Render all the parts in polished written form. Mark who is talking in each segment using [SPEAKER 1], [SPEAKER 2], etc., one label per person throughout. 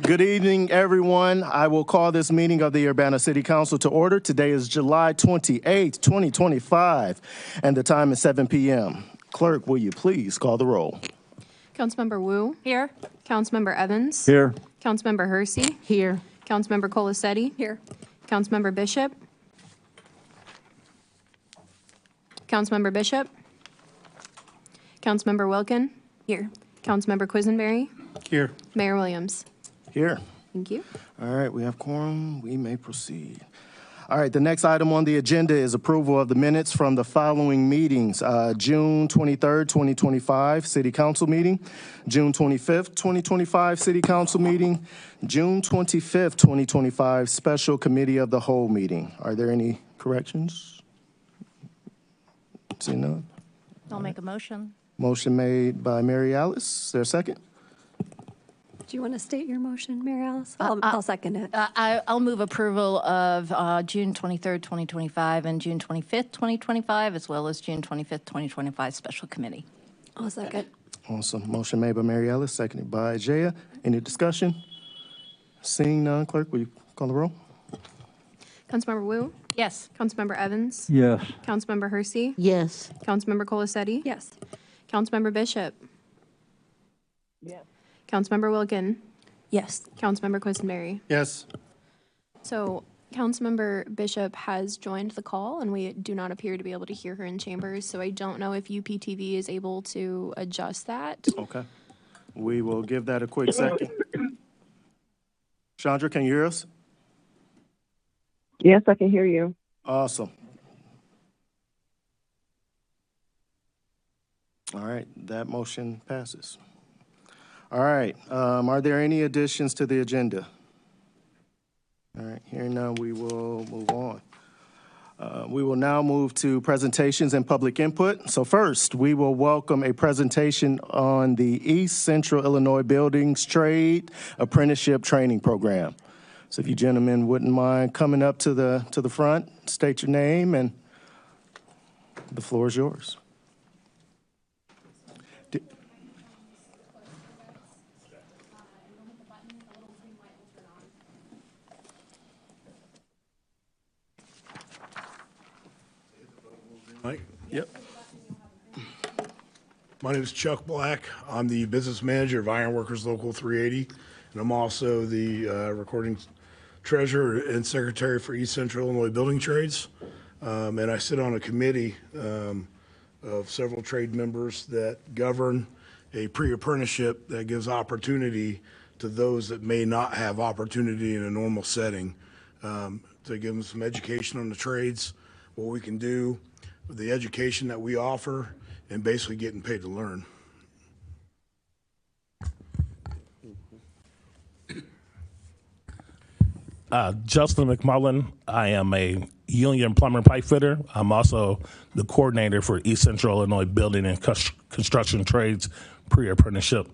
[SPEAKER 1] Good evening, everyone. I will call this meeting of the Urbana City Council to order. Today is July 28, 2025, and the time is 7 p.m. Clerk, will you please call the roll?
[SPEAKER 2] Councilmember Wu.
[SPEAKER 3] Here.
[SPEAKER 2] Councilmember Evans.
[SPEAKER 4] Here.
[SPEAKER 2] Councilmember Hersey.
[SPEAKER 3] Here.
[SPEAKER 2] Councilmember Colasetti.
[SPEAKER 3] Here.
[SPEAKER 2] Councilmember Bishop. Councilmember Bishop. Councilmember Wilkin.
[SPEAKER 3] Here.
[SPEAKER 2] Councilmember Quisenberry.
[SPEAKER 4] Here.
[SPEAKER 2] Mayor Williams.
[SPEAKER 1] Here.
[SPEAKER 2] Thank you.
[SPEAKER 1] All right, we have quorum. We may proceed. All right, the next item on the agenda is approval of the minutes from the following meetings. June 23rd, 2025, City Council meeting. June 25th, 2025, City Council meeting. June 25th, 2025, Special Committee of the Whole meeting. Are there any corrections? See none?
[SPEAKER 3] I'll make a motion.
[SPEAKER 1] Motion made by Mary Alice. Is there a second?
[SPEAKER 5] Do you want to state your motion, Mary Alice? I'll second it.
[SPEAKER 3] I'll move approval of June 23rd, 2025, and June 25th, 2025, as well as June 25th, 2025 Special Committee.
[SPEAKER 5] I'll second.
[SPEAKER 1] Awesome. Motion made by Mary Alice, seconded by Jaya. Any discussion? Seeing none, clerk, will you call the roll?
[SPEAKER 2] Councilmember Wu.
[SPEAKER 3] Yes.
[SPEAKER 2] Councilmember Evans.
[SPEAKER 4] Yes.
[SPEAKER 2] Councilmember Hersey.
[SPEAKER 3] Yes.
[SPEAKER 2] Councilmember Colasetti.
[SPEAKER 5] Yes.
[SPEAKER 2] Councilmember Bishop.
[SPEAKER 3] Yes.
[SPEAKER 2] Councilmember Wilkin.
[SPEAKER 3] Yes.
[SPEAKER 2] Councilmember Quisenberry.
[SPEAKER 4] Yes.
[SPEAKER 2] So Councilmember Bishop has joined the call, and we do not appear to be able to hear her in chambers, so I don't know if UPTV is able to adjust that.
[SPEAKER 1] Okay. We will give that a quick second. Chandra, can you hear us?
[SPEAKER 6] Yes, I can hear you.
[SPEAKER 1] Awesome. All right, that motion passes. All right, are there any additions to the agenda? All right, hearing none, we will move on. We will now move to presentations and public input. So first, we will welcome a presentation on the East Central Illinois Buildings Trade Apprenticeship Training Program. So if you gentlemen wouldn't mind coming up to the front, state your name, and the floor is yours.
[SPEAKER 7] Mike?
[SPEAKER 1] Yep.
[SPEAKER 7] My name is Chuck Black. I'm the business manager of Ironworkers Local 380, and I'm also the recording treasurer and secretary for East Central Illinois Building Trades. And I sit on a committee of several trade members that govern a pre-apprenticeship that gives opportunity to those that may not have opportunity in a normal setting, to give them some education on the trades, what we can do, the education that we offer, and basically getting paid to learn.
[SPEAKER 8] Justin McMullen. I am a union plumber pipe fitter. I'm also the coordinator for East Central Illinois Building and Construction Trades pre-apprenticeship.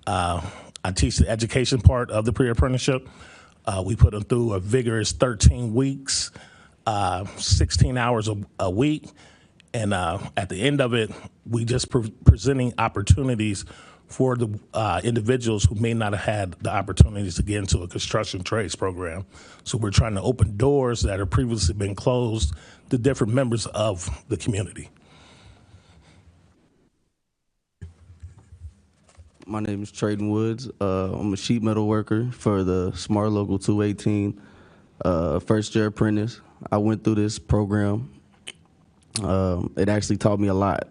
[SPEAKER 8] I teach the education part of the pre-apprenticeship. We put them through a vigorous 13 weeks, 16 hours a week. And at the end of it, we just presenting opportunities for the individuals who may not have had the opportunities to get into a construction trades program. So we're trying to open doors that have previously been closed to different members of the community.
[SPEAKER 9] My name is Trayden Woods. I'm a sheet metal worker for the Smart Local 218, first year apprentice. I went through this program. It actually taught me a lot.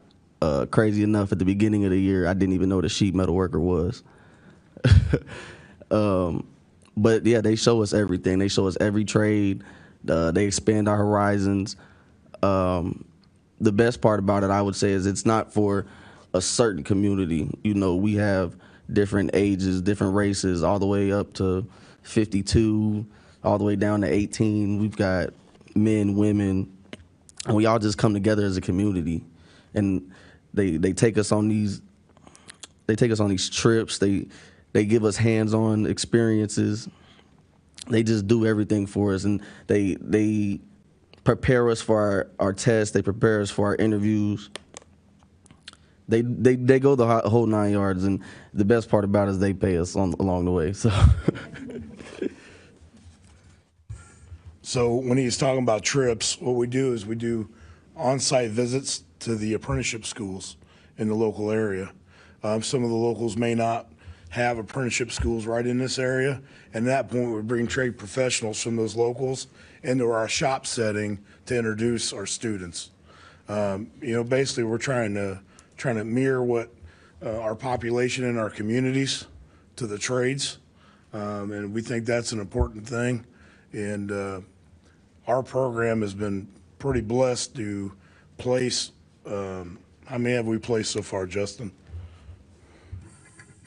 [SPEAKER 9] Crazy enough, at the beginning of the year, I didn't even know what a sheet metal worker was. But yeah, they show us everything. They show us every trade. They expand our horizons. The best part about it, I would say, is it's not for a certain community. You know, we have different ages, different races, all the way up to 52, all the way down to 18. We've got men, women, and we all just come together as a community. And they take us on these trips. They give us hands-on experiences. They just do everything for us, and they prepare us for our tests. They prepare us for our interviews. They go the whole 9 yards, and the best part about it is they pay us along the way. So.
[SPEAKER 7] So when he's talking about trips, what we do is we do on-site visits to the apprenticeship schools in the local area. Some of the locals may not have apprenticeship schools right in this area, and at that point we bring trade professionals from those locals into our shop setting to introduce our students. Basically we're trying to mirror what our population in our communities to the trades, and we think that's an important thing. And our program has been pretty blessed to place. How many have we placed so far, Justin?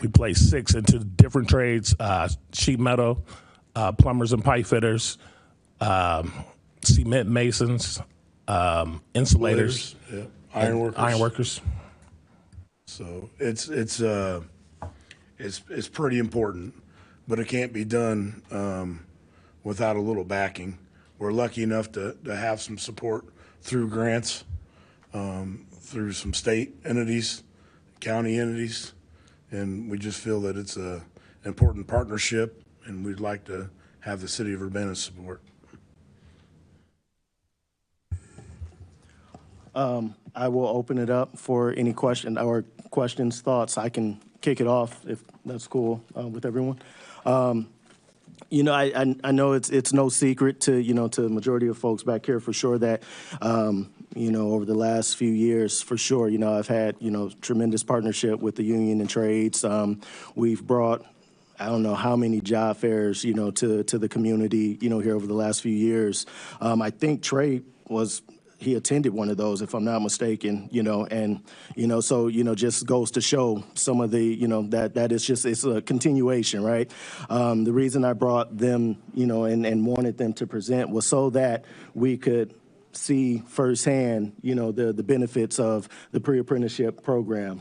[SPEAKER 8] We placed 6 into different trades: sheet metal, plumbers and pipe fitters, cement masons, insulators,
[SPEAKER 7] Yeah. Ironworkers.
[SPEAKER 8] ironworkers.
[SPEAKER 7] So it's pretty important, but it can't be done without a little backing. We're lucky enough to have some support through grants, through some state entities, county entities, and we just feel that it's an important partnership, and we'd like to have the city of Urbana's support.
[SPEAKER 1] I will open it up for any questions, thoughts. I can kick it off if that's cool with everyone. I know it's no secret to the majority of folks back here for sure that, over the last few years, for sure, I've had, tremendous partnership with the union and trades. We've brought, I don't know how many job fairs, to the community, here over the last few years. I think Trey he attended one of those, if I'm not mistaken, so, just goes to show some of the, that it's a continuation, right? The reason I brought them, and wanted them to present was so that we could see firsthand, the benefits of the pre-apprenticeship program,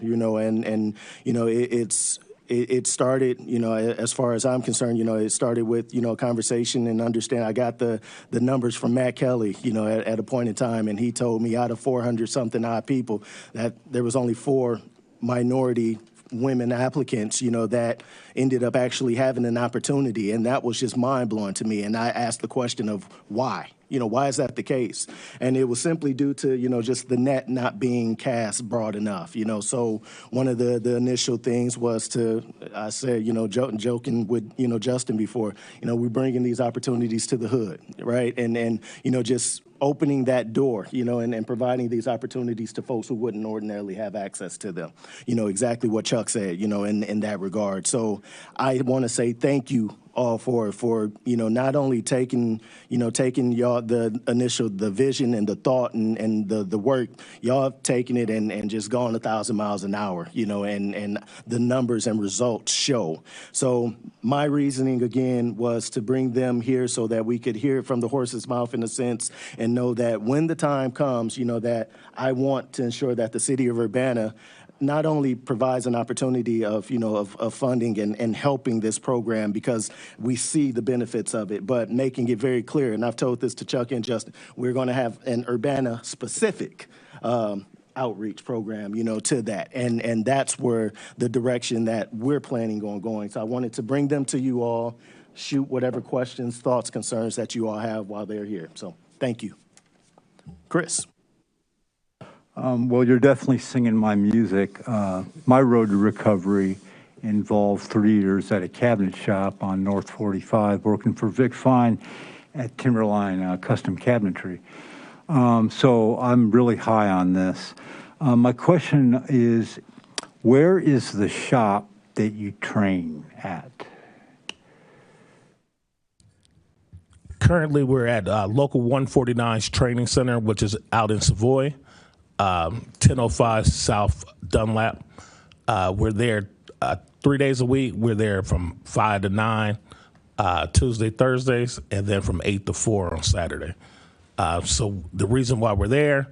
[SPEAKER 1] it started, as far as I'm concerned, it started with, a conversation and understand. I got the numbers from Matt Kelly, at a point in time, and he told me out of 400 something odd people that there was only 4 minority women applicants, that ended up actually having an opportunity. And that was just mind blowing to me. And I asked the question of why? Why is that the case? And it was simply due to, just the net not being cast broad enough, So one of the initial things was I said, joking with, Justin before, we're bringing these opportunities to the hood, right? And just opening that door, and providing these opportunities to folks who wouldn't ordinarily have access to them. Exactly what Chuck said, in that regard. So I want to say thank you all for not only taking y'all the vision and the thought and the work, y'all have taken it and just gone 1,000 miles an hour, and the numbers and results show. So my reasoning again was to bring them here so that we could hear it from the horse's mouth in a sense and know that when the time comes, that I want to ensure that the city of Urbana not only provides an opportunity of funding and helping this program because we see the benefits of it, but making it very clear, and I've told this to Chuck and Justin, we're going to have an Urbana-specific outreach program, to that. And that's where the direction that we're planning on going. So I wanted to bring them to you all, shoot whatever questions, thoughts, concerns that you all have while they're here. So thank you. Chris.
[SPEAKER 4] Well, you're definitely singing my music. My road to recovery involved 3 years at a cabinet shop on North 45, working for Vic Fine at Timberline Custom Cabinetry. So I'm really high on this. My question is, where is the shop that you train at?
[SPEAKER 8] Currently, we're at Local 149's Training Center, which is out in Savoy. 1005 South Dunlap. We're there 3 days a week. We're there from 5 to 9 Tuesday, Thursdays, and then from 8 to 4 on Saturday. So the reason why we're there,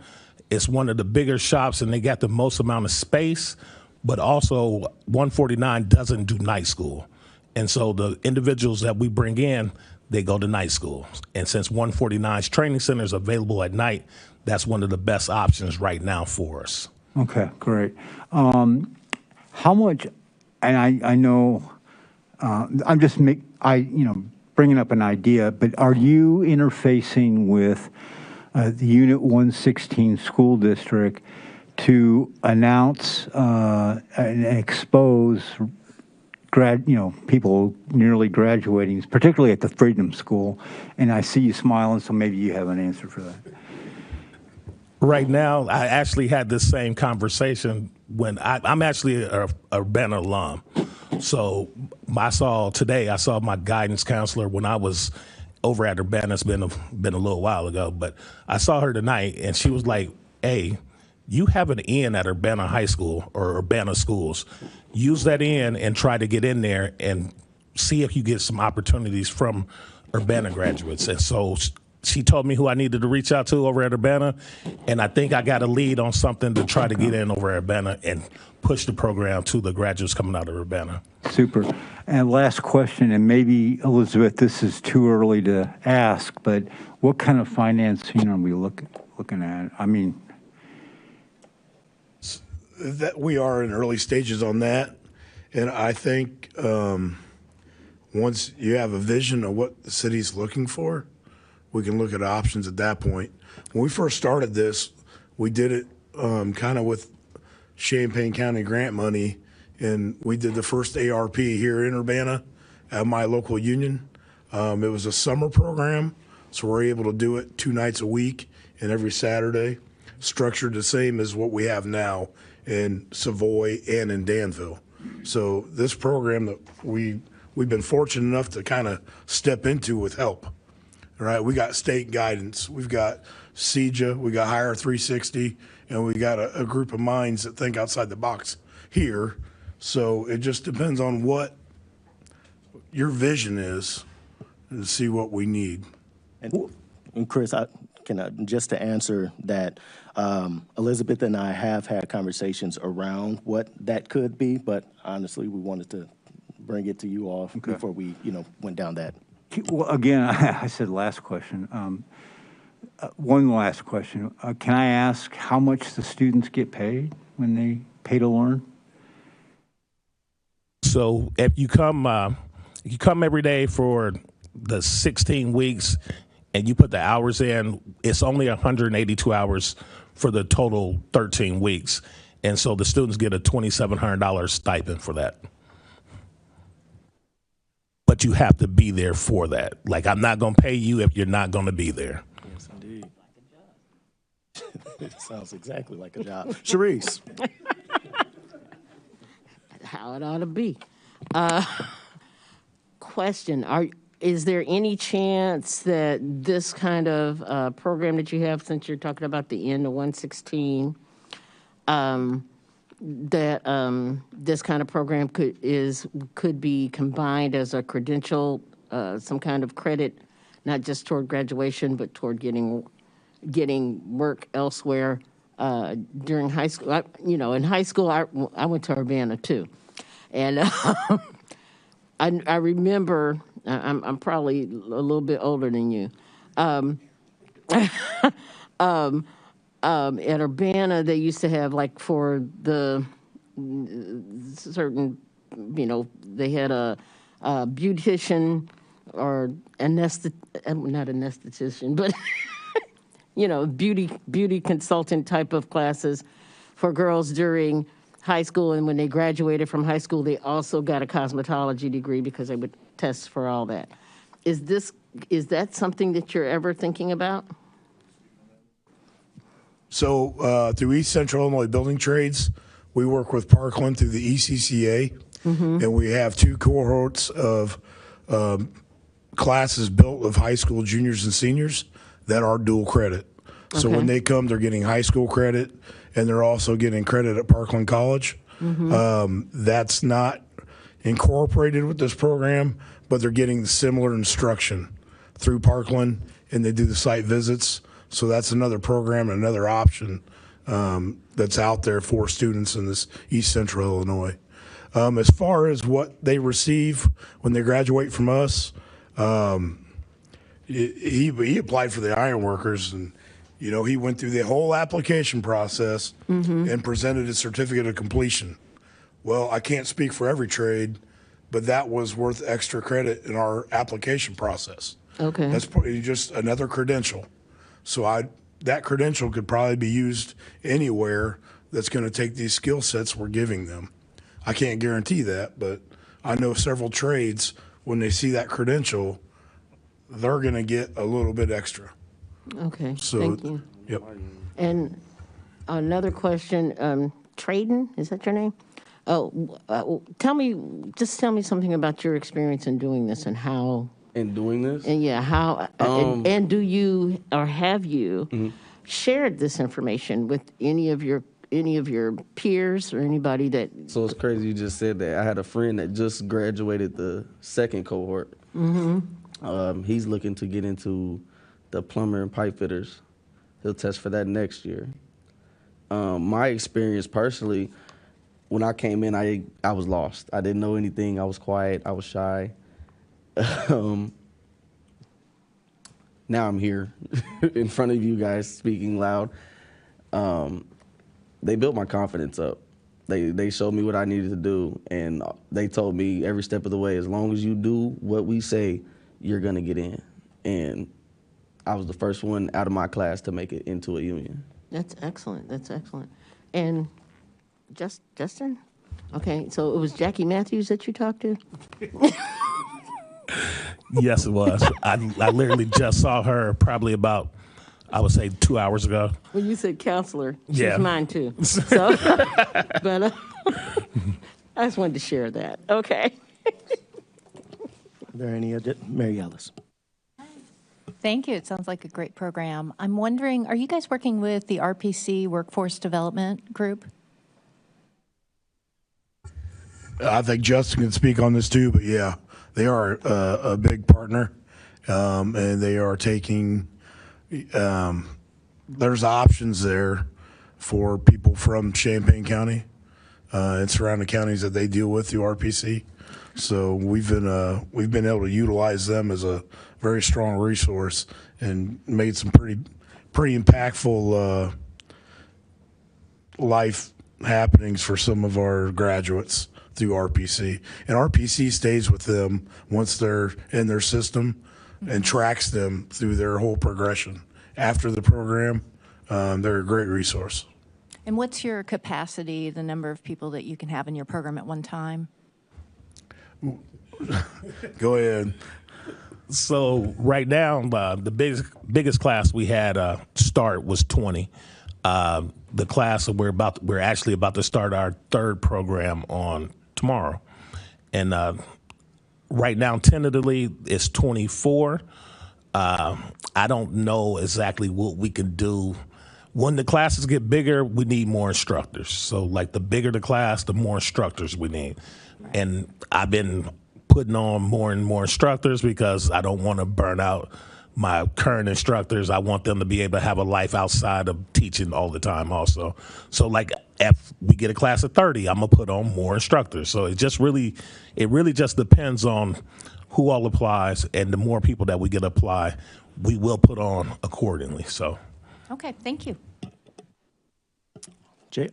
[SPEAKER 8] it's one of the bigger shops and they got the most amount of space, but also 149 doesn't do night school. And so the individuals that we bring in, they go to night school. And since 149's training center is available at night, that's one of the best options right now for us.
[SPEAKER 4] Okay, great. How much, and I know, I'm just bringing up an idea, but are you interfacing with the Unit 116 school district to announce and expose people nearly graduating, particularly at the Freedom School? And I see you smiling, so maybe you have an answer for that.
[SPEAKER 8] Right now, I actually had this same conversation when I'm actually a Urbana alum. So I saw my guidance counselor when I was over at Urbana. It's been a little while ago, but I saw her tonight, and she was like, "Hey, you have an in at Urbana High School or Urbana schools. Use that in and try to get in there and see if you get some opportunities from Urbana graduates." And so she told me who I needed to reach out to over at Urbana, and I think I got a lead on something to try to get in over at Urbana and push the program to the graduates coming out of Urbana.
[SPEAKER 4] Super. And last question, and maybe, Elizabeth, this is too early to ask, but what kind of financing are we looking at? I mean,
[SPEAKER 7] That we are in early stages on that, and I think once you have a vision of what the city's looking for, we can look at options at that point. When we first started this, we did it kind of with Champaign County grant money, and we did the first ARP here in Urbana at my local union. It was a summer program, so we're able to do it 2 nights a week and every Saturday, structured the same as what we have now in Savoy and in Danville. So this program that we've been fortunate enough to kind of step into with help. All right, we got state guidance, we've got CEJA, we got Hire 360, and we got a group of minds that think outside the box here. So it just depends on what your vision is to see what we need.
[SPEAKER 1] And Chris, just to answer that, Elizabeth and I have had conversations around what that could be, but honestly, we wanted to bring it to you all before we, went down that.
[SPEAKER 4] well, again, I said last question. One last question. Can I ask how much the students get paid when they pay to learn?
[SPEAKER 8] So if you come every day for the 16 weeks and you put the hours in, it's only 182 hours for the total 13 weeks. And so the students get a $2,700 stipend for that. But you have to be there for that. Like, I'm not going to pay you if you're not going to be there.
[SPEAKER 1] Yes, indeed. It sounds exactly like a job. Sharice.
[SPEAKER 6] How it ought to be. Question, is there any chance that this kind of program that you have, since you're talking about the N to 116, that this kind of program could be combined as a credential, some kind of credit, not just toward graduation, but toward getting work elsewhere during high school? In high school, I went to Urbana too, and I remember. I'm probably a little bit older than you. At Urbana, they used to have, like, for the certain, they had a beautician or not anesthetician, but, beauty consultant type of classes for girls during high school. And when they graduated from high school, they also got a cosmetology degree because they would test for all that. Is that something that you're ever thinking about?
[SPEAKER 7] So through East Central Illinois Building Trades, we work with Parkland through the ECCA, and we have 2 cohorts of classes built of high school juniors and seniors that are dual credit. So when they come, they're getting high school credit, and they're also getting credit at Parkland College. That's not incorporated with this program, but they're getting similar instruction through Parkland, and they do the site visits. So that's another program, another option that's out there for students in this East Central Illinois. As far as what they receive when they graduate from us, he applied for the ironworkers, and You know, he went through the whole application process and presented his certificate of completion. Well, I can't speak for every trade, but that was worth extra credit in our application process.
[SPEAKER 6] Okay.
[SPEAKER 7] That's probably just another credential. So that credential could probably be used anywhere that's going to take these skill sets we're giving them. I can't guarantee that, but I know several trades, when they see that credential, they're going to get a little bit extra.
[SPEAKER 6] Okay,
[SPEAKER 7] So,
[SPEAKER 6] thank you.
[SPEAKER 7] Yep.
[SPEAKER 6] And another question, Traden, is that your name? Oh, tell me something about your experience in doing this and how,
[SPEAKER 9] In doing this,
[SPEAKER 6] and yeah, how, and do you, or have you shared this information with any of your peers or anybody that,
[SPEAKER 9] so it's crazy you just said that. I had a friend that just graduated the second cohort. He's looking to get into the plumber and pipe fitters. He'll test for that next year. My experience personally, when I came in, I was lost. I didn't know anything. I was quiet. I was shy. Now I'm here in front of you guys speaking loud. They built my confidence up. They showed me what I needed to do, and they told me every step of the way, as long as you do what we say, you're going to get in. And I was the first one out of my class to make it into a union.
[SPEAKER 6] that's excellent, And Justin? Okay, so it was Jackie Matthews that you talked to?
[SPEAKER 8] Yes, it was. I literally just saw her probably about, I would say, 2 hours ago.
[SPEAKER 6] When you said counselor, she's
[SPEAKER 8] Yeah.
[SPEAKER 6] mine too. So, but I just wanted to share that. Okay.
[SPEAKER 1] Are there any Mary Ellis?
[SPEAKER 3] Thank you. It sounds like a great program. I'm wondering, are you guys working with the RPC Workforce Development Group?
[SPEAKER 7] I think Justin can speak on this too, but yeah, they are a big partner, and they are taking, there's options there for people from Champaign County and surrounding counties that they deal with through RPC. So we've been able to utilize them as a very strong resource and made some pretty impactful life happenings for some of our graduates through RPC. And RPC stays with them once they're in their system and tracks them through their whole progression. After the program, they're a great resource.
[SPEAKER 3] And what's your capacity, the number of people that you can have in your program at one time?
[SPEAKER 7] Go ahead.
[SPEAKER 8] So right now, the biggest class we had start was 20. The class that we're actually about to start our third program on tomorrow, and right now tentatively it's 24. I don't know exactly what we can do. When the classes get bigger, we need more instructors. So like the bigger the class, the more instructors we need. Right. And I've been putting on more and more instructors because I don't want to burn out my current instructors. I want them to be able to have a life outside of teaching all the time also. So like if we get a class of 30, I'm gonna put on more instructors. So it really just depends on who all applies, and the more people that we get apply, we will put on accordingly. So.
[SPEAKER 3] Okay, thank you.
[SPEAKER 1] Jay?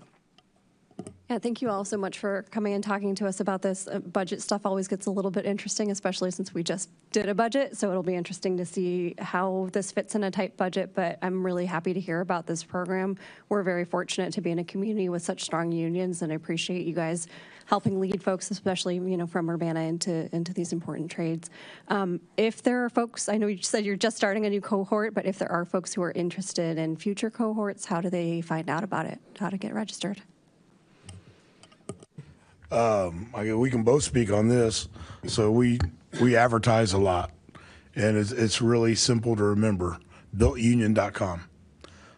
[SPEAKER 5] Yeah, thank you all so much for coming and talking to us about this. Budget stuff always gets a little bit interesting, especially since we just did a budget. So it'll be interesting to see how this fits in a tight budget, but I'm really happy to hear about this program. We're very fortunate to be in a community with such strong unions, and I appreciate you guys helping lead folks, especially, from Urbana into these important trades. If there are folks, I know you said you're just starting a new cohort, but if there are folks who are interested in future cohorts, how do they find out about it? How to get registered?
[SPEAKER 7] We can both speak on this. So we advertise a lot, and it's really simple to remember, builtunion.com.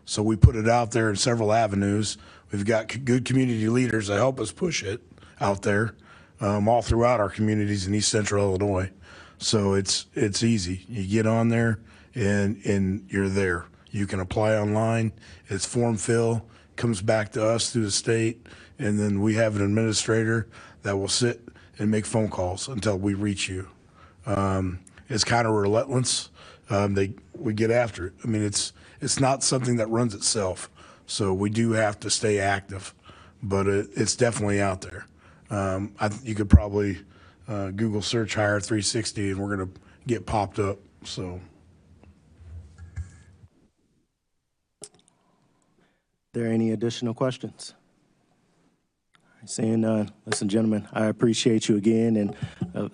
[SPEAKER 7] So we put it out there in several avenues. We've got good community leaders that help us push it out there all throughout our communities in East Central Illinois. So it's easy. You get on there and you're there. You can apply online. It's form fill, comes back to us through the state, and then we have an administrator that will sit and make phone calls until we reach you. It's kind of relentless. we get after it. I mean, it's not something that runs itself, so we do have to stay active, but it's definitely out there. You could probably Google search Hire 360, and we're going to get popped up. So.
[SPEAKER 1] There any additional questions? Seeing none, listen, gentlemen, I appreciate you again, and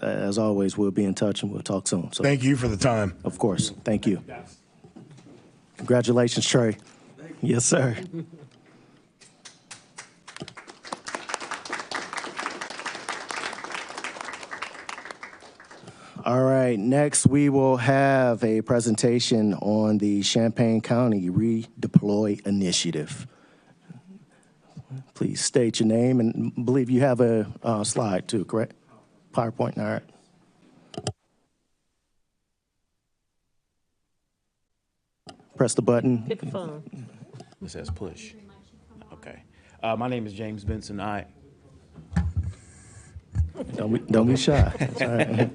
[SPEAKER 1] as always, we'll be in touch and we'll talk soon. So,
[SPEAKER 7] Thank you for the time.
[SPEAKER 1] of course, thank you. Congratulations, Trey. Yes, sir. All right, next we will have a presentation on the Champaign County Redeploy Initiative. Please state your name, and I believe you have a slide too, correct? PowerPoint, all right. Press the button.
[SPEAKER 6] Hit the phone.
[SPEAKER 10] It says push. Okay. My name is James Benson.
[SPEAKER 1] Don't be shy. It's all right.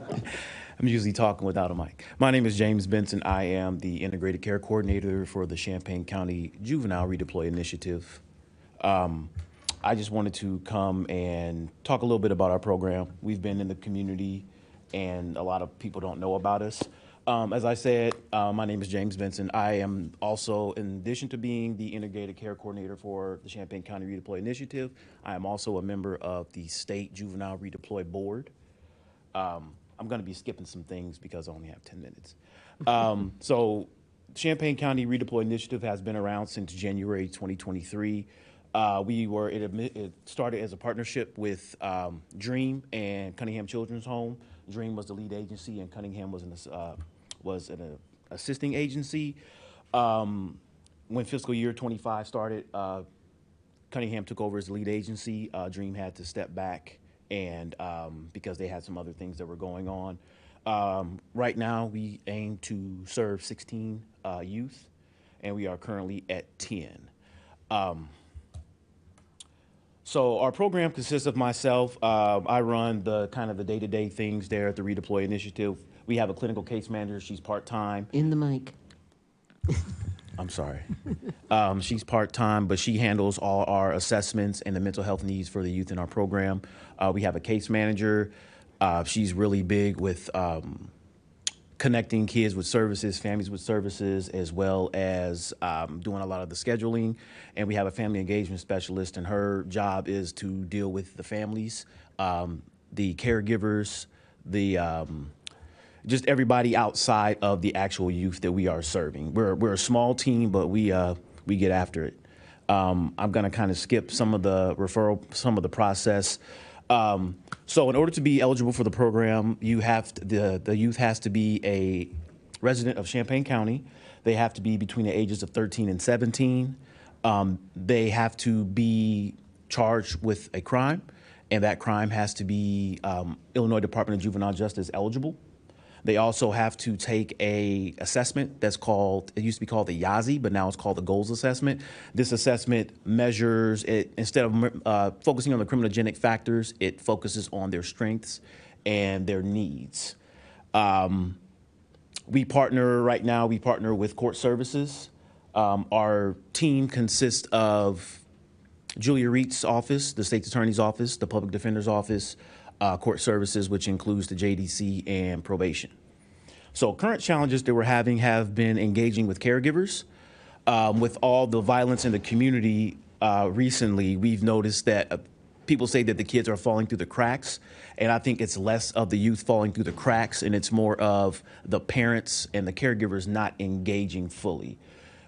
[SPEAKER 10] I'm usually talking without a mic. My name is James Benson. I am the Integrated Care Coordinator for the Champaign County Juvenile Redeploy Initiative. I just wanted to come and talk a little bit about our program. We've been in the community, and a lot of people don't know about us. As I said, my name is James Benson. I am also, in addition to being the Integrated Care Coordinator for the Champaign County Redeploy Initiative, I am also a member of the State Juvenile Redeploy Board. I'm going to be skipping some things because I only have 10 minutes. So Champaign County Redeploy Initiative has been around since January 2023. It started as a partnership with Dream and Cunningham Children's Home. Dream was the lead agency, and Cunningham was an assisting agency. When fiscal year 25 started, Cunningham took over as the lead agency. Dream had to step back, and because they had some other things that were going on. Right now, we aim to serve 16 youth, and we are currently at 10. So our program consists of myself. I run the kind of the day-to-day things there at the Redeploy Initiative. We have a clinical case manager. She's part-time.
[SPEAKER 6] In the mic.
[SPEAKER 10] I'm sorry. She's part-time, but she handles all our assessments and the mental health needs for the youth in our program. We have a case manager. She's really big with connecting kids with services, families with services, as well as doing a lot of the scheduling. And we have a family engagement specialist, and her job is to deal with the families, the caregivers, just everybody outside of the actual youth that we are serving. We're a small team, but we get after it. I'm gonna kind of skip some of the process. So in order to be eligible for the program, the youth has to be a resident of Champaign County. They have to be between the ages of 13 and 17. They have to be charged with a crime, and that crime has to be Illinois Department of Juvenile Justice eligible. They also have to take a assessment that's called, it used to be called the YAZI, but now it's called the Goals Assessment. This assessment measures it, instead of focusing on the criminogenic factors, it focuses on their strengths and their needs. We partner with court services. Our team consists of Julia Reed's office, the state's attorney's office, the public defender's office, court services, which includes the JDC and probation. So current challenges that we're having have been engaging with caregivers. With all the violence in the community recently, we've noticed that people say that the kids are falling through the cracks, and I think it's less of the youth falling through the cracks, and it's more of the parents and the caregivers not engaging fully.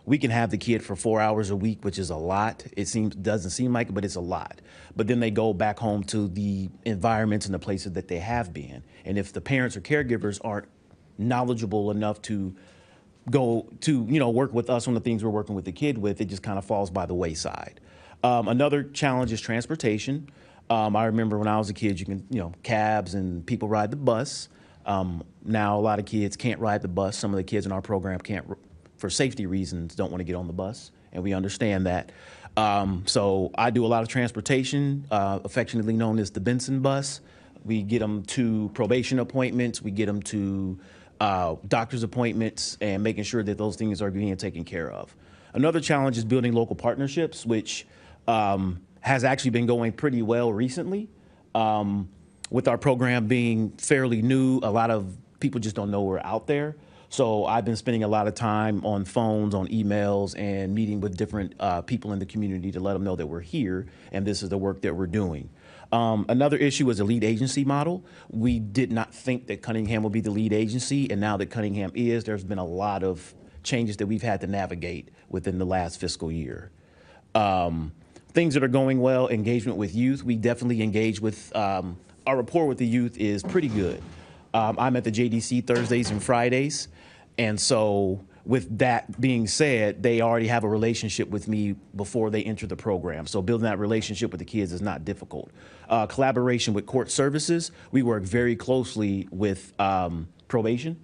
[SPEAKER 10] We can have the kid for 4 hours a week, which is a lot. Doesn't seem like it, but it's a lot. But then they go back home to the environments and the places that they have been. And if the parents or caregivers aren't knowledgeable enough to go to, work with us on the things we're working with the kid with, it just kind of falls by the wayside. Another challenge is transportation. I remember when I was a kid, you can, cabs and people ride the bus. Now a lot of kids can't ride the bus. Some of the kids in our program can't, for safety reasons, don't want to get on the bus, and we understand that. So I do a lot of transportation, affectionately known as the Benson bus. We get them to probation appointments. We get them to doctor's appointments, and making sure that those things are being taken care of. Another challenge is building local partnerships, which has actually been going pretty well recently. With our program being fairly new, a lot of people just don't know we're out there. So I've been spending a lot of time on phones, on emails, and meeting with different people in the community to let them know that we're here and this is the work that we're doing. Another issue is a lead agency model. We did not think that Cunningham would be the lead agency, and now that Cunningham is, there's been a lot of changes that we've had to navigate within the last fiscal year. Things that are going well, engagement with youth. We definitely engage with, our rapport with the youth is pretty good. I'm at the JDC Thursdays and Fridays, and so with that being said, they already have a relationship with me before they enter the program. So building that relationship with the kids is not difficult. Collaboration with court services. We work very closely with probation,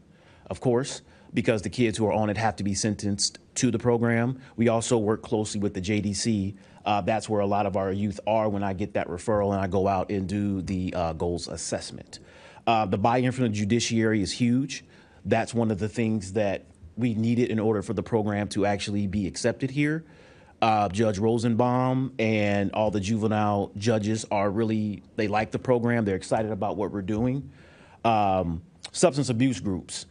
[SPEAKER 10] of course, because the kids who are on it have to be sentenced to the program. We also work closely with the JDC. That's where a lot of our youth are when I get that referral and I go out and do the goals assessment. The buy-in from the judiciary is huge. That's one of the things that we needed in order for the program to actually be accepted here. Judge Rosenbaum and all the juvenile judges are really, they like the program. They're excited about what we're doing. Substance abuse groups.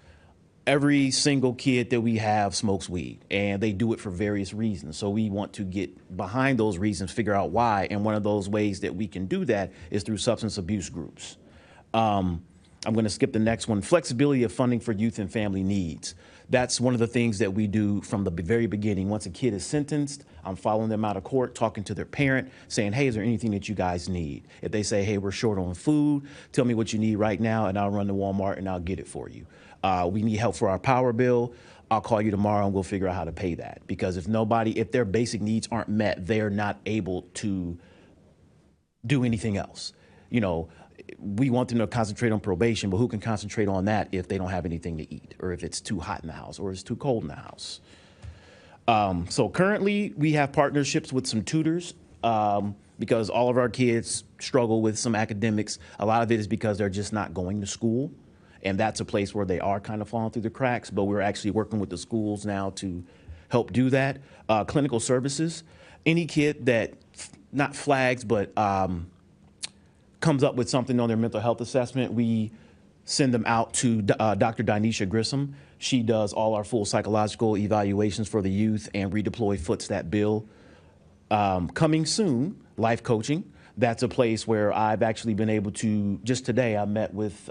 [SPEAKER 10] Every single kid that we have smokes weed, and they do it for various reasons. So we want to get behind those reasons, figure out why, and one of those ways that we can do that is through substance abuse groups. I'm going to skip the next one. Flexibility of funding for youth and family needs. That's one of the things that we do from the very beginning. Once a kid is sentenced, I'm following them out of court, talking to their parent, saying, hey, is there anything that you guys need? If they say, hey, we're short on food, tell me what you need right now, and I'll run to Walmart and I'll get it for you. We need help for our power bill. I'll call you tomorrow and we'll figure out how to pay that. Because if their basic needs aren't met, they're not able to do anything else. You know, we want them to concentrate on probation, but who can concentrate on that if they don't have anything to eat, or if it's too hot in the house, or it's too cold in the house? So currently we have partnerships with some tutors because all of our kids struggle with some academics. A lot of it is because they're just not going to school. And that's a place where they are kind of falling through the cracks, but we're actually working with the schools now to help do that. Clinical services, any kid that not flags, but comes up with something on their mental health assessment, we send them out to Dr. Dinesha Grissom. She does all our full psychological evaluations for the youth, and Redeploy foots that bill. Coming soon, life coaching. That's a place where I've actually been able to, just today I met with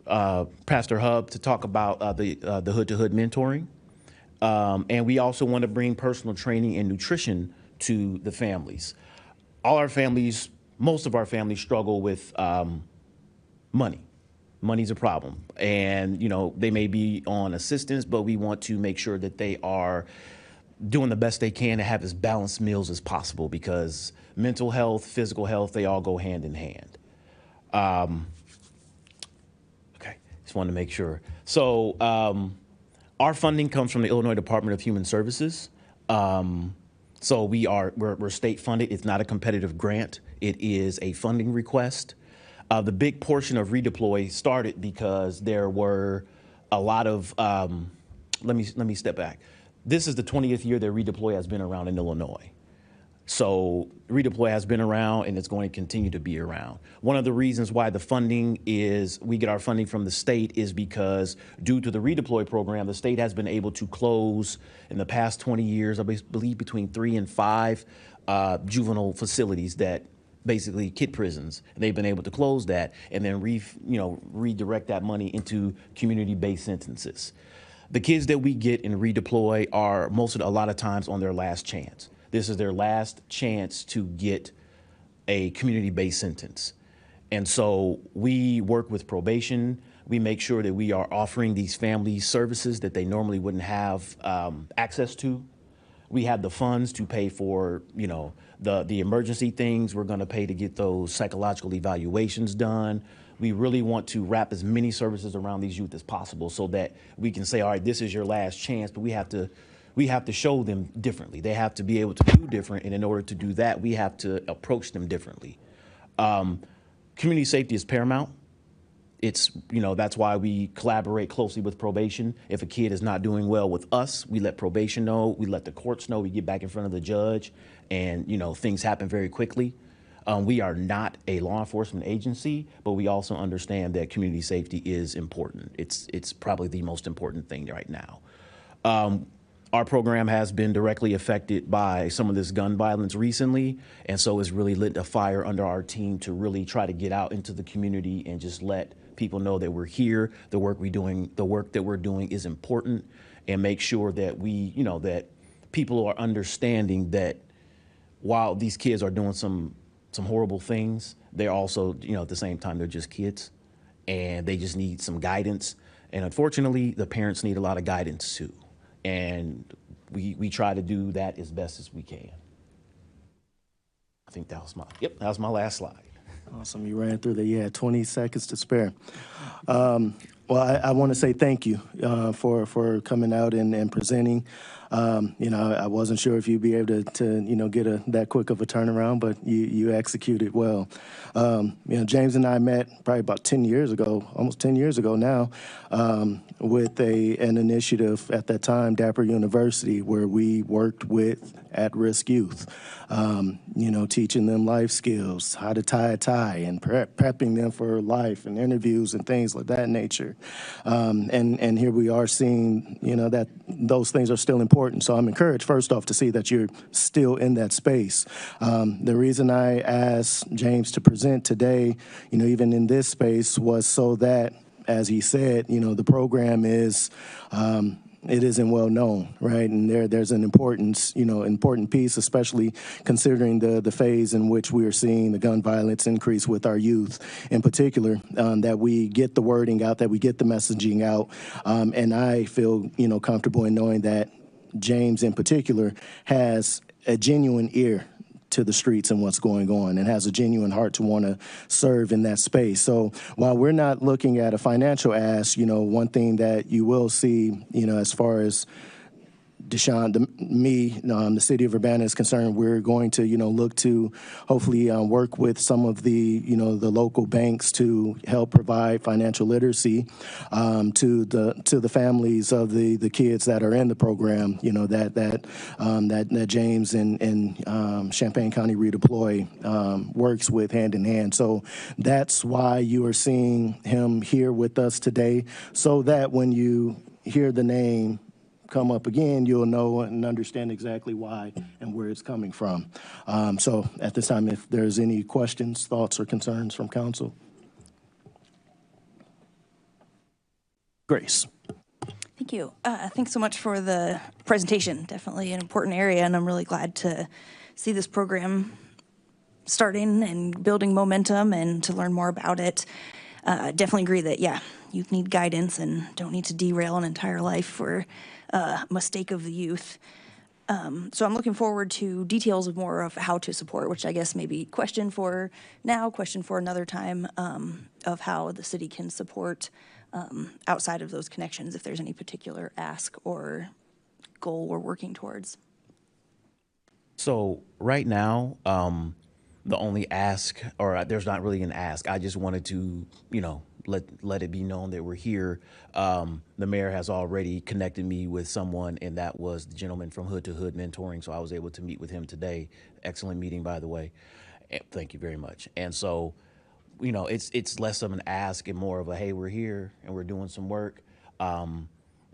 [SPEAKER 10] Pastor Hub to talk about the Hood to Hood mentoring. And we also want to bring personal training and nutrition to the families. Most of our families struggle with money. Money's a problem. And, you know, they may be on assistance, but we want to make sure that they are doing the best they can to have as balanced meals as possible, because mental health, physical health, they all go hand in hand. Just wanted to make sure. So our funding comes from the Illinois Department of Human Services. So we're state funded. It's not a competitive grant. It is a funding request. The big portion of Redeploy started because there were a lot of, let me step back. This is the 20th year that Redeploy has been around in Illinois. So Redeploy has been around and it's going to continue to be around. One of the reasons why the funding we get our funding from the state is because due to the Redeploy program, the state has been able to close in the past 20 years, I believe between 3 and 5 juvenile facilities that basically kid prisons. And they've been able to close that and then redirect that money into community-based sentences. The kids that we get in Redeploy are a lot of times on their last chance. This is their last chance to get a community-based sentence. And so we work with probation. We make sure that we are offering these family services that they normally wouldn't have access to. We have the funds to pay for, the emergency things. We're going to pay to get those psychological evaluations done. We really want to wrap as many services around these youth as possible so that we can say, all right, this is your last chance, but we have to show them differently. They have to be able to do different, and in order to do that, we have to approach them differently. Community safety is paramount. it's, that's why we collaborate closely with probation. If a kid is not doing well with us, we let probation know, we let the courts know, we get back in front of the judge, and, things happen very quickly. We are not a law enforcement agency, but we also understand that community safety is important. It's probably the most important thing right now. Our program has been directly affected by some of this gun violence recently, and so it's really lit a fire under our team to really try to get out into the community and just let people know that we're here, the work that we're doing is important, and make sure that that people are understanding that while these kids are doing some horrible things, they're also, at the same time, they're just kids, and they just need some guidance. And unfortunately, the parents need a lot of guidance too. And we try to do that as best as we can. I think that was my last slide.
[SPEAKER 1] Awesome. You ran through that. You had 20 seconds to spare. Well, I want to say thank you for coming out and presenting. I wasn't sure if you'd be able to get that quick of a turnaround, but you executed well. James and I met probably about 10 years ago, almost 10 years ago now, with an initiative at that time, Dapper University, where we worked with at-risk youth, teaching them life skills, how to tie a tie, and prepping them for life and interviews and things like that nature. And here we are seeing, that those things are still important. So I'm encouraged, first off, to see that you're still in that space. The reason I asked James to present today, even in this space, was so that, as he said, the program is it isn't well known, right? And there's an important piece, especially considering the phase in which we are seeing the gun violence increase with our youth in particular, that we get the wording out, that we get the messaging out. And I feel, comfortable in knowing that James in particular has a genuine ear to the streets and what's going on, and has a genuine heart to want to serve in that space. So while we're not looking at a financial ask, one thing that you will see, as far as Deshaun, the city of Urbana is concerned, we're going to, look to hopefully work with some of the local banks to help provide financial literacy to the families of the kids that are in the program. That James and Champaign County Redeploy works with hand in hand. So that's why you are seeing him here with us today, so that when you hear the name come up again, you'll know and understand exactly why and where it's coming from. So at this time, if there's any questions, thoughts, or concerns from council. Grace.
[SPEAKER 11] Thank you. Thanks so much for the presentation. Definitely an important area, and I'm really glad to see this program starting and building momentum and to learn more about it. Definitely agree that, youth need guidance and don't need to derail an entire life for mistake of the youth. So I'm looking forward to details of more of how to support, which I guess maybe question for another time, of how the city can support outside of those connections, if there's any particular ask or goal we're working towards.
[SPEAKER 10] So right now, the only ask, or there's not really an ask, I just wanted to, let it be known that we're here. The mayor has already connected me with someone, and that was the gentleman from Hood to Hood Mentoring, so I was able to meet with him today. Excellent meeting, by the way. Thank you very much. And so, it's less of an ask and more of a, hey, we're here and we're doing some work.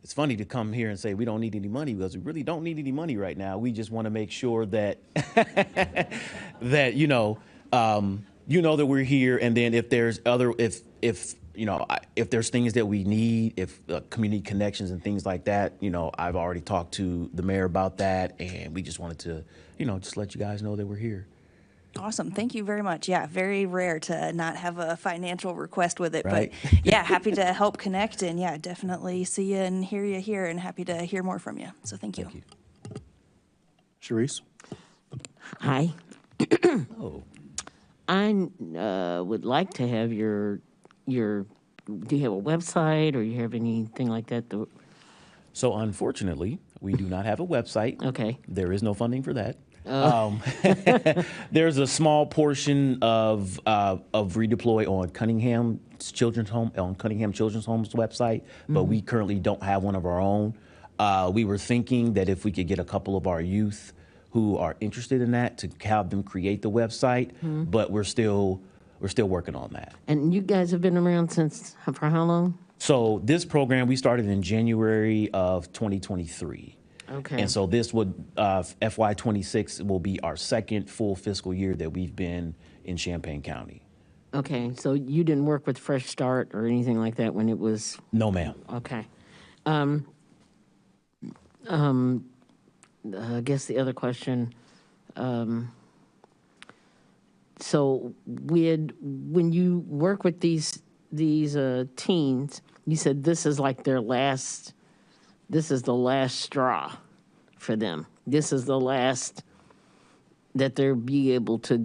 [SPEAKER 10] It's funny to come here and say we don't need any money, because we really don't need any money right now. We just want to make sure that that that we're here, and then if there's if there's things that we need, if community connections and things like that, I've already talked to the mayor about that, and we just wanted to just let you guys know that we're here.
[SPEAKER 11] Awesome. Thank you very much. Yeah, very rare to not have a financial request with it,
[SPEAKER 10] right?
[SPEAKER 11] But yeah, happy to help connect, and definitely see you and hear you here, and happy to hear more from you. So thank you.
[SPEAKER 10] Thank you.
[SPEAKER 1] Sharice?
[SPEAKER 6] Hi.
[SPEAKER 10] Oh.
[SPEAKER 6] I would like to have your, do you have a website, or you have anything like that?
[SPEAKER 10] So unfortunately, we do not have a website.
[SPEAKER 6] Okay.
[SPEAKER 10] There is no funding for that. There's a small portion of redeploy on Cunningham Children's Home's website, but we currently don't have one of our own. We were thinking that if we could get a couple of our youth who are interested in that to have them create the website, but we're still working on that.
[SPEAKER 6] And you guys have been around for how long?
[SPEAKER 10] So this program we started in January of 2023.
[SPEAKER 6] Okay.
[SPEAKER 10] And so this would, FY26 will be our second full fiscal year that we've been in Champaign County.
[SPEAKER 6] Okay, so you didn't work with Fresh Start or anything like that when it was?
[SPEAKER 10] No, ma'am.
[SPEAKER 6] Okay. I guess the other question, so when you work with these teens, you said this is like this is the last straw for them. This is the last that they'll be able to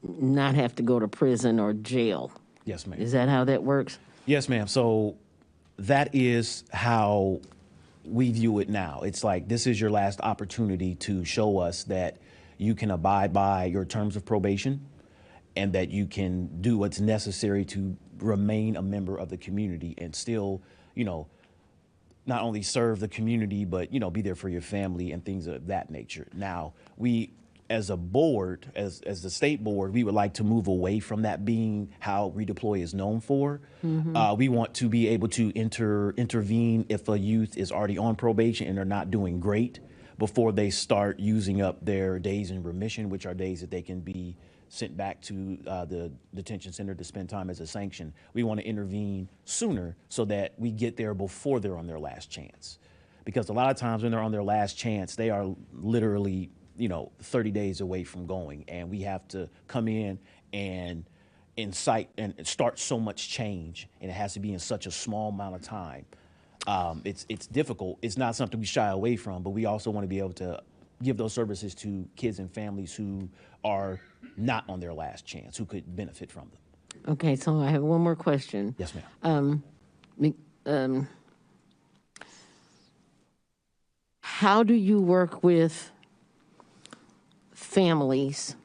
[SPEAKER 6] not have to go to prison or jail.
[SPEAKER 10] Yes, ma'am.
[SPEAKER 6] Is that how that works?
[SPEAKER 10] Yes, ma'am. So that is how we view it now. It's like this is your last opportunity to show us that you can abide by your terms of probation and that you can do what's necessary to remain a member of the community and still, not only serve the community, but, be there for your family and things of that nature. Now, we, as a board, as the state board, we would like to move away from that being how Redeploy is known for. We want to be able to intervene if a youth is already on probation and they're not doing great before they start using up their days in remission, which are days that they can be sent back to the detention center to spend time as a sanction. We want to intervene sooner so that we get there before they're on their last chance. Because a lot of times when they're on their last chance, they are literally 30 days away from going, and we have to come in and incite and start so much change, and it has to be in such a small amount of time. It's difficult. It's not something we shy away from, but we also want to be able to give those services to kids and families who are not on their last chance, who could benefit from them.
[SPEAKER 6] Okay, so I have one more question.
[SPEAKER 10] Yes, ma'am.
[SPEAKER 6] How do you work with families,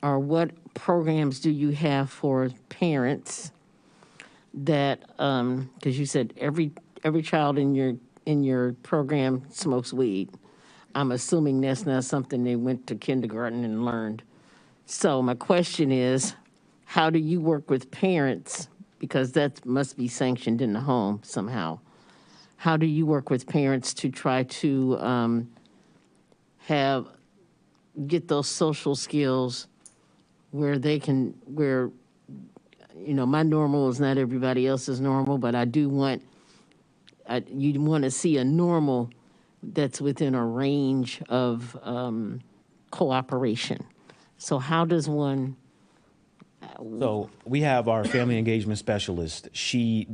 [SPEAKER 6] or what programs do you have for parents that, because you said every child in your program smokes weed. I'm assuming that's not something they went to kindergarten and learned. So my question is, how do you work with parents, because that must be sanctioned in the home somehow? How do you work with parents to try to get those social skills where they can, my normal is not everybody else's normal, but I do want, you want to see a normal that's within a range of cooperation. So how does one?
[SPEAKER 10] So we have our family engagement specialist. We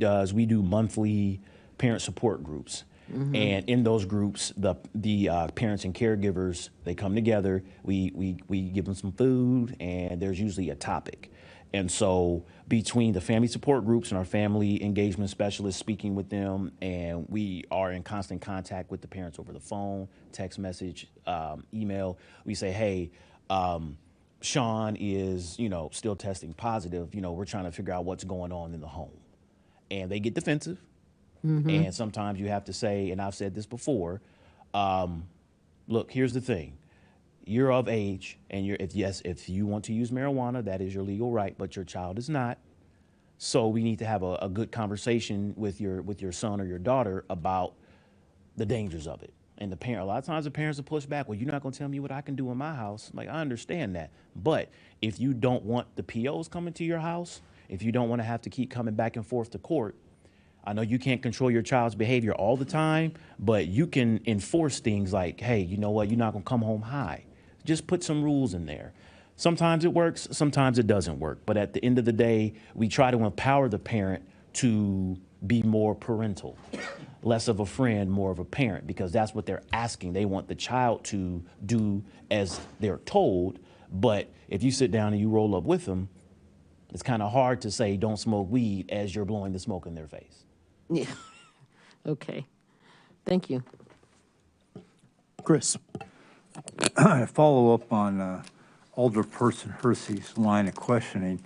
[SPEAKER 10] do monthly parent support groups. And in those groups, the parents and caregivers, they come together, we give them some food, and there's usually a topic. And so between the family support groups and our family engagement specialists speaking with them, and we are in constant contact with the parents over the phone, text message, email. We say, hey, Sean is, still testing positive. We're trying to figure out what's going on in the home. And they get defensive. And sometimes you have to say, and I've said this before, look, here's the thing. You're of age, and if you want to use marijuana, that is your legal right, but your child is not. So we need to have a good conversation with your son or your daughter about the dangers of it. And a lot of times the parents will push back, well, you're not going to tell me what I can do in my house. Like, I understand that. But if you don't want the POs coming to your house, if you don't want to have to keep coming back and forth to court, I know you can't control your child's behavior all the time, but you can enforce things like, hey, you know what, you're not going to come home high. Just put some rules in there. Sometimes it works, sometimes it doesn't work. But at the end of the day, we try to empower the parent to be more parental, less of a friend, more of a parent, because that's what they're asking. They want the child to do as they're told. But if you sit down and you roll up with them, it's kind of hard to say don't smoke weed as you're blowing the smoke in their face.
[SPEAKER 6] Yeah. Okay. Thank you.
[SPEAKER 1] Chris.
[SPEAKER 4] follow up on Alderperson Hersey's line of questioning.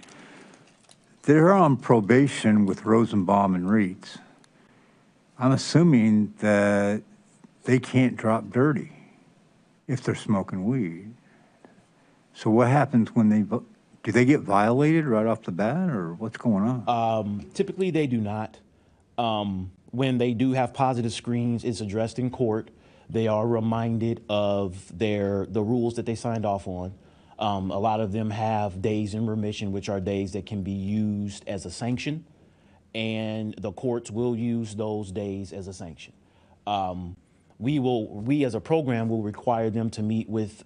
[SPEAKER 4] They're on probation with Rosenbaum and Reeds. I'm assuming that they can't drop dirty if they're smoking weed. So what happens when do they get violated right off the bat, or what's going on?
[SPEAKER 10] Typically, they do not. When they do have positive screens, it's addressed in court. They are reminded of the rules that they signed off on. A lot of them have days in remission, which are days that can be used as a sanction, and the courts will use those days as a sanction. We as a program will require them to meet with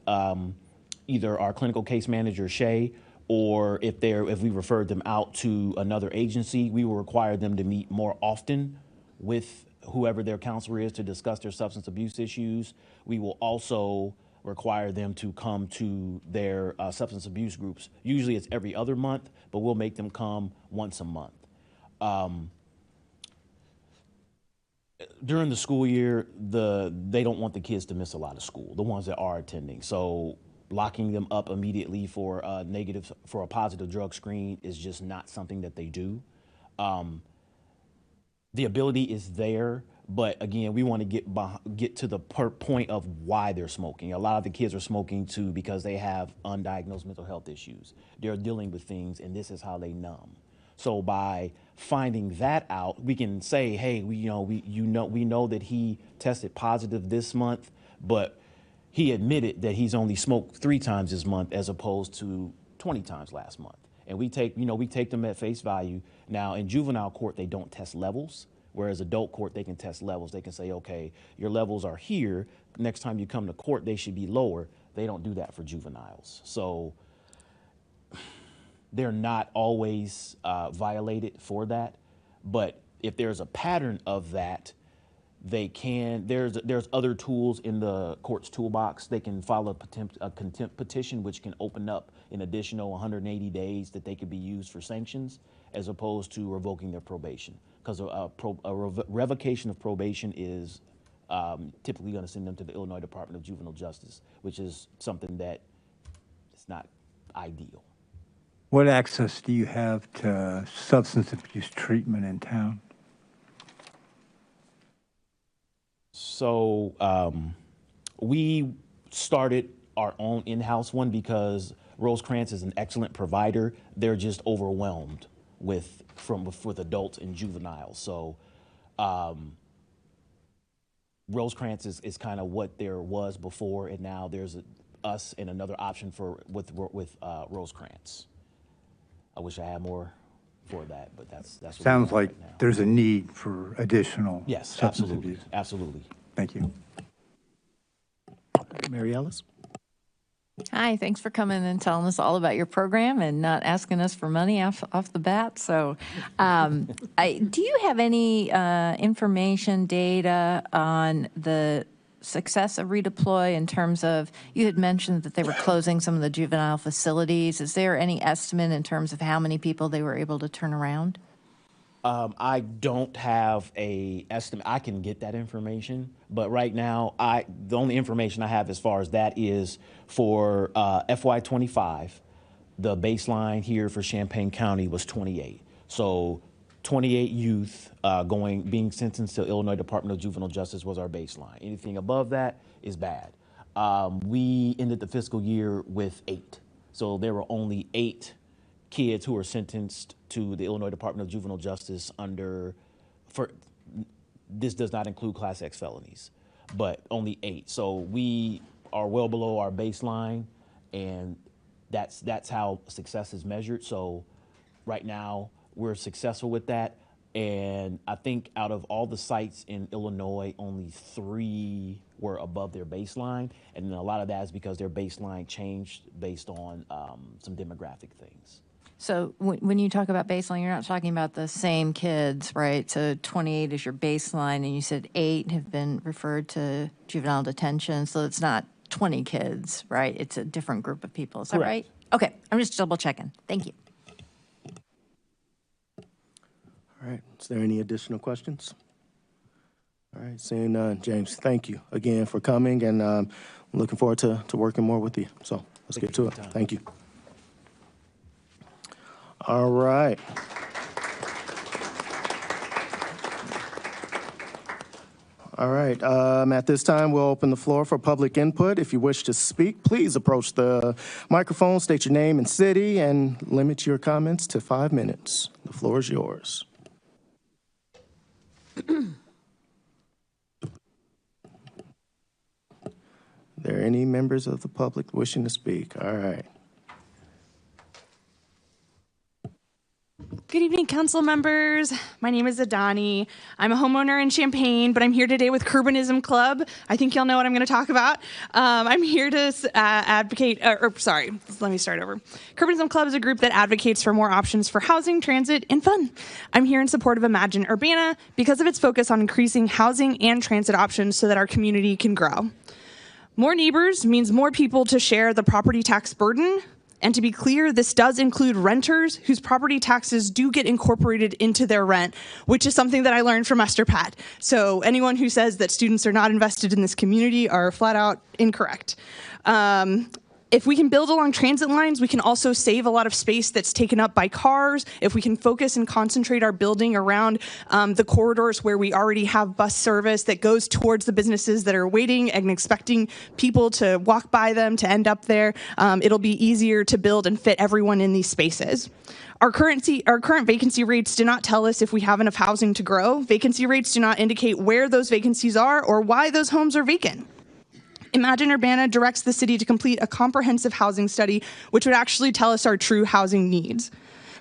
[SPEAKER 10] either our clinical case manager, Shay, or if we referred them out to another agency, we will require them to meet more often with whoever their counselor is to discuss their substance abuse issues. We will also require them to come to their substance abuse groups. Usually it's every other month, but we'll make them come once a month. During the school year, they don't want the kids to miss a lot of school, the ones that are attending. So locking them up immediately for a positive drug screen is just not something that they do. The ability is there, but again, we want to get to the point of why they're smoking. A lot of the kids are smoking too because they have undiagnosed mental health issues. They're dealing with things, and this is how they numb. So by finding that out, we can say, hey, we know that he tested positive this month, but he admitted that he's only smoked 3 times this month as opposed to 20 times last month. And we take them at face value. Now, in juvenile court, they don't test levels, whereas adult court, they can test levels. They can say, okay, your levels are here. Next time you come to court, they should be lower. They don't do that for juveniles. So they're not always violated for that. But if there's a pattern of that, they can, there's other tools in the court's toolbox. They can file a contempt petition, which can open up an additional 180 days that they could be used for sanctions, as opposed to revoking their probation. Because a revocation of probation is typically going to send them to the Illinois Department of Juvenile Justice, which is something that is not ideal.
[SPEAKER 4] What access do you have to substance abuse treatment in town?
[SPEAKER 10] So we started our own in-house one because Rosecrans is an excellent provider. They're just overwhelmed with adults and juveniles. So Rosecrans is kind of what there was before, and now there's us and another option with Rosecrans. I wish I had more for that, but that's what
[SPEAKER 4] Sounds
[SPEAKER 10] we have
[SPEAKER 4] like
[SPEAKER 10] right now.
[SPEAKER 4] there's a need for additional
[SPEAKER 10] Yes,
[SPEAKER 4] substance
[SPEAKER 10] absolutely,
[SPEAKER 4] abuse.
[SPEAKER 10] absolutely.
[SPEAKER 4] Thank you.
[SPEAKER 1] Mary Ellis?
[SPEAKER 3] Hi, thanks for coming and telling us all about your program and not asking us for money off the bat. So do you have any information, data on the success of Redeploy in terms of, you had mentioned that they were closing some of the juvenile facilities. Is there any estimate in terms of how many people they were able to turn around?
[SPEAKER 10] I don't have a estimate. I can get that information, but right now, the only information I have as far as that is for FY25, the baseline here for Champaign County was 28. So 28 youth being sentenced to Illinois Department of Juvenile Justice was our baseline. Anything above that is bad. We ended the fiscal year with 8. So there were only 8 kids who were sentenced to the Illinois Department of Juvenile Justice this does not include Class X felonies, but only 8. So we are well below our baseline, and that's how success is measured. So right now we're successful with that, and I think out of all the sites in Illinois, only 3 were above their baseline, and a lot of that is because their baseline changed based on some demographic things.
[SPEAKER 3] So when you talk about baseline, you're not talking about the same kids, right? So 28 is your baseline, and you said 8 have been referred to juvenile detention. So it's not 20 kids, right? It's a different group of people. Is that
[SPEAKER 10] Correct.
[SPEAKER 3] right? Okay, I'm just double checking. Thank you.
[SPEAKER 1] All right, is there any additional questions? All right, seeing none. James, thank you again for coming, and I'm looking forward to working more with you. So let's get to it. Thank you. All right. All right, at this time, we'll open the floor for public input. If you wish to speak, please approach the microphone, state your name and city, and limit your comments to 5 minutes. The floor is yours. Are there any members of the public wishing to speak? All right.
[SPEAKER 12] Good evening, council members. My name is Adani. I'm a homeowner in Champaign, but I'm here today with Curbanism Club. I think y'all know what I'm going to talk about. I'm here to advocate, let me start over. Curbanism Club is a group that advocates for more options for housing, transit, and fun. I'm here in support of Imagine Urbana because of its focus on increasing housing and transit options so that our community can grow. More neighbors means more people to share the property tax burden. And to be clear, this does include renters whose property taxes do get incorporated into their rent, which is something that I learned from Esther Pat. So anyone who says that students are not invested in this community are flat out incorrect. If we can build along transit lines, we can also save a lot of space that's taken up by cars. If we can focus and concentrate our building around the corridors where we already have bus service that goes towards the businesses that are waiting and expecting people to walk by them to end up there, it'll be easier to build and fit everyone in these spaces. Our current vacancy rates do not tell us if we have enough housing to grow. Vacancy rates do not indicate where those vacancies are or why those homes are vacant. Imagine Urbana directs the city to complete a comprehensive housing study, which would actually tell us our true housing needs.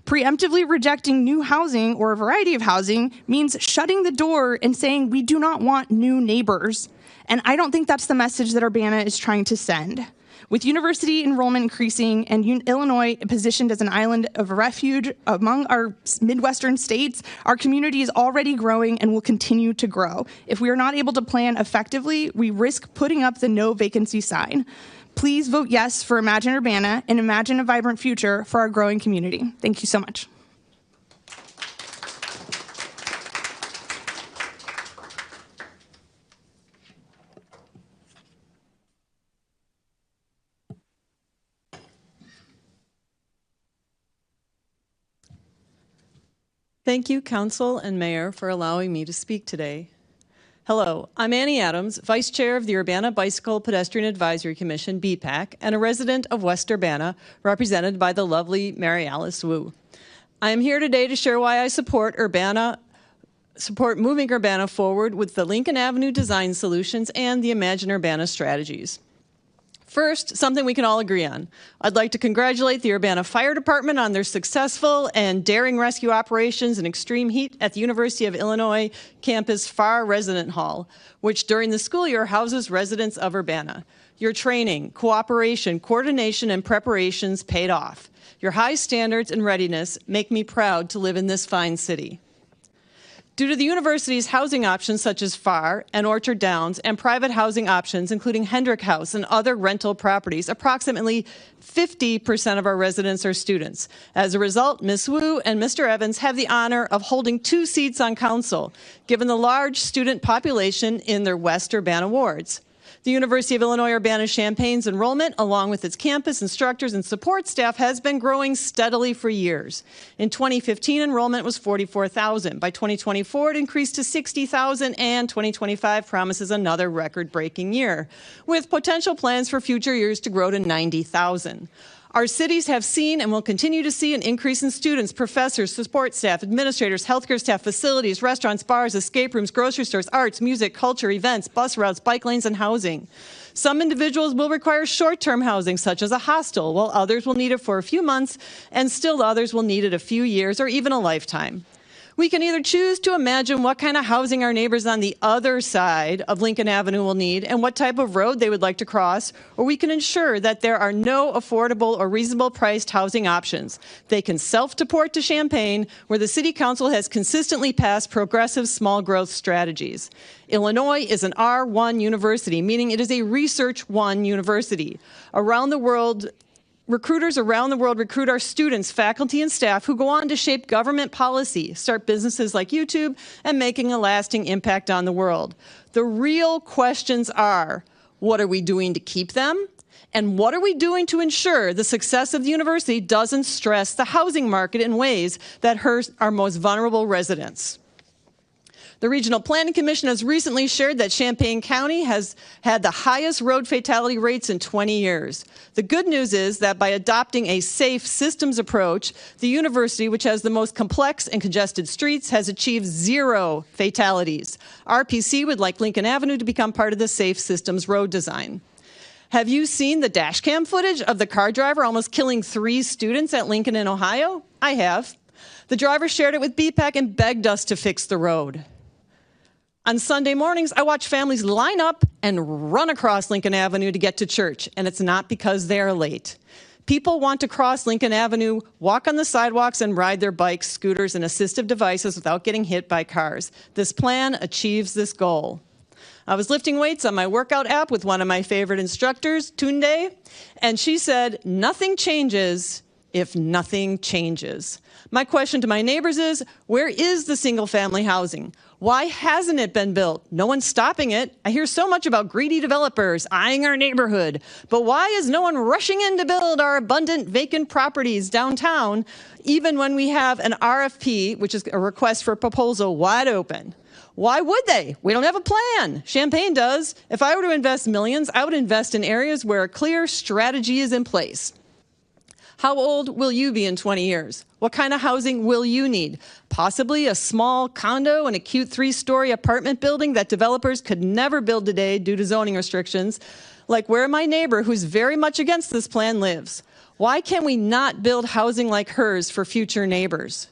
[SPEAKER 12] Preemptively rejecting new housing or a variety of housing means shutting the door and saying we do not want new neighbors. And I don't think that's the message that Urbana is trying to send. With university enrollment increasing and Illinois positioned as an island of refuge among our Midwestern states, our community is already growing and will continue to grow. If we are not able to plan effectively, we risk putting up the no vacancy sign. Please vote yes for Imagine Urbana and imagine a vibrant future for our growing community. Thank you so much.
[SPEAKER 13] Thank you, Council and Mayor, for allowing me to speak today. Hello, I'm Annie Adams, Vice Chair of the Urbana Bicycle Pedestrian Advisory Commission, BPAC, and a resident of West Urbana, represented by the lovely Mary Alice Wu. I am here today to share why I support moving Urbana forward with the Lincoln Avenue Design Solutions and the Imagine Urbana strategies. First, something we can all agree on. I'd like to congratulate the Urbana Fire Department on their successful and daring rescue operations in extreme heat at the University of Illinois campus Farr Resident Hall, which during the school year houses residents of Urbana. Your training, cooperation, coordination, and preparations paid off. Your high standards and readiness make me proud to live in this fine city. Due to the university's housing options such as Farr and Orchard Downs and private housing options including Hendrick House and other rental properties, approximately 50% of our residents are students. As a result, Ms. Wu and Mr. Evans have the honor of holding 2 seats on council, given the large student population in their West Urbana wards. The University of Illinois Urbana-Champaign's enrollment, along with its campus, instructors, and support staff, has been growing steadily for years. In 2015, enrollment was 44,000. By 2024, it increased to 60,000, and 2025 promises another record-breaking year, with potential plans for future years to grow to 90,000. Our cities have seen and will continue to see an increase in students, professors, support staff, administrators, healthcare staff, facilities, restaurants, bars, escape rooms, grocery stores, arts, music, culture, events, bus routes, bike lanes, and housing. Some individuals will require short-term housing, such as a hostel, while others will need it for a few months, and still others will need it a few years or even a lifetime. We can either choose to imagine what kind of housing our neighbors on the other side of Lincoln Avenue will need and what type of road they would like to cross, or we can ensure that there are no affordable or reasonable priced housing options. They can self-deport to Champaign, where the City Council has consistently passed progressive small growth strategies. Illinois is an R1 university, meaning it is a Research 1 university. Around the world, Recruiters around the world recruit our students, faculty, and staff who go on to shape government policy, start businesses like YouTube, and making a lasting impact on the world. The real questions are, what are we doing to keep them? And what are we doing to ensure the success of the university doesn't stress the housing market in ways that hurt our most vulnerable residents? The Regional Planning Commission has recently shared that Champaign County has had the highest road fatality rates in 20 years. The good news is that by adopting a safe systems approach, the university, which has the most complex and congested streets, has achieved 0 fatalities. RPC would like Lincoln Avenue to become part of the safe systems road design. Have you seen the dash cam footage of the car driver almost killing 3 students at Lincoln in Ohio? I have. The driver shared it with BPAC and begged us to fix the road. On Sunday mornings, I watch families line up and run across Lincoln Avenue to get to church, and it's not because they're late. People want to cross Lincoln Avenue, walk on the sidewalks, and ride their bikes, scooters, and assistive devices without getting hit by cars. This plan achieves this goal. I was lifting weights on my workout app with one of my favorite instructors, Tunde, and she said, "Nothing changes if nothing changes." My question to my neighbors is, where is the single-family housing? Why hasn't it been built? No one's stopping it. I hear so much about greedy developers eyeing our neighborhood. But why is no one rushing in to build our abundant vacant properties downtown, even when we have an RFP, which is a request for proposal, wide open? Why would they? We don't have a plan. Champaign does. If I were to invest millions, I would invest in areas where a clear strategy is in place. How old will you be in 20 years? What kind of housing will you need? Possibly a small condo and a cute 3-story apartment building that developers could never build today due to zoning restrictions, like where my neighbor, who's very much against this plan, lives. Why can we not build housing like hers for future neighbors?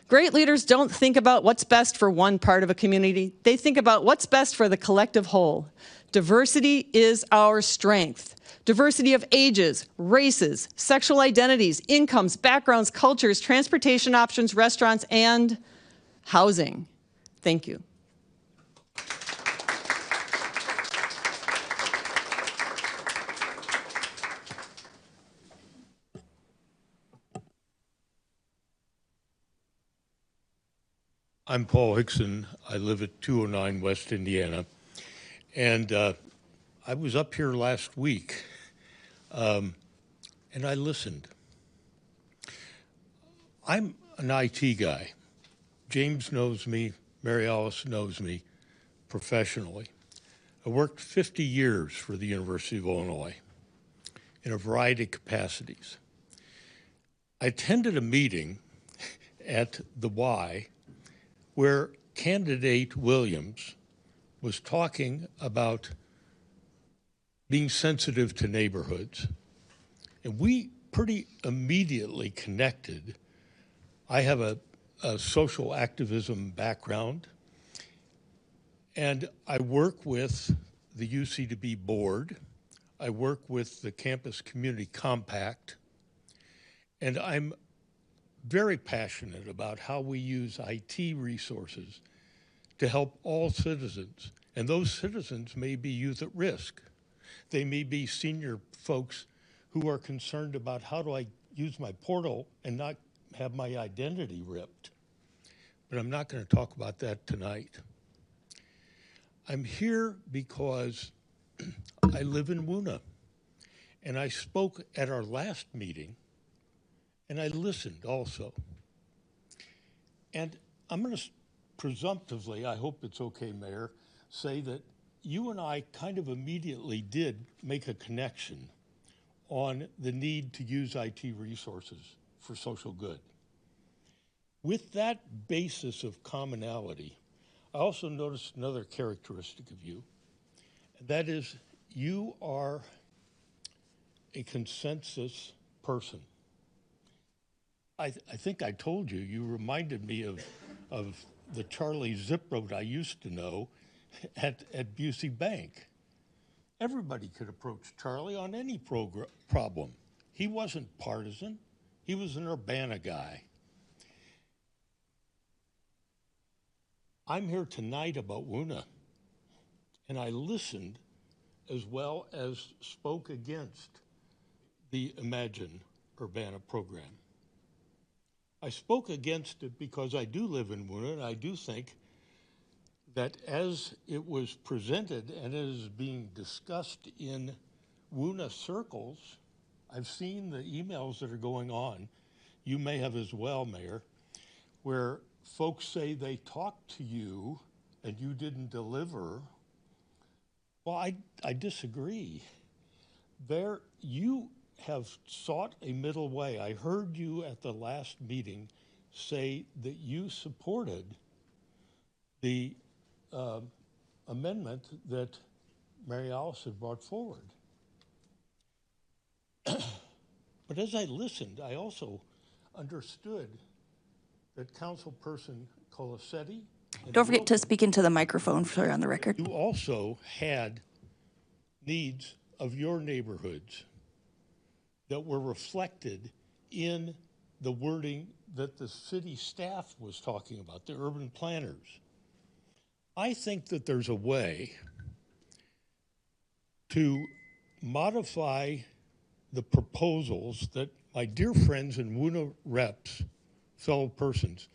[SPEAKER 13] Great leaders don't think about what's best for one part of a community. They think about what's best for the collective whole. Diversity is our strength. Diversity of ages, races, sexual identities, incomes, backgrounds, cultures, transportation options, restaurants, and housing. Thank you.
[SPEAKER 14] I'm Paul Hickson. I live at 209 West Indiana. And I was up here last week, and I listened. I'm an IT guy. James knows me. Mary Alice knows me professionally. I worked 50 years for the University of Illinois in a variety of capacities. I attended a meeting at the Y where candidate Williams was talking about being sensitive to neighborhoods. And we pretty immediately connected. I have a social activism background, and I work with the UCDB board. I work with the Campus Community Compact, and I'm very passionate about how we use IT resources to help all citizens. And those citizens may be youth at risk. They may be senior folks who are concerned about how do I use my portal and not have my identity ripped. But I'm not going to talk about that tonight. I'm here because I live in Woona, and I spoke at our last meeting, and I listened also. And I'm going to presumptively, I hope it's okay, Mayor, say that you and I kind of immediately did make a connection on the need to use IT resources for social good. With that basis of commonality, I also noticed another characteristic of you, and that is you are a consensus person. I think I told you, you reminded me of the Charlie Ziproad I used to know at Busey Bank. Everybody could approach Charlie on any problem. He wasn't partisan. He was an Urbana guy. I'm here tonight about Woona, and I listened as well as spoke against the Imagine Urbana program. I spoke against it because I do live in Woona, and I do think that as it was presented and as is being discussed in Woona circles, I've seen the emails that are going on, you may have as well, Mayor, where folks say they talked to you and you didn't deliver. Well, I disagree. You have sought a middle way. I heard you at the last meeting say that you supported the amendment that Mary Alice had brought forward. But as I listened, I also understood that Councilperson Colasetti.
[SPEAKER 11] Don't forget to speak into the microphone for on the record.
[SPEAKER 14] You also had needs of your neighborhoods that were reflected in the wording that the city staff was talking about, the urban planners. I think that there's a way to modify the proposals that my dear friends and Woona reps, fellow persons,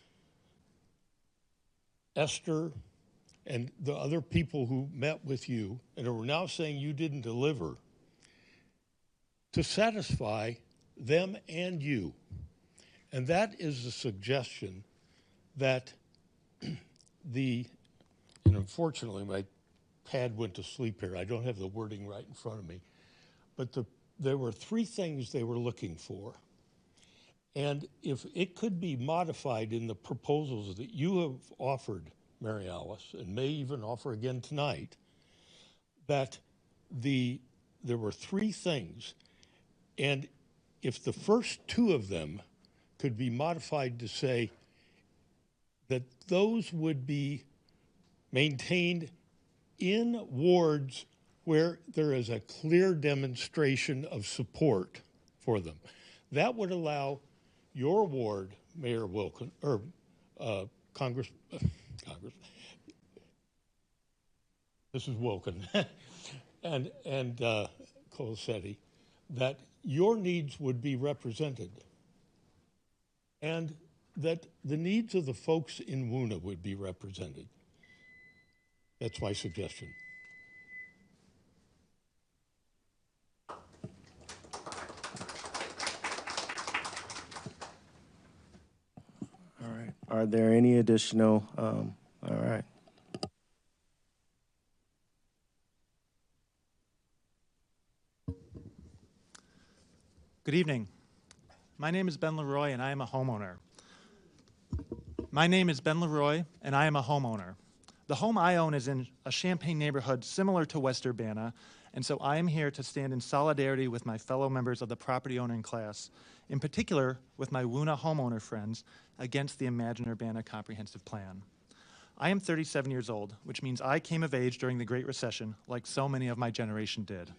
[SPEAKER 14] Esther and the other people who met with you and are now saying you didn't deliver, to satisfy them and you. And that is a suggestion that and unfortunately my pad went to sleep here. I don't have the wording right in front of me. But there were three things they were looking for. And if it could be modified in the proposals that you have offered, Mary Alice, and may even offer again tonight, that there were three things. And if the first two of them could be modified to say that those would be maintained in wards where there is a clear demonstration of support for them. That would allow your ward, Mayor Wilkin, or Congress, Mrs. Wilkin, and Colasetti, that your needs would be represented and that the needs of the folks in Woona would be represented. That's my suggestion.
[SPEAKER 1] All right. Are there any additional, all right.
[SPEAKER 15] Good evening. My name is Ben Leroy, and I am a homeowner. My name is Ben Leroy, and I am a homeowner. The home I own is in a Champaign neighborhood similar to West Urbana, and so I am here to stand in solidarity with my fellow members of the property owning class, in particular with my Woona homeowner friends, against the Imagine Urbana Comprehensive Plan. I am 37 years old, which means I came of age during the Great Recession, like so many of my generation did.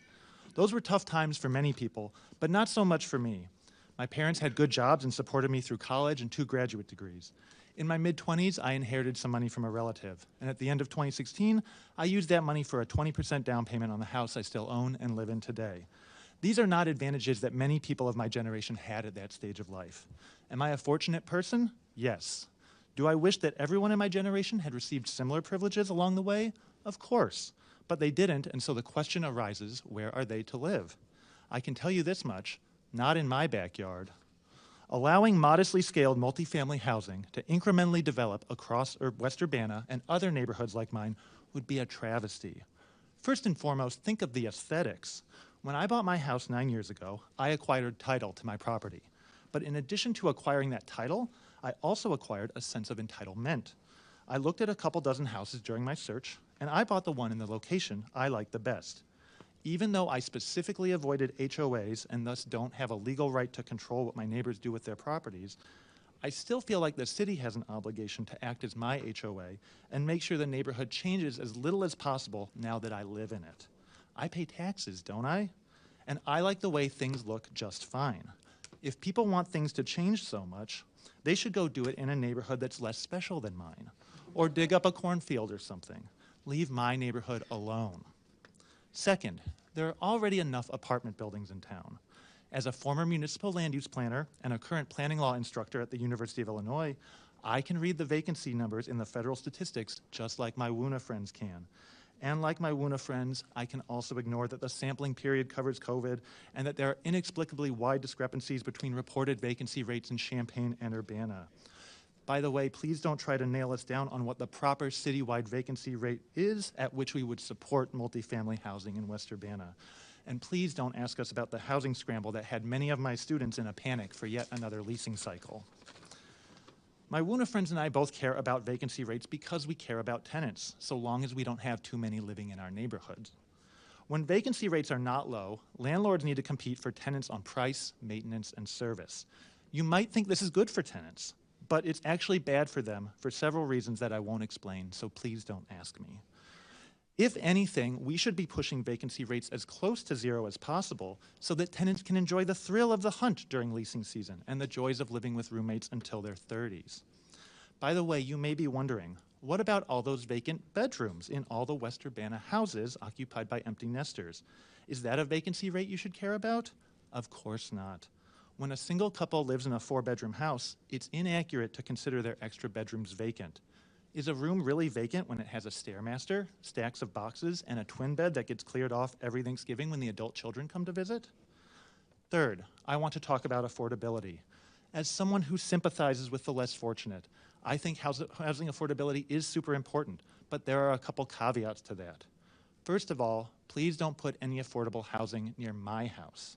[SPEAKER 15] Those were tough times for many people, but not so much for me. My parents had good jobs and supported me through college and 2 graduate degrees. In my mid-20s, I inherited some money from a relative, and at the end of 2016, I used that money for a 20% down payment on the house I still own and live in today. These are not advantages that many people of my generation had at that stage of life. Am I a fortunate person? Yes. Do I wish that everyone in my generation had received similar privileges along the way? Of course. But they didn't, and so the question arises, where are they to live? I can tell you this much, not in my backyard. Allowing modestly scaled multifamily housing to incrementally develop across West Urbana and other neighborhoods like mine would be a travesty. First and foremost, think of the aesthetics. When I bought my house 9 years ago, I acquired title to my property. But in addition to acquiring that title, I also acquired a sense of entitlement. I looked at a couple dozen houses during my search, and I bought the one in the location I liked the best. Even though I specifically avoided HOAs and thus don't have a legal right to control what my neighbors do with their properties, I still feel like the city has an obligation to act as my HOA and make sure the neighborhood changes as little as possible now that I live in it. I pay taxes, don't I? And I like the way things look just fine. If people want things to change so much, they should go do it in a neighborhood that's less special than mine, or dig up a cornfield or something. Leave my neighborhood alone. Second, there are already enough apartment buildings in town. As a former municipal land use planner and a current planning law instructor at the University of Illinois, I can read the vacancy numbers in the federal statistics just like my WUNA friends can. And like my WUNA friends, I can also ignore that the sampling period covers COVID and that there are inexplicably wide discrepancies between reported vacancy rates in Champaign and Urbana. By the way, please don't try to nail us down on what the proper citywide vacancy rate is at which we would support multifamily housing in West Urbana. And please don't ask us about the housing scramble that had many of my students in a panic for yet another leasing cycle. My WUNA friends and I both care about vacancy rates because we care about tenants, so long as we don't have too many living in our neighborhoods. When vacancy rates are not low, landlords need to compete for tenants on price, maintenance, and service. You might think this is good for tenants, but it's actually bad for them for several reasons that I won't explain, so please don't ask me. If anything, we should be pushing vacancy rates as close to zero as possible so that tenants can enjoy the thrill of the hunt during leasing season and the joys of living with roommates until their 30s. By the way, you may be wondering, what about all those vacant bedrooms in all the West Urbana houses occupied by empty nesters? Is that a vacancy rate you should care about? Of course not. When a single couple lives in a 4-bedroom house, it's inaccurate to consider their extra bedrooms vacant. Is a room really vacant when it has a Stairmaster, stacks of boxes, and a twin bed that gets cleared off every Thanksgiving when the adult children come to visit? Third, I want to talk about affordability. As someone who sympathizes with the less fortunate, I think housing affordability is super important, but there are a couple caveats to that. First of all, please don't put any affordable housing near my house.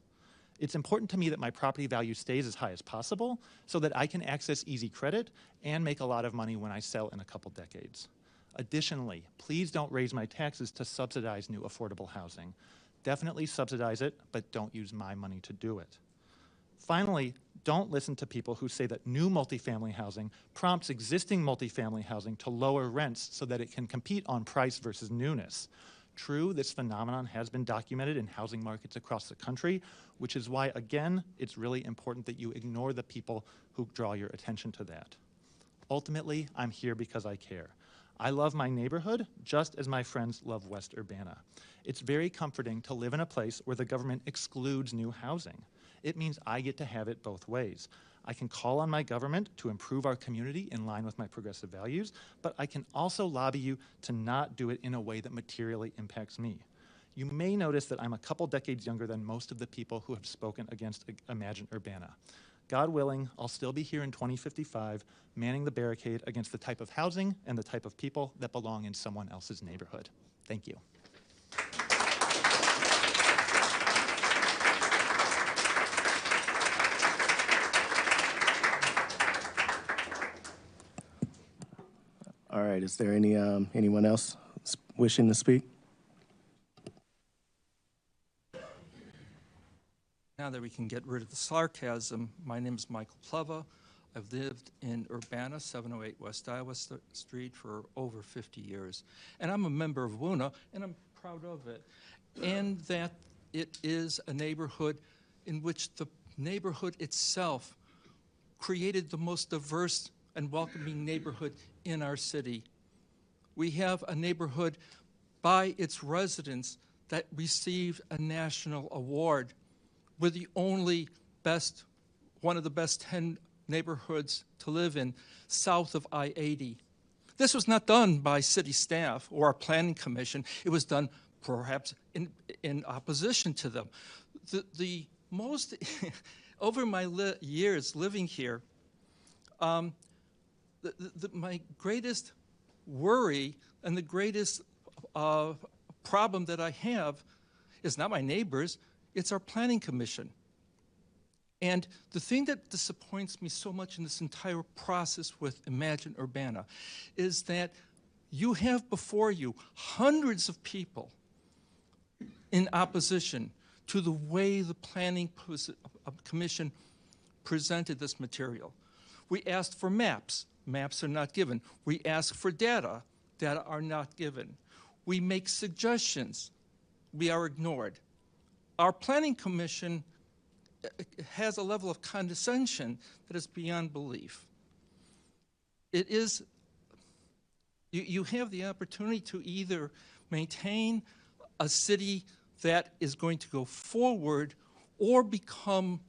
[SPEAKER 15] It's important to me that my property value stays as high as possible so that I can access easy credit and make a lot of money when I sell in a couple decades. Additionally, please don't raise my taxes to subsidize new affordable housing. Definitely subsidize it, but don't use my money to do it. Finally, don't listen to people who say that new multifamily housing prompts existing multifamily housing to lower rents so that it can compete on price versus newness. True, this phenomenon has been documented in housing markets across the country, which is why, again, it's really important that you ignore the people who draw your attention to that. Ultimately, I'm here because I care. I love my neighborhood just as my friends love West Urbana. It's very comforting to live in a place where the government excludes new housing. It means I get to have it both ways. I can call on my government to improve our community in line with my progressive values, but I can also lobby you to not do it in a way that materially impacts me. You may notice that I'm a couple decades younger than most of the people who have spoken against Imagine Urbana. God willing, I'll still be here in 2055, manning the barricade against the type of housing and the type of people that belong in someone else's neighborhood. Thank you.
[SPEAKER 1] All right, is there anyone else wishing to speak?
[SPEAKER 16] Now that we can get rid of the sarcasm, my name is Michael Pleva. I've lived in Urbana, 708 West Iowa Street for over 50 years. And I'm a member of WUNA, and I'm proud of it. And that it is a neighborhood in which the neighborhood itself created the most diverse and welcoming neighborhood in our city. We have a neighborhood by its residents that received a national award. We're the only one of the best 10 neighborhoods to live in south of I-80. This was not done by city staff or our planning commission. It was done perhaps in opposition to them. The most, over my years living here, my greatest worry and the greatest problem that I have is not my neighbors, it's our planning commission. And the thing that disappoints me so much in this entire process with Imagine Urbana is that you have before you hundreds of people in opposition to the way the planning commission presented this material. We asked for maps. Maps are not given. We ask for data. Data are not given. We make suggestions. We are ignored. Our planning commission has a level of condescension that is beyond belief. It is, you have the opportunity to either maintain a city that is going to go forward or become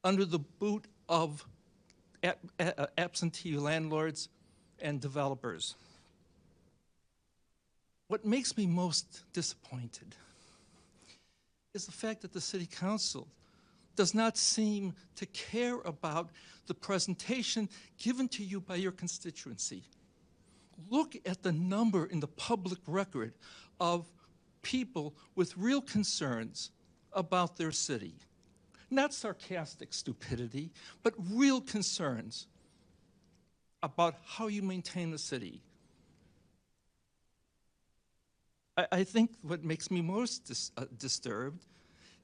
[SPEAKER 16] under the boot of absentee landlords and developers. What makes me most disappointed is the fact that the City Council does not seem to care about the presentation given to you by your constituency. Look at the number in the public record of people with real concerns about their city. Not sarcastic stupidity, but real concerns about how you maintain the city. I think what makes me most disturbed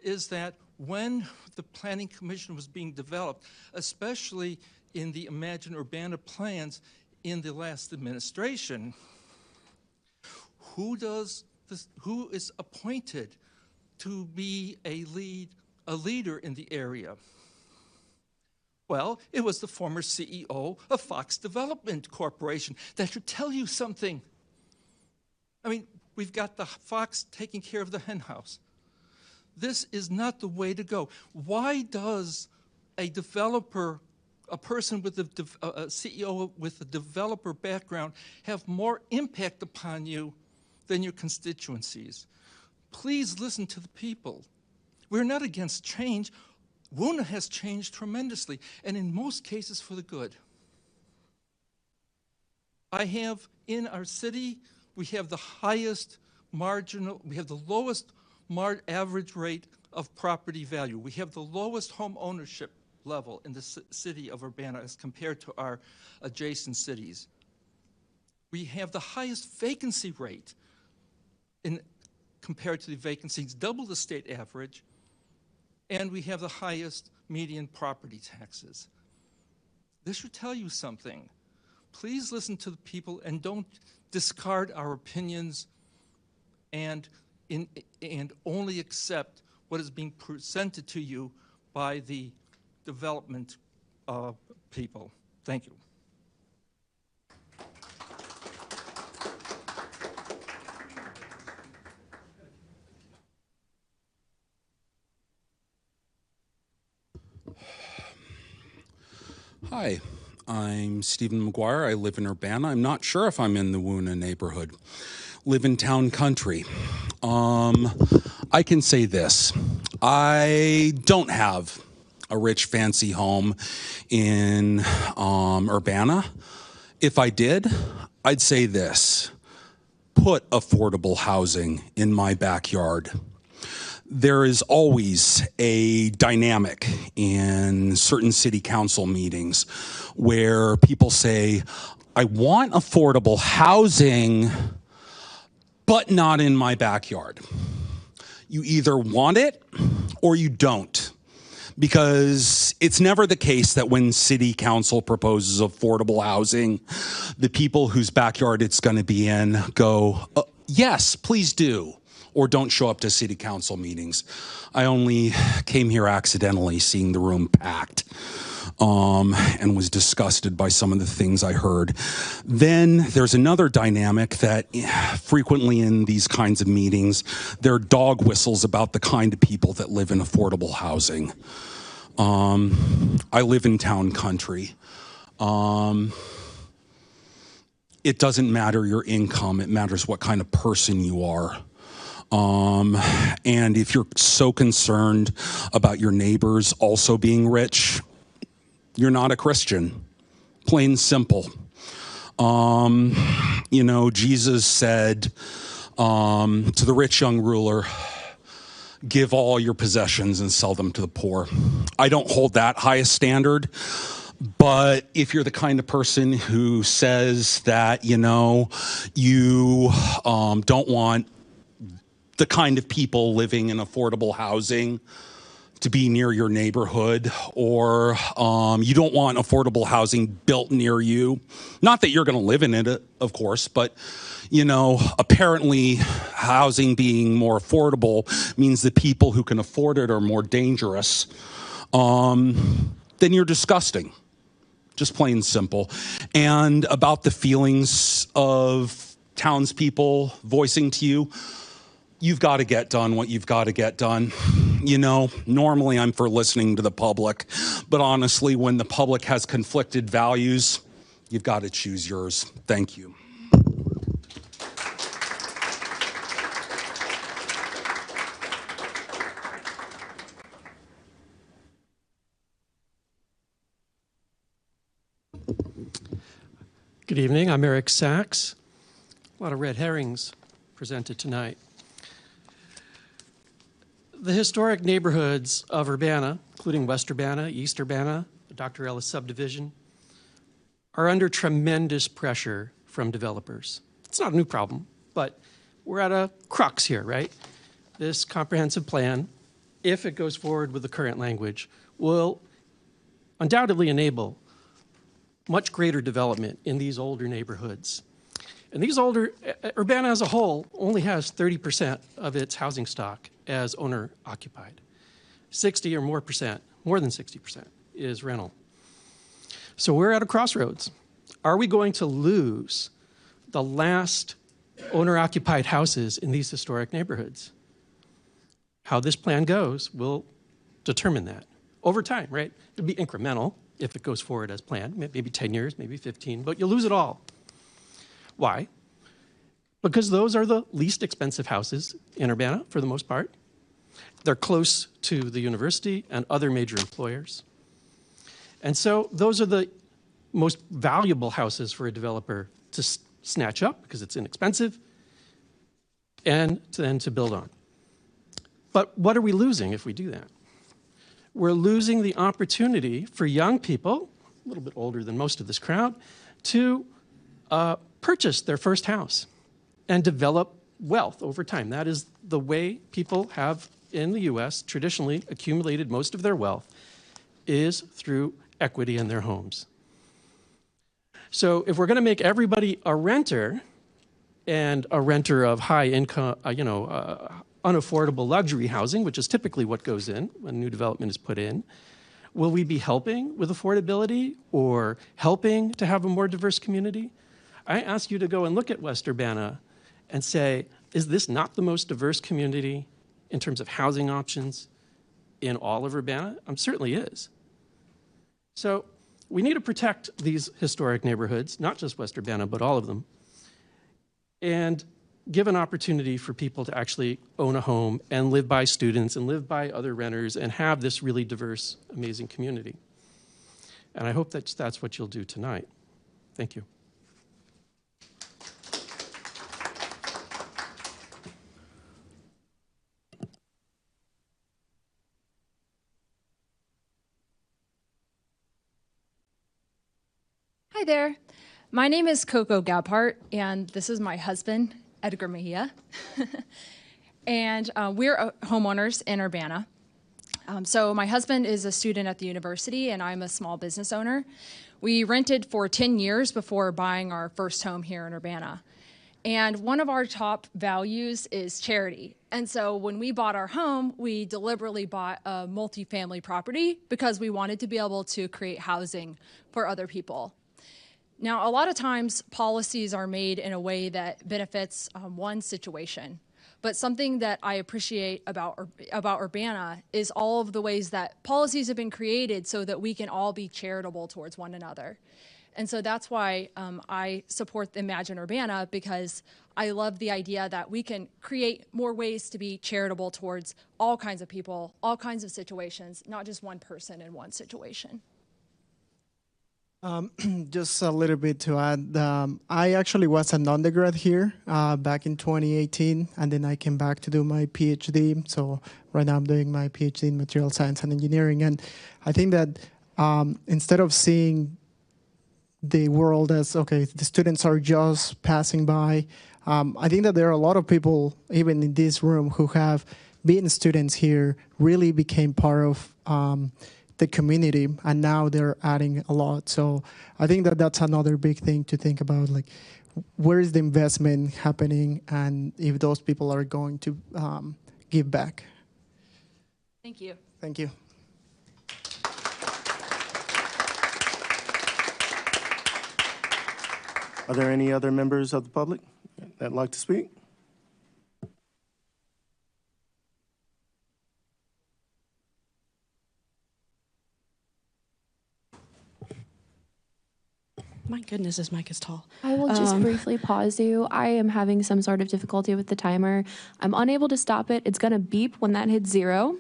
[SPEAKER 16] is that when the Planning Commission was being developed, especially in the Imagine Urbana plans in the last administration, who is appointed to be a leader in the area? Well, it was the former CEO of Fox Development Corporation. That should tell you something. I mean, we've got the Fox taking care of the hen house. This is not the way to go. Why does a developer, a person with a CEO with a developer background have more impact upon you than your constituencies? Please listen to the people. We're not against change. Woona has changed tremendously, and in most cases for the good. In our city, we have the highest we have the lowest average rate of property value. We have the lowest home ownership level in the city of Urbana as compared to our adjacent cities. We have the highest vacancy rate compared to the vacancies, double the state average, and we have the highest median property taxes. This should tell you something. Please listen to the people and don't discard our opinions and only accept what is being presented to you by the development people. Thank you.
[SPEAKER 17] Hi, I'm Stephen McGuire. I live in Urbana. I'm not sure if I'm in the Woona neighborhood. Live in town country. I can say this. I don't have a rich, fancy home in Urbana. If I did, I'd say this. Put affordable housing in my backyard. There is always a dynamic in certain city council meetings where people say, I want affordable housing, but not in my backyard. You either want it or you don't, because it's never the case that when city council proposes affordable housing, the people whose backyard it's going to be in go, yes, please do, or don't show up to city council meetings. I only came here accidentally, seeing the room packed, and was disgusted by some of the things I heard. Then there's another dynamic that frequently in these kinds of meetings, there are dog whistles about the kind of people that live in affordable housing. I live in town country. It doesn't matter your income, it matters what kind of person you are. And if you're so concerned about your neighbors also being rich, you're not a Christian. Plain simple. Jesus said to the rich young ruler, give all your possessions and sell them to the poor. I don't hold that high a standard. But if you're the kind of person who says that, you don't want the kind of people living in affordable housing to be near your neighborhood, or you don't want affordable housing built near you. Not that you're going to live in it, of course, but, apparently housing being more affordable means that people who can afford it are more dangerous. Then you're disgusting. Just plain simple. And about the feelings of townspeople voicing to you, you've got to get done what you've got to get done. You know, normally I'm for listening to the public, but honestly, when the public has conflicted values, you've got to choose yours. Thank you.
[SPEAKER 18] Good evening, I'm Eric Sachs. A lot of red herrings presented tonight. The historic neighborhoods of Urbana, including West Urbana, East Urbana, the Dr. Ellis subdivision, are under tremendous pressure from developers. It's not a new problem, but we're at a crux here, right? This comprehensive plan, if it goes forward with the current language, will undoubtedly enable much greater development in these older neighborhoods. And these older, Urbana as a whole only has 30% of its housing stock as owner occupied. 60 or more percent, more than 60% is rental. So we're at a crossroads. Are we going to lose the last owner occupied houses in these historic neighborhoods? How this plan goes will determine that over time, right? It'll be incremental if it goes forward as planned, maybe 10 years, maybe 15, but you'll lose it all. Why? Because those are the least expensive houses in Urbana for the most part. They're close to the university and other major employers. And so those are the most valuable houses for a developer to snatch up because it's inexpensive and then to build on. But what are we losing if we do that? We're losing the opportunity for young people, a little bit older than most of this crowd, to purchase their first house and develop wealth over time. That is the way people have in the US traditionally accumulated most of their wealth, is through equity in their homes. So if we're going to make everybody a renter, and a renter of high income, unaffordable luxury housing, which is typically what goes in when new development is put in, will we be helping with affordability or helping to have a more diverse community? I ask you to go and look at West Urbana and say, is this not the most diverse community in terms of housing options in all of Urbana? Certainly is. So we need to protect these historic neighborhoods, not just West Urbana, but all of them, and give an opportunity for people to actually own a home and live by students and live by other renters and have this really diverse, amazing community. And I hope that's what you'll do tonight. Thank you.
[SPEAKER 19] Hi there. My name is Coco Gabhart, and this is my husband, Edgar Mejia. And we're homeowners in Urbana. So my husband is a student at the university, and I'm a small business owner. We rented for 10 years before buying our first home here in Urbana. And one of our top values is charity. And so when we bought our home, we deliberately bought a multifamily property because we wanted to be able to create housing for other people. Now, a lot of times policies are made in a way that benefits one situation, but something that I appreciate about Urbana is all of the ways that policies have been created so that we can all be charitable towards one another. And so that's why I support Imagine Urbana, because I love the idea that we can create more ways to be charitable towards all kinds of people, all kinds of situations, not just one person in one situation.
[SPEAKER 20] Just a little bit to add. I actually was an undergrad here back in 2018, and then I came back to do my PhD. So right now I'm doing my PhD in material science and engineering. And I think that instead of seeing the world as, okay, the students are just passing by, I think that there are a lot of people, even in this room, who have been students here, really became part of the community, and now they're adding a lot. So I think that that's another big thing to think about, like where is the investment happening and if those people are going to give back.
[SPEAKER 19] Thank you.
[SPEAKER 20] Thank you.
[SPEAKER 1] Are there any other members of the public that'd like to speak?
[SPEAKER 21] My goodness, this mic is tall.
[SPEAKER 2] I will just briefly pause you. I am having some sort of difficulty with the timer. I'm unable to stop it. It's going to beep when that hits 0.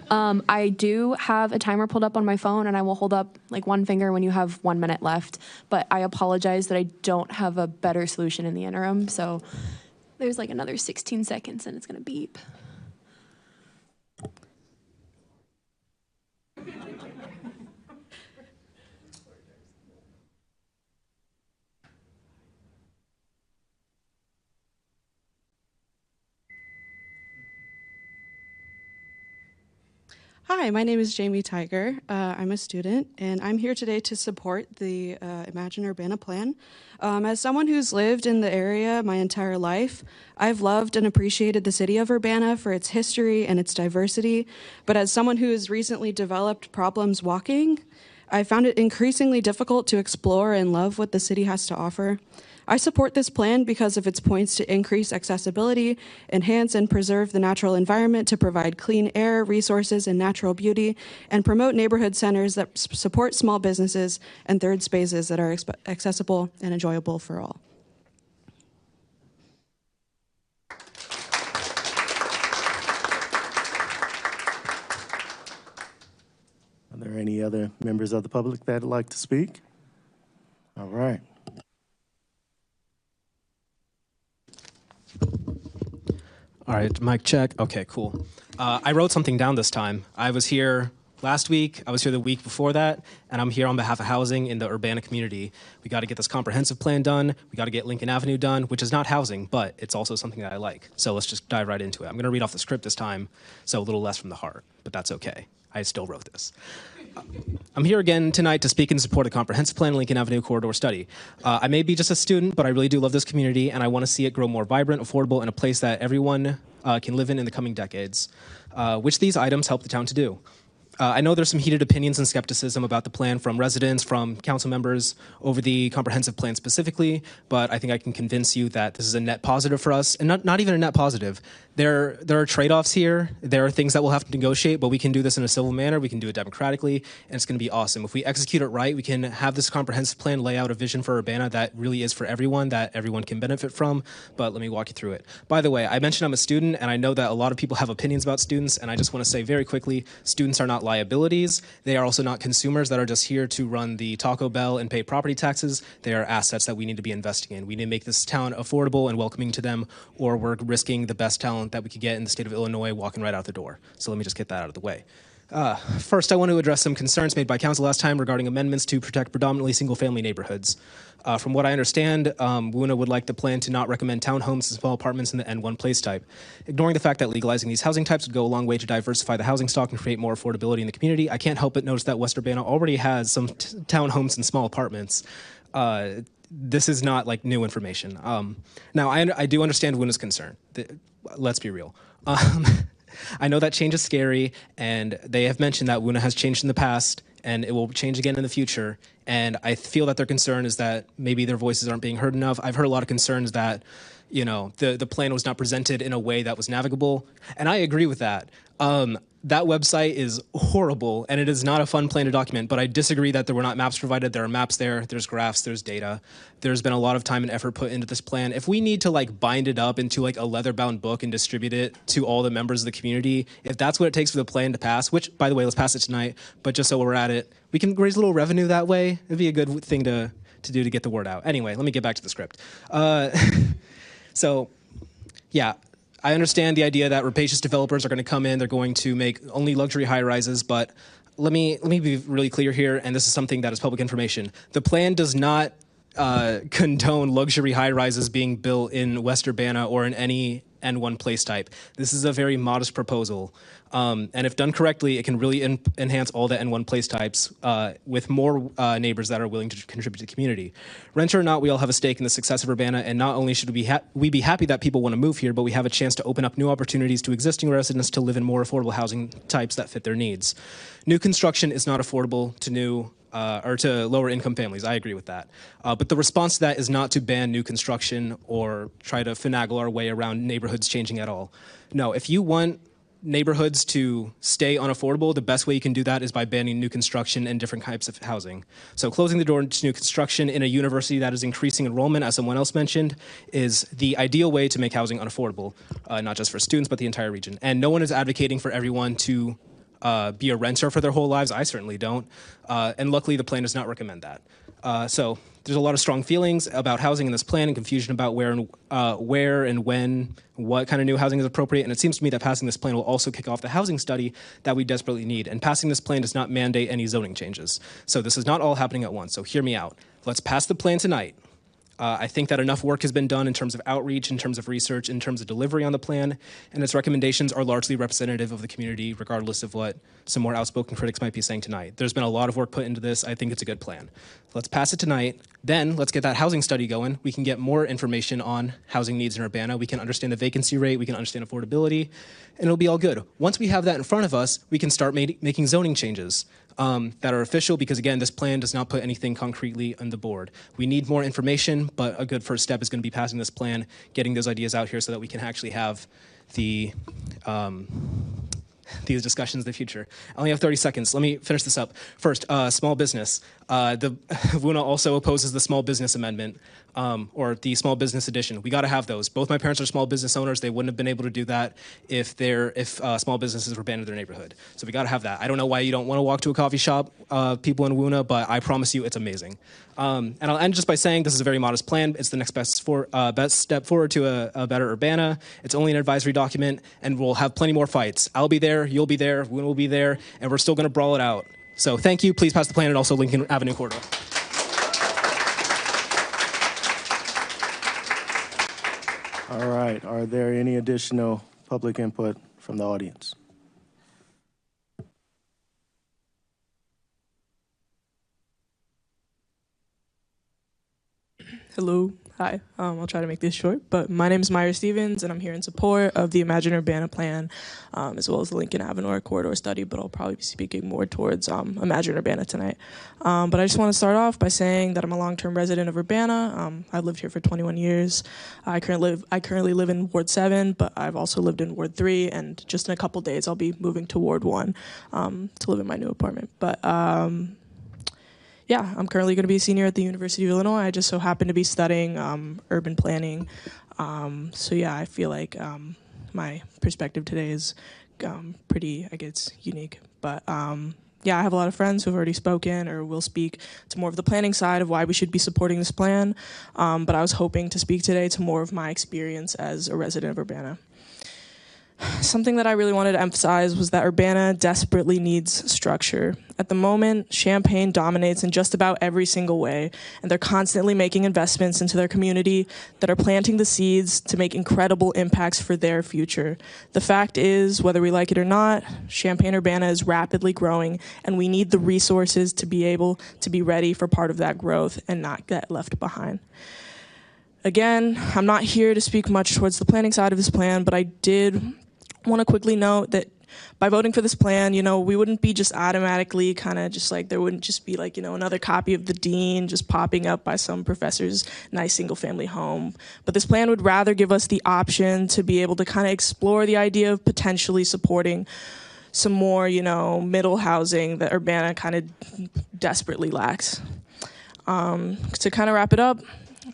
[SPEAKER 2] I do have a timer pulled up on my phone, and I will hold up like one finger when you have 1 minute left. But I apologize that I don't have a better solution in the interim. So there's like another 16 seconds, and it's going to beep.
[SPEAKER 21] Hi, my name is Jamie Tiger. I'm a student, and I'm here today to support the Imagine Urbana plan. As someone who's lived in the area my entire life, I've loved and appreciated the city of Urbana for its history and its diversity. But as someone who has recently developed problems walking, I found it increasingly difficult to explore and love what the city has to offer. I support this plan because of its points to increase accessibility, enhance and preserve the natural environment to provide clean air, resources, and natural beauty, and promote neighborhood centers that support small businesses and third spaces that are accessible and enjoyable for all.
[SPEAKER 1] Are there any other members of the public that would like to speak? All right.
[SPEAKER 22] All right, mic check. Okay, cool. I wrote something down this time. I was here last week, I was here the week before that, and I'm here on behalf of housing in the Urbana community. We got to get this comprehensive plan done. We got to get Lincoln Avenue done, which is not housing, but it's also something that I like. So let's just dive right into it. I'm going to read off the script this time, so a little less from the heart, but that's okay. I still wrote this. I'm here again tonight to speak in support of the Comprehensive Plan Lincoln Avenue Corridor Study. I may be just a student, but I really do love this community, and I want to see it grow more vibrant, affordable, and a place that everyone can live in the coming decades, which these items help the town to do. I know there's some heated opinions and skepticism about the plan from residents, from council members over the comprehensive plan specifically, but I think I can convince you that this is a net positive for us, and not even a net positive. There are trade-offs here. There are things that we'll have to negotiate, but we can do this in a civil manner. We can do it democratically, and it's going to be awesome. If we execute it right, we can have this comprehensive plan lay out a vision for Urbana that really is for everyone, that everyone can benefit from, but let me walk you through it. By the way, I mentioned I'm a student, and I know that a lot of people have opinions about students, and I just want to say very quickly, students are not liabilities. They are also not consumers that are just here to run the Taco Bell and pay property taxes. They are assets that we need to be investing in. We need to make this town affordable and welcoming to them, or we're risking the best talent that we could get in the state of Illinois walking right out the door. So let me just get that out of the way. First, I want to address some concerns made by council last time regarding amendments to protect predominantly single-family neighborhoods. From what I understand, WUNA would like the plan to not recommend townhomes and small apartments in the N1 place type. Ignoring the fact that legalizing these housing types would go a long way to diversify the housing stock and create more affordability in the community, I can't help but notice that West Urbana already has some townhomes and small apartments. This is not like new information. Now, I do understand WUNA's concern. Let's be real. I know that change is scary, and they have mentioned that WUNA has changed in the past, and it will change again in the future. And I feel that their concern is that maybe their voices aren't being heard enough. I've heard a lot of concerns that, you know, the plan was not presented in a way that was navigable, and I agree with that. That website is horrible, and it is not a fun plan to document, but I disagree that there were not maps provided. There are maps there, there's graphs, there's data. There's been a lot of time and effort put into this plan. If we need to like bind it up into like a leather-bound book and distribute it to all the members of the community, if that's what it takes for the plan to pass, which, by the way, let's pass it tonight, but just so we're at it, we can raise a little revenue that way. It'd be a good thing to do to get the word out. Anyway, let me get back to the script. So, yeah. I understand the idea that rapacious developers are going to come in, they're going to make only luxury high-rises, but let me be really clear here, and this is something that is public information. The plan does not condone luxury high-rises being built in West Urbana or in any N1 place type. This is a very modest proposal. And if done correctly, it can really enhance all the N1 place types with more neighbors that are willing to contribute to the community. Renter or not, we all have a stake in the success of Urbana, and not only should we be happy that people want to move here, but we have a chance to open up new opportunities to existing residents to live in more affordable housing types that fit their needs. New construction is not affordable to new or to lower income families. I agree with that. But the response to that is not to ban new construction or try to finagle our way around neighborhoods changing at all. No, if you want neighborhoods to stay unaffordable, the best way you can do that is by banning new construction and different types of housing. So closing the door to new construction in a university that is increasing enrollment, as someone else mentioned, is the ideal way to make housing unaffordable, not just for students, but the entire region. And no one is advocating for everyone to be a renter for their whole lives. I certainly don't. And luckily, the plan does not recommend that. So there's a lot of strong feelings about housing in this plan and confusion about where and when, what kind of new housing is appropriate. And it seems to me that passing this plan will also kick off the housing study that we desperately need. And passing this plan does not mandate any zoning changes. So this is not all happening at once. So hear me out. Let's pass the plan tonight. I think that enough work has been done in terms of outreach, in terms of research, in terms of delivery on the plan, and its recommendations are largely representative of the community, regardless of what some more outspoken critics might be saying tonight. There's been a lot of work put into this. I think it's a good plan. Let's pass it tonight. Then let's get that housing study going. We can get more information on housing needs in Urbana. We can understand the vacancy rate. We can understand affordability, and it'll be all good. Once we have that in front of us, we can start making zoning changes that are official, because again, this plan does not put anything concretely on the board. We need more information, but a good first step is going to be passing this plan, getting those ideas out here so that we can actually have these discussions in the future. I only have 30 seconds. Let me finish this up. First, small business. The WUNA also opposes the small business amendment, or the small business edition. We got to have those. Both my parents are small business owners. They wouldn't have been able to do that if small businesses were banned in their neighborhood. So we got to have that. I don't know why you don't want to walk to a coffee shop, people in WUNA, but I promise you it's amazing. And I'll end just by saying this is a very modest plan. It's the next best step forward to a better Urbana. It's only an advisory document, and we'll have plenty more fights. I'll be there, you'll be there, WUNA will be there, and we're still going to brawl it out. So thank you. Please pass the plan, and also Lincoln Avenue corridor.
[SPEAKER 1] All right, are there any additional public input from the audience?
[SPEAKER 8] Hello. Hi. I'll try to make this short, but my name is Myra Stevens, and I'm here in support of the Imagine Urbana plan, as well as the Lincoln Avenue corridor study, but I'll probably be speaking more towards Imagine Urbana tonight. But I just want to start off by saying that I'm a long-term resident of Urbana. I've lived here for 21 years. I currently live in Ward 7, but I've also lived in Ward 3, and just in a couple days I'll be moving to Ward 1 to live in my new apartment. But yeah, I'm currently going to be a senior at the University of Illinois. I just so happen to be studying urban planning. So yeah, I feel like my perspective today is pretty, I guess, unique. But yeah, I have a lot of friends who have already spoken or will speak to more of the planning side of why we should be supporting this plan. But I was hoping to speak today to more of my experience as a resident of Urbana. Something that I really wanted to emphasize was that Urbana desperately needs structure. At the moment, Champaign dominates in just about every single way, and they're constantly making investments into their community that are planting the seeds to make incredible impacts for their future. The fact is, whether we like it or not, Champaign-Urbana is rapidly growing, and we need the resources to be able to be ready for part of that growth and not get left behind. Again, I'm not here to speak much towards the planning side of this plan, but I did want to quickly note that by voting for this plan, we wouldn't be just automatically kind of just like, there wouldn't just be like, another copy of the dean just popping up by some professor's nice single family home. But this plan would rather give us the option to be able to kind of explore the idea of potentially supporting some more, middle housing that Urbana kind of desperately lacks. To kind of wrap it up,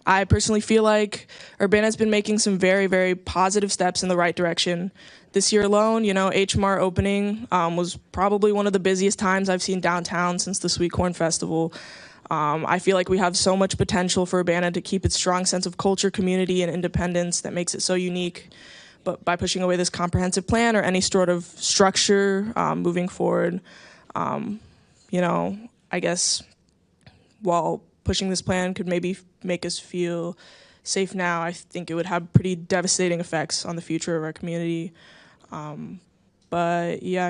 [SPEAKER 8] I personally feel like Urbana has been making some very, very positive steps in the right direction. This year alone, H Mart opening was probably one of the busiest times I've seen downtown since the Sweet Corn Festival. I feel like we have so much potential for Urbana to keep its strong sense of culture, community, and independence that makes it so unique. But by pushing away this comprehensive plan or any sort of structure moving forward, I guess while pushing this plan could maybe make us feel safe now, I think it would have pretty devastating effects on the future of our community. But yeah,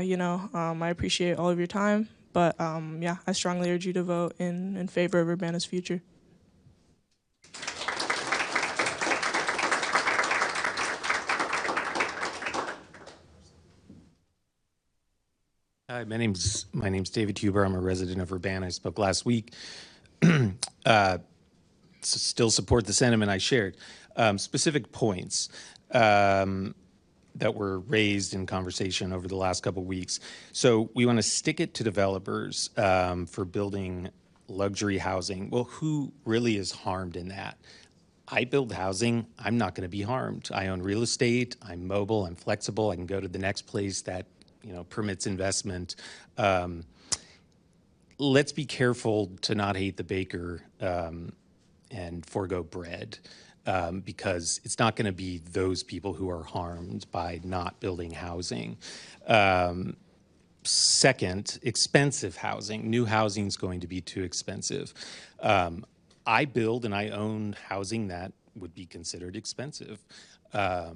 [SPEAKER 8] I appreciate all of your time. But yeah, I strongly urge you to vote in favor of Urbana's future.
[SPEAKER 9] Hi, my name's David Huber. I'm a resident of Urbana. I spoke last week. Still support the sentiment I shared. Specific points. that were raised in conversation over the last couple of weeks. So we want to stick it to developers for building luxury housing. Well, who really is harmed in that? I build housing, I'm not going to be harmed. I own real estate, I'm mobile, I'm flexible, I can go to the next place that, permits investment. Let's be careful to not hate the baker and forego bread, because it's not going to be those people who are harmed by not building housing. Second, expensive housing. New housing is going to be too expensive. I build and I own housing that would be considered expensive. I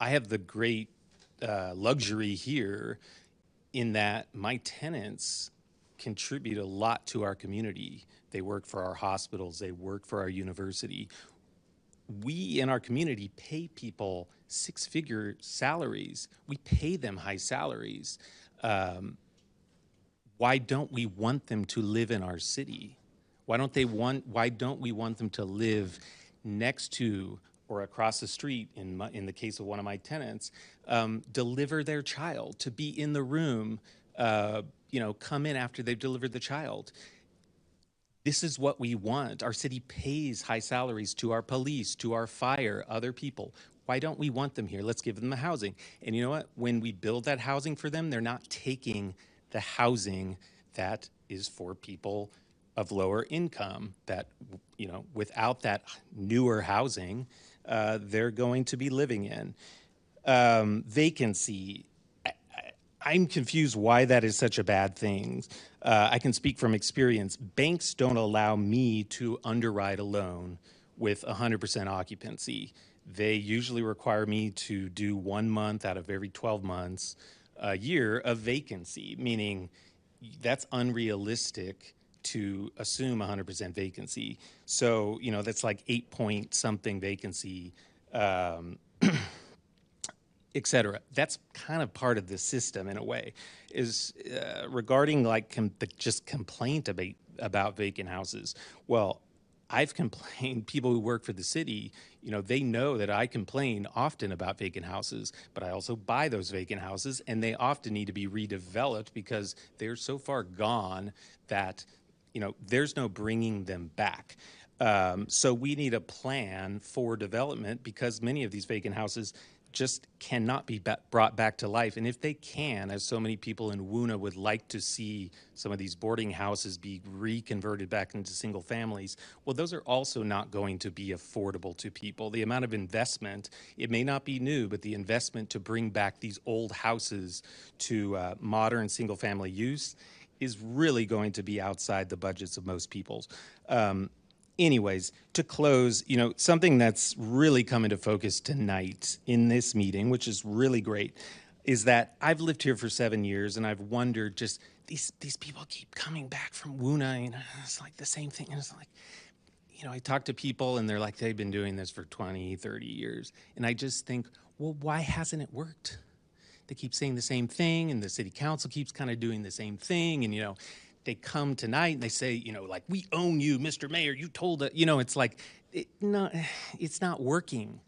[SPEAKER 9] have the great luxury here in that my tenants contribute a lot to our community. They work for our hospitals, they work for our university. We in our community pay people six-figure salaries. We pay them high salaries. Why don't we want them to live in our city? Why don't we want them to live next to or across the street, in the case of one of my tenants, deliver their child, to be in the room, come in after they've delivered the child. This is what we want. Our city pays high salaries to our police, to our fire, other people. Why don't we want them here? Let's give them the housing. And you know what? When we build that housing for them, they're not taking the housing that is for people of lower income, that, without that newer housing, they're going to be living in. Vacancy. I'm confused why that is such a bad thing. I can speak from experience. Banks don't allow me to underwrite a loan with 100% occupancy. They usually require me to do 1 month out of every 12 months, a year of vacancy, meaning that's unrealistic to assume 100% vacancy. So, that's like 8 point something vacancy, et cetera. That's kind of part of the system in a way. Is regarding like just complaint about vacant houses. Well, I've complained, people who work for the city, they know that I complain often about vacant houses, but I also buy those vacant houses, and they often need to be redeveloped because they're so far gone that, there's no bringing them back. So we need a plan for development because many of these vacant houses just cannot be brought back to life. And if they can, as so many people in Woona would like to see some of these boarding houses be reconverted back into single families, well, those are also not going to be affordable to people. The amount of investment, it may not be new, but the investment to bring back these old houses to modern single family use is really going to be outside the budgets of most people's. Anyways, to close, something that's really come into focus tonight in this meeting, which is really great, is that I've lived here for 7 years and I've wondered just these people keep coming back from Woona, it's like the same thing. And it's like, I talk to people and they're like, they've been doing this for 20, 30 years. And I just think, well, why hasn't it worked? They keep saying the same thing and the city council keeps kind of doing the same thing. And, they come tonight and they say, like, we own you, Mr. Mayor, you told us, it's like, it's not working.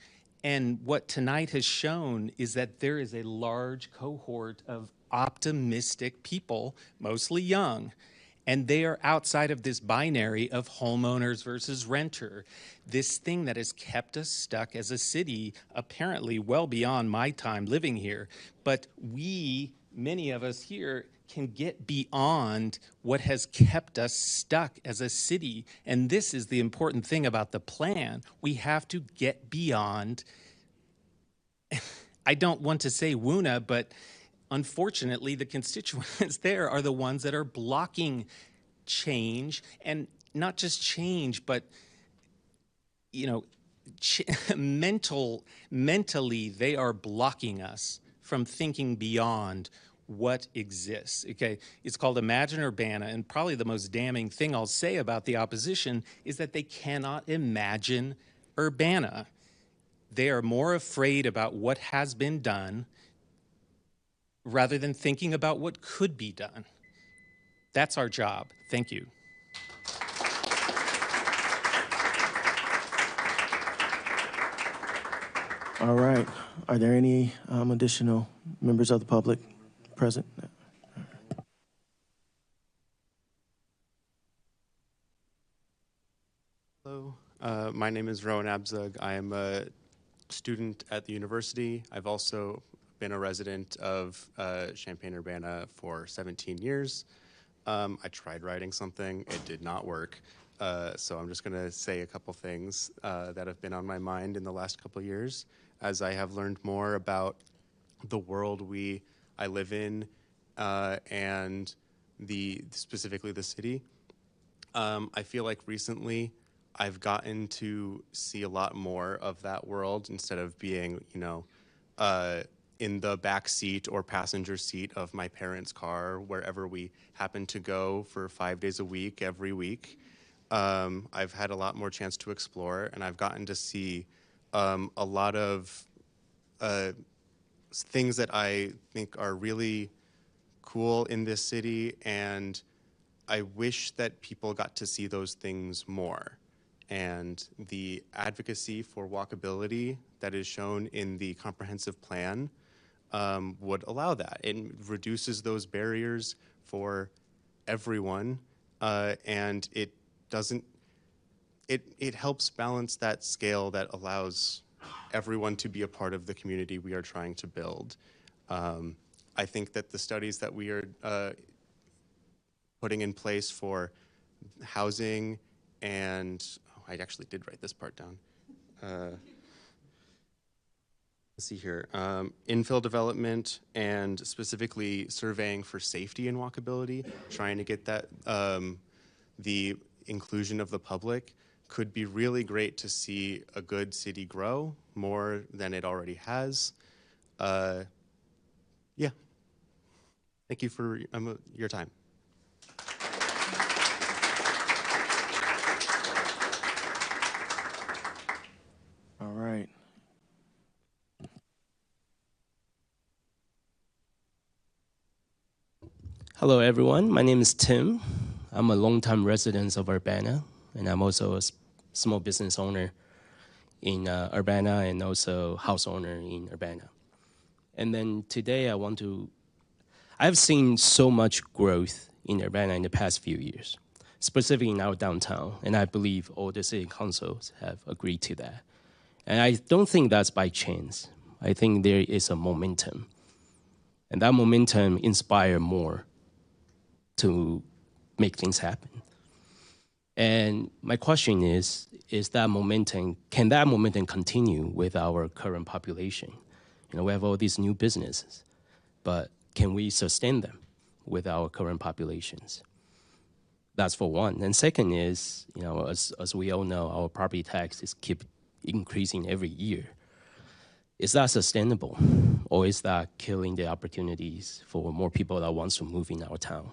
[SPEAKER 9] And what tonight has shown is that there is a large cohort of optimistic people, mostly young, and they are outside of this binary of homeowners versus renter. This thing that has kept us stuck as a city, apparently well beyond my time living here. But many of us here, can get beyond what has kept us stuck as a city. And this is the important thing about the plan. We have to get beyond, I don't want to say Woona, but unfortunately the constituents there are the ones that are blocking change, and not just change, but mentally they are blocking us from thinking beyond what exists. Okay, it's called Imagine Urbana, and probably the most damning thing I'll say about the opposition is that they cannot imagine Urbana. They are more afraid about what has been done rather than thinking about what could be done. That's our job. Thank you.
[SPEAKER 1] All right. Are there any additional members of the public present?
[SPEAKER 5] Hello, my name is Rowan Abzug. I am a student at the university. I've also been a resident of Champaign-Urbana for 17 years. I tried writing something, it did not work. So I'm just gonna say a couple things that have been on my mind in the last couple years as I have learned more about the world I live in and specifically the city. I feel like recently I've gotten to see a lot more of that world instead of being, in the back seat or passenger seat of my parents' car, wherever we happen to go for 5 days a week, every week. I've had a lot more chance to explore, and I've gotten to see a lot of things that I think are really cool in this city, and I wish that people got to see those things more. And the advocacy for walkability that is shown in the comprehensive plan would allow that. It reduces those barriers for everyone, and it helps balance that scale that allows everyone to be a part of the community we are trying to build. I think that the studies that we are putting in place for housing and, I actually did write this part down. Let's see here. Infill development and specifically surveying for safety and walkability, trying to get that, the inclusion of the public could be really great to see a good city grow more than it already has. Yeah. Thank you for your time.
[SPEAKER 1] All right.
[SPEAKER 7] Hello, everyone. My name is Tim. I'm a longtime resident of Urbana, and I'm also a small business owner in Urbana and also house owner in Urbana. And then today I've seen so much growth in Urbana in the past few years, specifically in our downtown, and I believe all the city councils have agreed to that. And I don't think that's by chance. I think there is a momentum, and that momentum inspires more to make things happen. And my question is that momentum, can that momentum continue with our current population? We have all these new businesses, but can we sustain them with our current populations? That's for one. And second is, as we all know, our property taxes keep increasing every year. Is that sustainable, or is that killing the opportunities for more people that want to move in our town?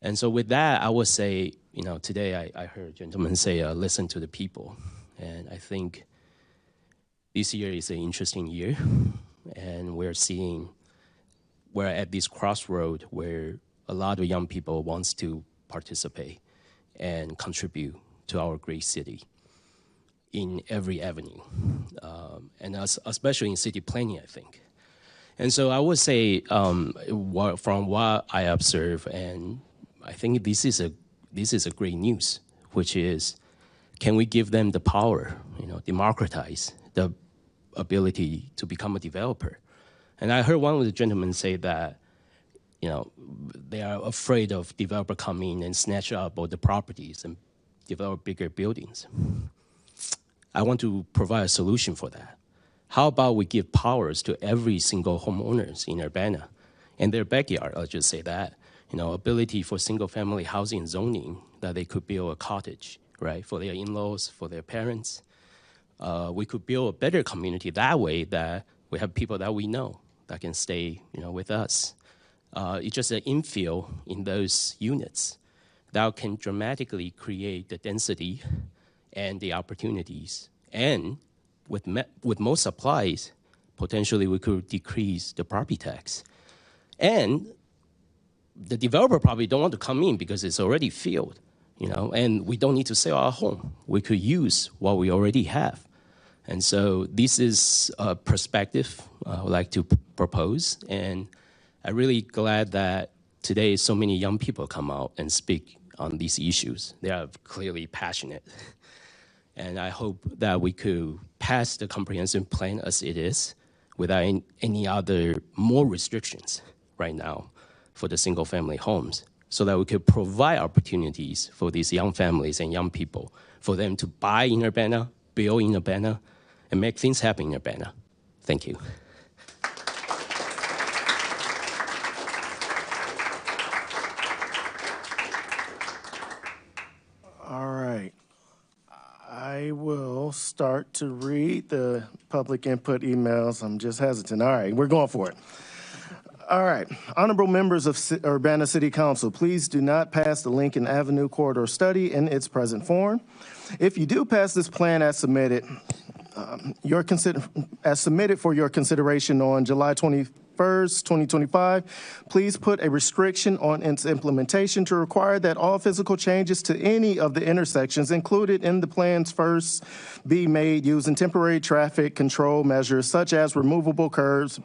[SPEAKER 7] And so with that, I would say, today I heard a gentleman say, listen to the people. And I think this year is an interesting year, and we're at this crossroad where a lot of young people wants to participate and contribute to our great city in every avenue, and especially in city planning, I think. And so I would say, from what I observe, and I think this is a great news, which is, can we give them the power, democratize the ability to become a developer? And I heard one of the gentlemen say that, they are afraid of developer coming and snatch up all the properties and develop bigger buildings. I want to provide a solution for that. How about we give powers to every single homeowners in Urbana and their backyard, I'll just say that, ability for single-family housing zoning, that they could build a cottage, right, for their in-laws, for their parents. We could build a better community that way, that we have people that we know that can stay, with us. It's just an infill in those units that can dramatically create the density and the opportunities. And with more supplies, potentially we could decrease the property tax. And the developer probably don't want to come in because it's already filled, and we don't need to sell our home. We could use what we already have. And so this is a perspective I would like to propose. And I'm really glad that today so many young people come out and speak on these issues. They are clearly passionate. And I hope that we could pass the comprehensive plan as it is without any other more restrictions right now for the single family homes, so that we could provide opportunities for these young families and young people for them to buy in Urbana, build in Urbana, and make things happen in Urbana. Thank you.
[SPEAKER 1] All right. I will start to read the public input emails. I'm just hesitant. All right, we're going for it. All right. Honorable members of Urbana City Council, please do not pass the Lincoln Avenue corridor study in its present form. If you do pass this plan as submitted, for your consideration on July 21st, 2025, please put a restriction on its implementation to require that all physical changes to any of the intersections included in the plans first be made using temporary traffic control measures such as removable curbs,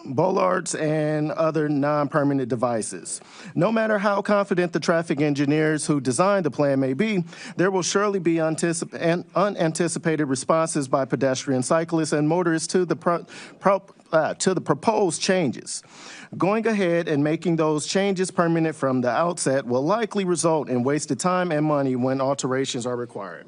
[SPEAKER 1] bollards, and other non-permanent devices. No matter how confident the traffic engineers who designed the plan may be, there will surely be unanticipated responses by pedestrians, cyclists, and motorists to the proposed changes. Going ahead and making those changes permanent from the outset will likely result in wasted time and money when alterations are required.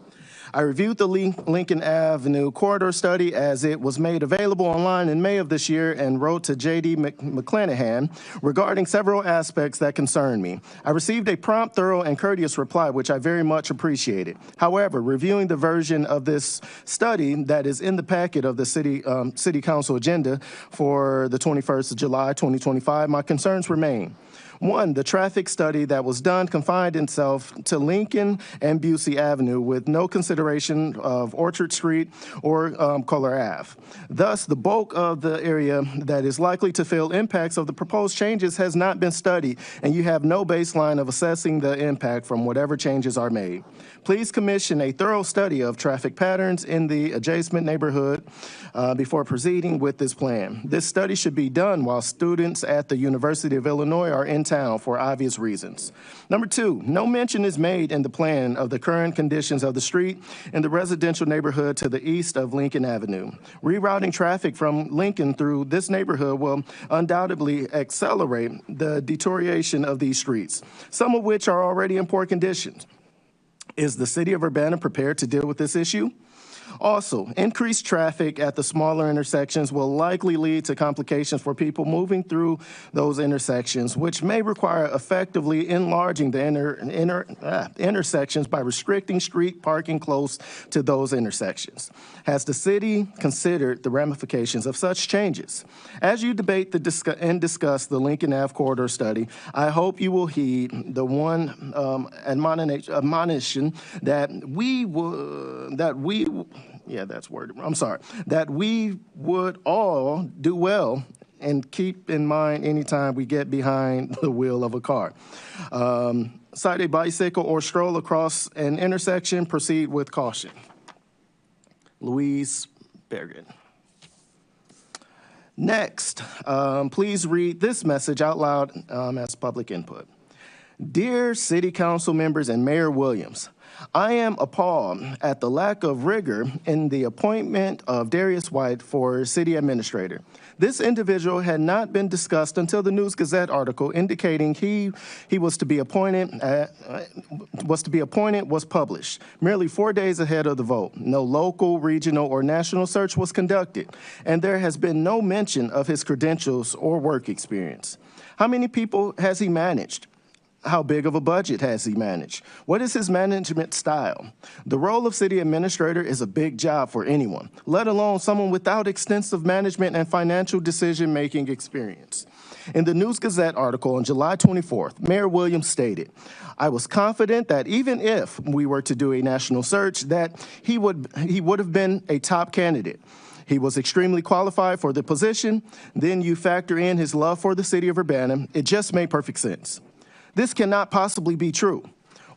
[SPEAKER 1] I reviewed the Lincoln Avenue corridor study as it was made available online in May of this year and wrote to J.D. McClanahan regarding several aspects that concern me. I received a prompt, thorough, and courteous reply, which I very much appreciated. However, reviewing the version of this study that is in the packet of the City Council agenda for the 21st of July, 2025, my concerns remain. One, the traffic study that was done confined itself to Lincoln and Busey Avenue with no consideration of Orchard Street or Kohler Ave. Thus, the bulk of the area that is likely to feel impacts of the proposed changes has not been studied, and you have no baseline of assessing the impact from whatever changes are made. Please commission a thorough study of traffic patterns in the adjacent neighborhood before proceeding with this plan. This study should be done while students at the University of Illinois are in town for obvious reasons. Number two, no mention is made in the plan of the current conditions of the street in the residential neighborhood to the east of Lincoln Avenue. Rerouting traffic from Lincoln through this neighborhood will undoubtedly accelerate the deterioration of these streets, some of which are already in poor conditions. Is the city of Urbana prepared to deal with this issue? Also, increased traffic at the smaller intersections will likely lead to complications for people moving through those intersections, which may require effectively enlarging the intersections by restricting street parking close to those intersections. Has the city considered the ramifications of such changes? As you debate and discuss the Lincoln Ave corridor study, I hope you will heed the one admonition that we would all do well and keep in mind anytime we get behind the wheel of a car. Side a bicycle or stroll across an intersection, proceed with caution. Louise Bergen. Next, please read this message out loud as public input. Dear City Council members and Mayor Williams, I am appalled at the lack of rigor in the appointment of Darius White for city administrator. This individual had not been discussed until the News Gazette article indicating he was to be appointed was published, merely 4 days ahead of the vote. No local, regional, or national search was conducted, and there has been no mention of his credentials or work experience. How many people has he managed? How big of a budget has he managed? What is his management style? The role of city administrator is a big job for anyone, let alone someone without extensive management and financial decision-making experience. In the News Gazette article on July 24th, Mayor Williams stated, I was confident that even if we were to do a national search, that he would have been a top candidate. He was extremely qualified for the position. Then you factor in his love for the city of Urbana. It just made perfect sense. This cannot possibly be true.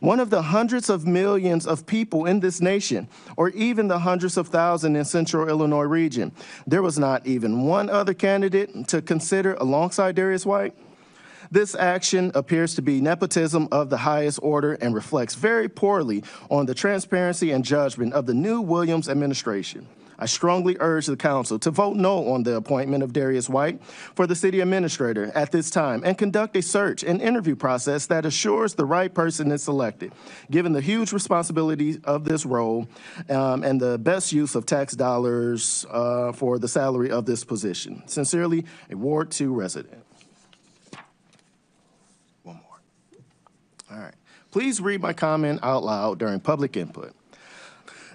[SPEAKER 1] one of the hundreds of millions of people in this nation, or even the hundreds of thousands in Central Illinois region. There was not even one other candidate to consider alongside Darius White. This action appears to be nepotism of the highest order and reflects very poorly on the transparency and judgment of the new Williams administration. I strongly urge the council to vote no on the appointment of Darius White for the city administrator at this time and conduct a search and interview process that assures the right person is selected, given the huge responsibility of this role and the best use of tax dollars for the salary of this position. Sincerely, a Ward 2 resident. One more. All right. Please read my comment out loud during public input.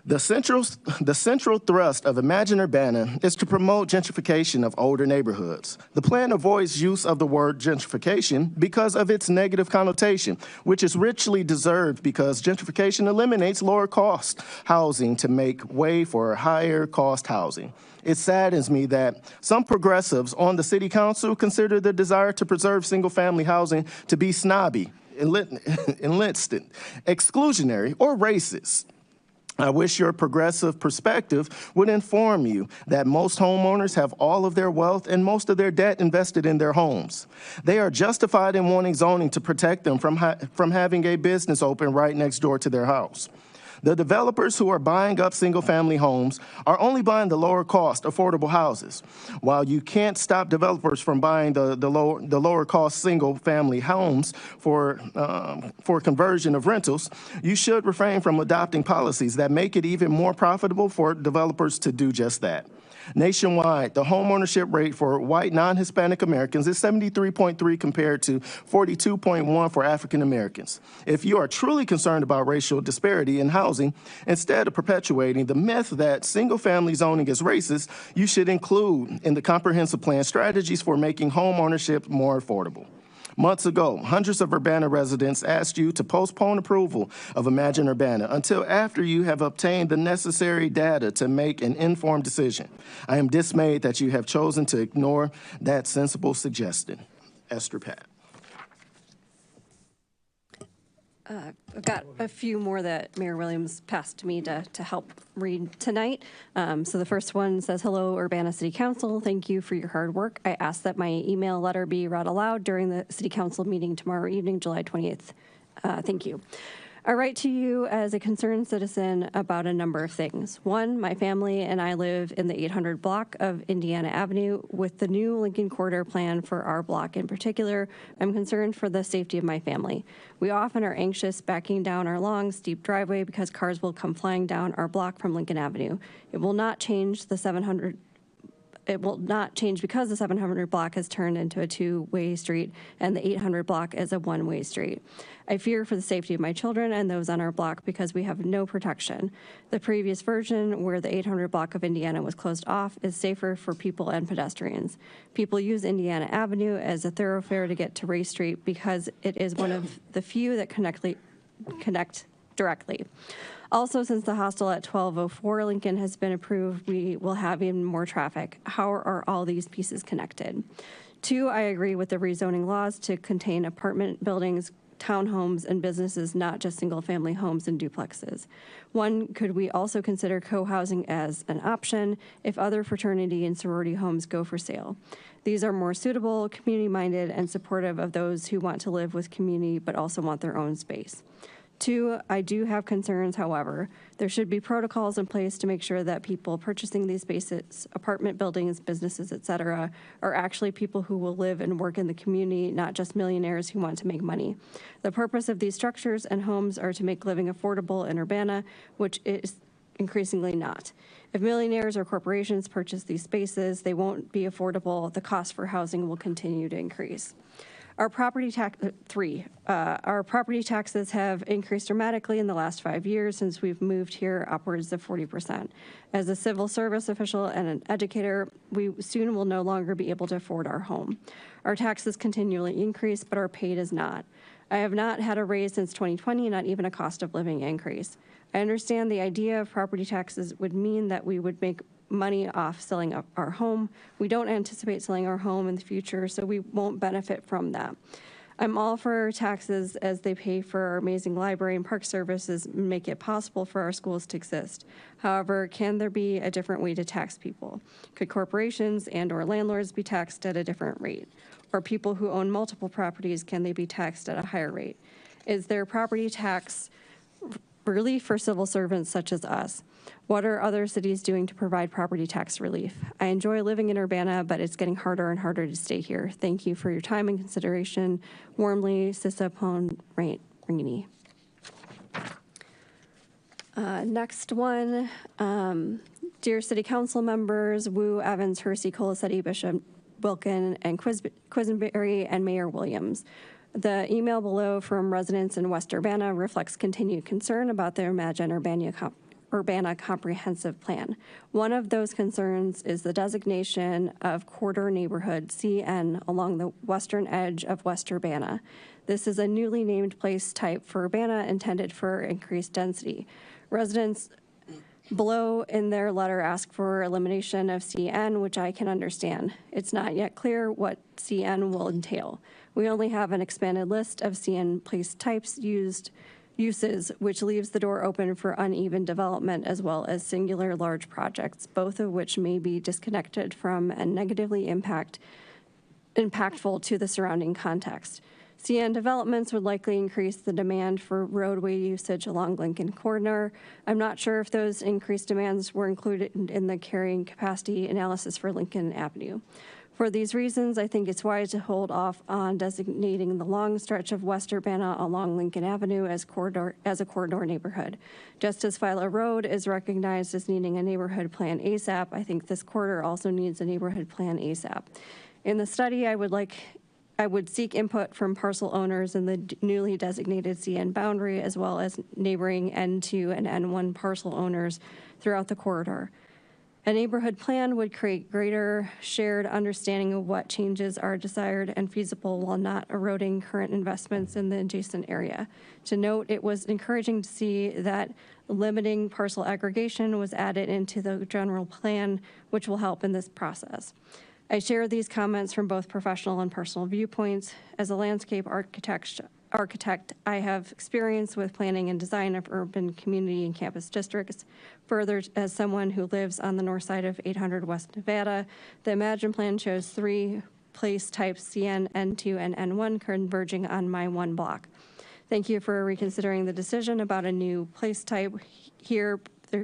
[SPEAKER 1] The central thrust of Imagine Urbana is to promote gentrification of older neighborhoods. The plan avoids use of the word gentrification because of its negative connotation, which is richly deserved because gentrification eliminates lower cost housing to make way for higher cost housing. It saddens me that some progressives on the city council consider the desire to preserve single-family housing to be snobby, enlisted, exclusionary, or racist. I wish your progressive perspective would inform you that most homeowners have all of their wealth and most of their debt invested in their homes. They are justified in wanting zoning to protect them from having a business open right next door to their house. The developers who are buying up single-family homes are only buying the lower-cost affordable houses. While you can't stop developers from buying the lower-cost single-family homes for conversion of rentals, you should refrain from adopting policies that make it even more profitable for developers to do just that. Nationwide, the homeownership rate for white non-Hispanic Americans is 73.3 compared to 42.1 for African Americans. If you are truly concerned about racial disparity in housing, instead of perpetuating the myth that single-family zoning is racist, you should include in the comprehensive plan strategies for making homeownership more affordable. Months ago, hundreds of Urbana residents asked you to postpone approval of Imagine Urbana until after you have obtained the necessary data to make an informed decision. I am dismayed that you have chosen to ignore that sensible suggestion. Esther Pat.
[SPEAKER 4] I've got a few more that Mayor Williams passed to me to help read tonight. So the first one says, hello, Urbana City Council. Thank you for your hard work. I ask that my email letter be read aloud during the City Council meeting tomorrow evening, July 28th. Thank you. I write to you as a concerned citizen about a number of things. One, my family and I live in the 800 block of Indiana Avenue. With the new Lincoln Corridor plan for our block in particular, I'm concerned for the safety of my family. We often are anxious backing down our long, steep driveway because cars will come flying down our block from Lincoln Avenue. It will not change because the 700 block has turned into a two-way street and the 800 block is a one-way street. I fear for the safety of my children and those on our block because we have no protection. The previous version, where the 800 block of Indiana was closed off, is safer for people and pedestrians. People use Indiana Avenue as a thoroughfare to get to Ray Street because it is one of the few that connect directly. Also, since the hostel at 1204 Lincoln has been approved, we will have even more traffic. How are all these pieces connected? Two, I agree with the rezoning laws to contain apartment buildings, townhomes, and businesses, not just single-family homes and duplexes. One, could we also consider co-housing as an option if other fraternity and sorority homes go for sale? These are more suitable, community-minded, and supportive of those who want to live with community but also want their own space. Two, I do have concerns, however. There should be protocols in place to make sure that people purchasing these spaces, apartment buildings, businesses, et cetera, are actually people who will live and work in the community, not just millionaires who want to make money. The purpose of these structures and homes are to make living affordable in Urbana, which is increasingly not. If millionaires or corporations purchase these spaces, they won't be affordable. The cost for housing will continue to increase. Our property taxes have increased dramatically in the last 5 years since we've moved here, upwards of 40%. As a civil service official and an educator, we soon will no longer be able to afford our home. Our taxes continually increase, but our pay does not. I have not had a raise since 2020, not even a cost of living increase. I understand the idea of property taxes would mean that we would make money off selling up our home. We don't anticipate selling our home in the future, so we won't benefit from that. I'm all for taxes as they pay for our amazing library and park services and make it possible for our schools to exist. However, can there be a different way to tax people? Could corporations and or landlords be taxed at a different rate? Or people who own multiple properties, can they be taxed at a higher rate? Is there property tax relief for civil servants such as us? What are other cities doing to provide property tax relief? I enjoy living in Urbana, but it's getting harder and harder to stay here. Thank you for your time and consideration. Warmly, Sisapon Rainey. Next one, dear City Council members, Wu, Evans, Hersey, Colasetti, Bishop, Wilkin, and Quisenberry, and Mayor Williams. The email below from residents in West Urbana reflects continued concern about their Imagine Urbana Comprehensive Plan. One of those concerns is the designation of corridor neighborhood CN along the western edge of West Urbana. This is a newly named place type for Urbana intended for increased density. Residents below in their letter ask for elimination of CN, which I can understand. It's not yet clear what CN will entail. We only have an expanded list of CN place types uses, which leaves the door open for uneven development as well as singular large projects, both of which may be disconnected from and negatively impactful to the surrounding context. CN developments would likely increase the demand for roadway usage along Lincoln Corridor. I'm not sure if those increased demands were included in the carrying capacity analysis for Lincoln Avenue. For these reasons, I think it's wise to hold off on designating the long stretch of West Urbana along Lincoln Avenue as a corridor neighborhood. Just as Philo Road is recognized as needing a neighborhood plan ASAP, I think this corridor also needs a neighborhood plan ASAP. In the study, I would seek input from parcel owners in the newly designated CN boundary, as well as neighboring N2 and N1 parcel owners throughout the corridor. A neighborhood plan would create greater shared understanding of what changes are desired and feasible while not eroding current investments in the adjacent area. To note, it was encouraging to see that limiting parcel aggregation was added into the general plan, which will help in this process. I share these comments from both professional and personal viewpoints. As a landscape architect, I have experience with planning and design of urban community and campus districts. Further, as someone who lives on the north side of 800 West Nevada, the Imagine Plan shows 3 place types, CN, N2, and N1, converging on my 1 block. Thank you for reconsidering the decision about a new place type here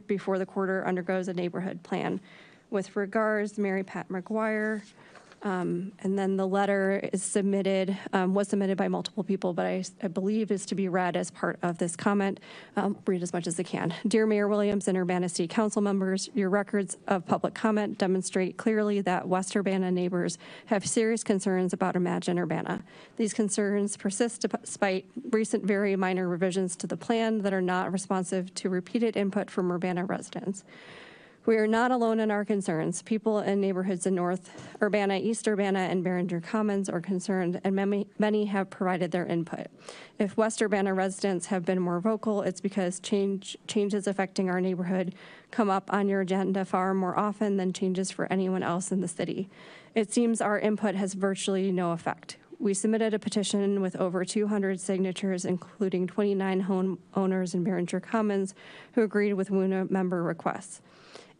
[SPEAKER 4] before the corridor undergoes a neighborhood plan. With regards, Mary Pat McGuire. And then the letter is was submitted by multiple people, but I believe is to be read as part of this comment. Read as much as I can. Dear Mayor Williams and Urbana City Council members, your records of public comment demonstrate clearly that West Urbana neighbors have serious concerns about Imagine Urbana. These concerns persist despite recent very minor revisions to the plan that are not responsive to repeated input from Urbana residents. We are not alone in our concerns. People in neighborhoods in North Urbana, East Urbana, and Behringer Commons are concerned, and many have provided their input. If West Urbana residents have been more vocal, it's because changes affecting our neighborhood come up on your agenda far more often than changes for anyone else in the city. It seems our input has virtually no effect. We submitted a petition with over 200 signatures, including 29 homeowners in Behringer Commons who agreed with WUNA member requests.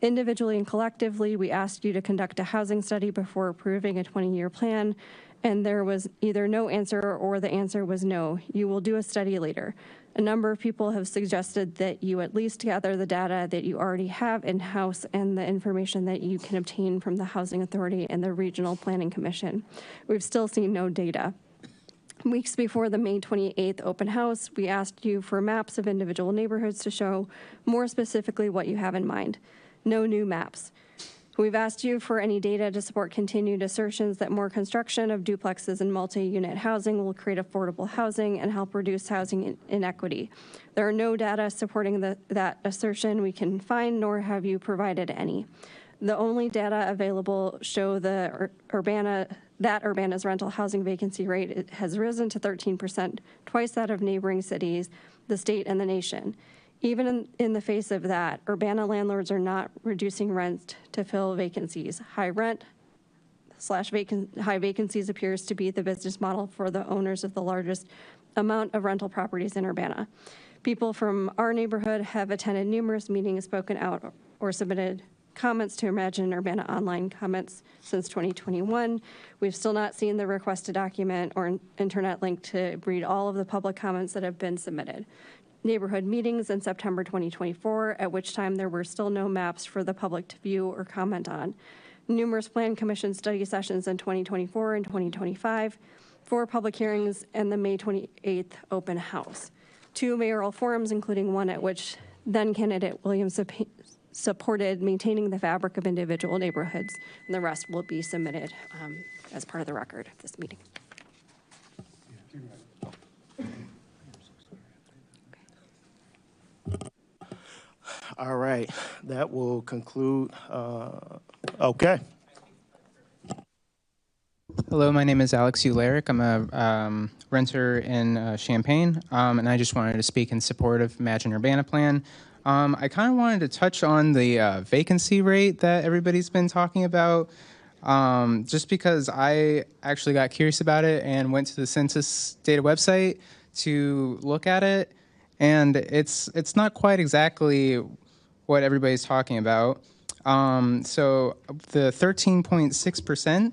[SPEAKER 4] Individually and collectively, we asked you to conduct a housing study before approving a 20-year plan, and there was either no answer or the answer was no. You will do a study later. A number of people have suggested that you at least gather the data that you already have in-house and the information that you can obtain from the Housing Authority and the Regional Planning Commission. We've still seen no data. Weeks before the May 28th open house, we asked you for maps of individual neighborhoods to show more specifically what you have in mind. No new maps. We've asked you for any data to support continued assertions that more construction of duplexes and multi-unit housing will create affordable housing and help reduce housing inequity. There are no data supporting that assertion we can find, nor have you provided any. The only data available show that Urbana's rental housing vacancy rate has risen to 13%, twice that of neighboring cities, the state, and the nation. Even in the face of that, Urbana landlords are not reducing rent to fill vacancies. high vacancies appears to be the business model for the owners of the largest amount of rental properties in Urbana. People from our neighborhood have attended numerous meetings, spoken out, or submitted comments to Imagine Urbana online comments since 2021. We've still not seen the requested document or internet link to read all of the public comments that have been submitted. Neighborhood meetings in September 2024, at which time there were still no maps for the public to view or comment on. Numerous Plan Commission study sessions in 2024 and 2025, 4 public hearings, and the May 28th open house. 2 mayoral forums, including one at which then candidate Williams supported maintaining the fabric of individual neighborhoods, and the rest will be submitted as part of the record of this meeting.
[SPEAKER 1] All right, that will conclude. Okay.
[SPEAKER 6] Hello, my name is Alex Ularic. I'm a renter in Champaign, and I just wanted to speak in support of Imagine Urbana Plan. I kind of wanted to touch on the vacancy rate that everybody's been talking about, just because I actually got curious about it and went to the census data website to look at it, and it's not quite exactly what everybody's talking about. So the 13.6%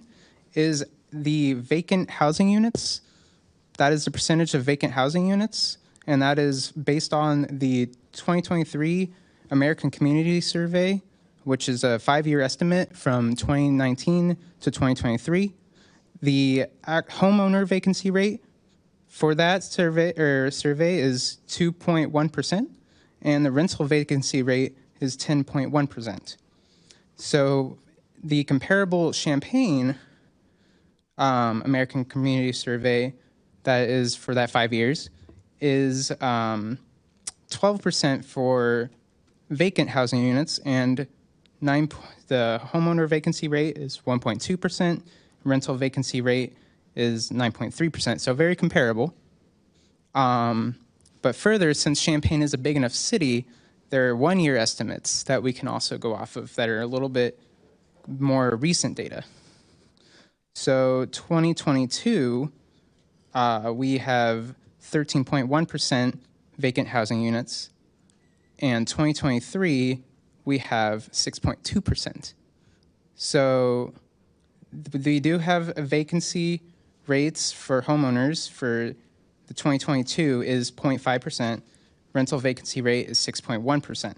[SPEAKER 6] is the vacant housing units. That is the percentage of vacant housing units, and that is based on the 2023 American Community Survey, which is a 5-year estimate from 2019 to 2023. The homeowner vacancy rate for that survey is 2.1%, and the rental vacancy rate is 10.1%. So the comparable Champaign American Community Survey that is for that 5 years is 12% for vacant housing units, and the homeowner vacancy rate is 1.2%, rental vacancy rate is 9.3%, so very comparable. But further, since Champaign is a big enough city, there are 1-year estimates that we can also go off of that are a little bit more recent data. So 2022, we have 13.1% vacant housing units, and 2023, we have 6.2%. So we do have a vacancy rates for homeowners for the 2022 is 0.5%. Rental vacancy rate is 6.1%.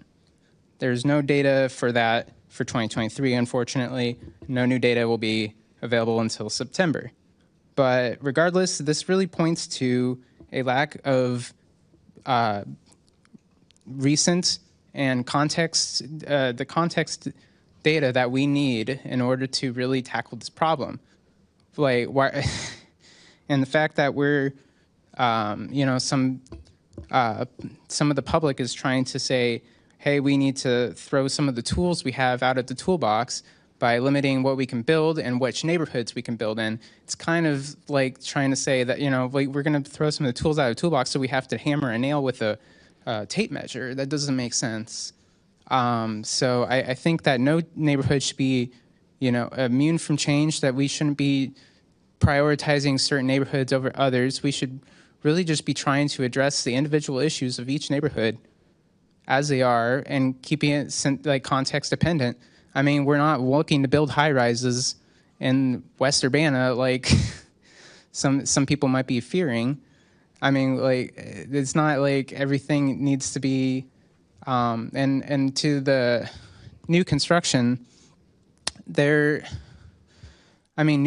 [SPEAKER 6] There's no data for that for 2023, unfortunately. No new data will be available until September. But regardless, this really points to a lack of recent and the context data that we need in order to really tackle this problem. Like, why? And the fact that we're, some of the public is trying to say, hey, we need to throw some of the tools we have out of the toolbox by limiting what we can build and which neighborhoods we can build in. It's kind of like trying to say that, like we're going to throw some of the tools out of the toolbox, so we have to hammer a nail with a tape measure. That doesn't make sense. So I think that no neighborhood should be, immune from change, that we shouldn't be prioritizing certain neighborhoods over others. We should really just be trying to address the individual issues of each neighborhood as they are and keeping it like context dependent. I mean, we're not looking to build high rises in West Urbana like some people might be fearing. I mean, like, it's not like everything needs to be, and to the new construction, new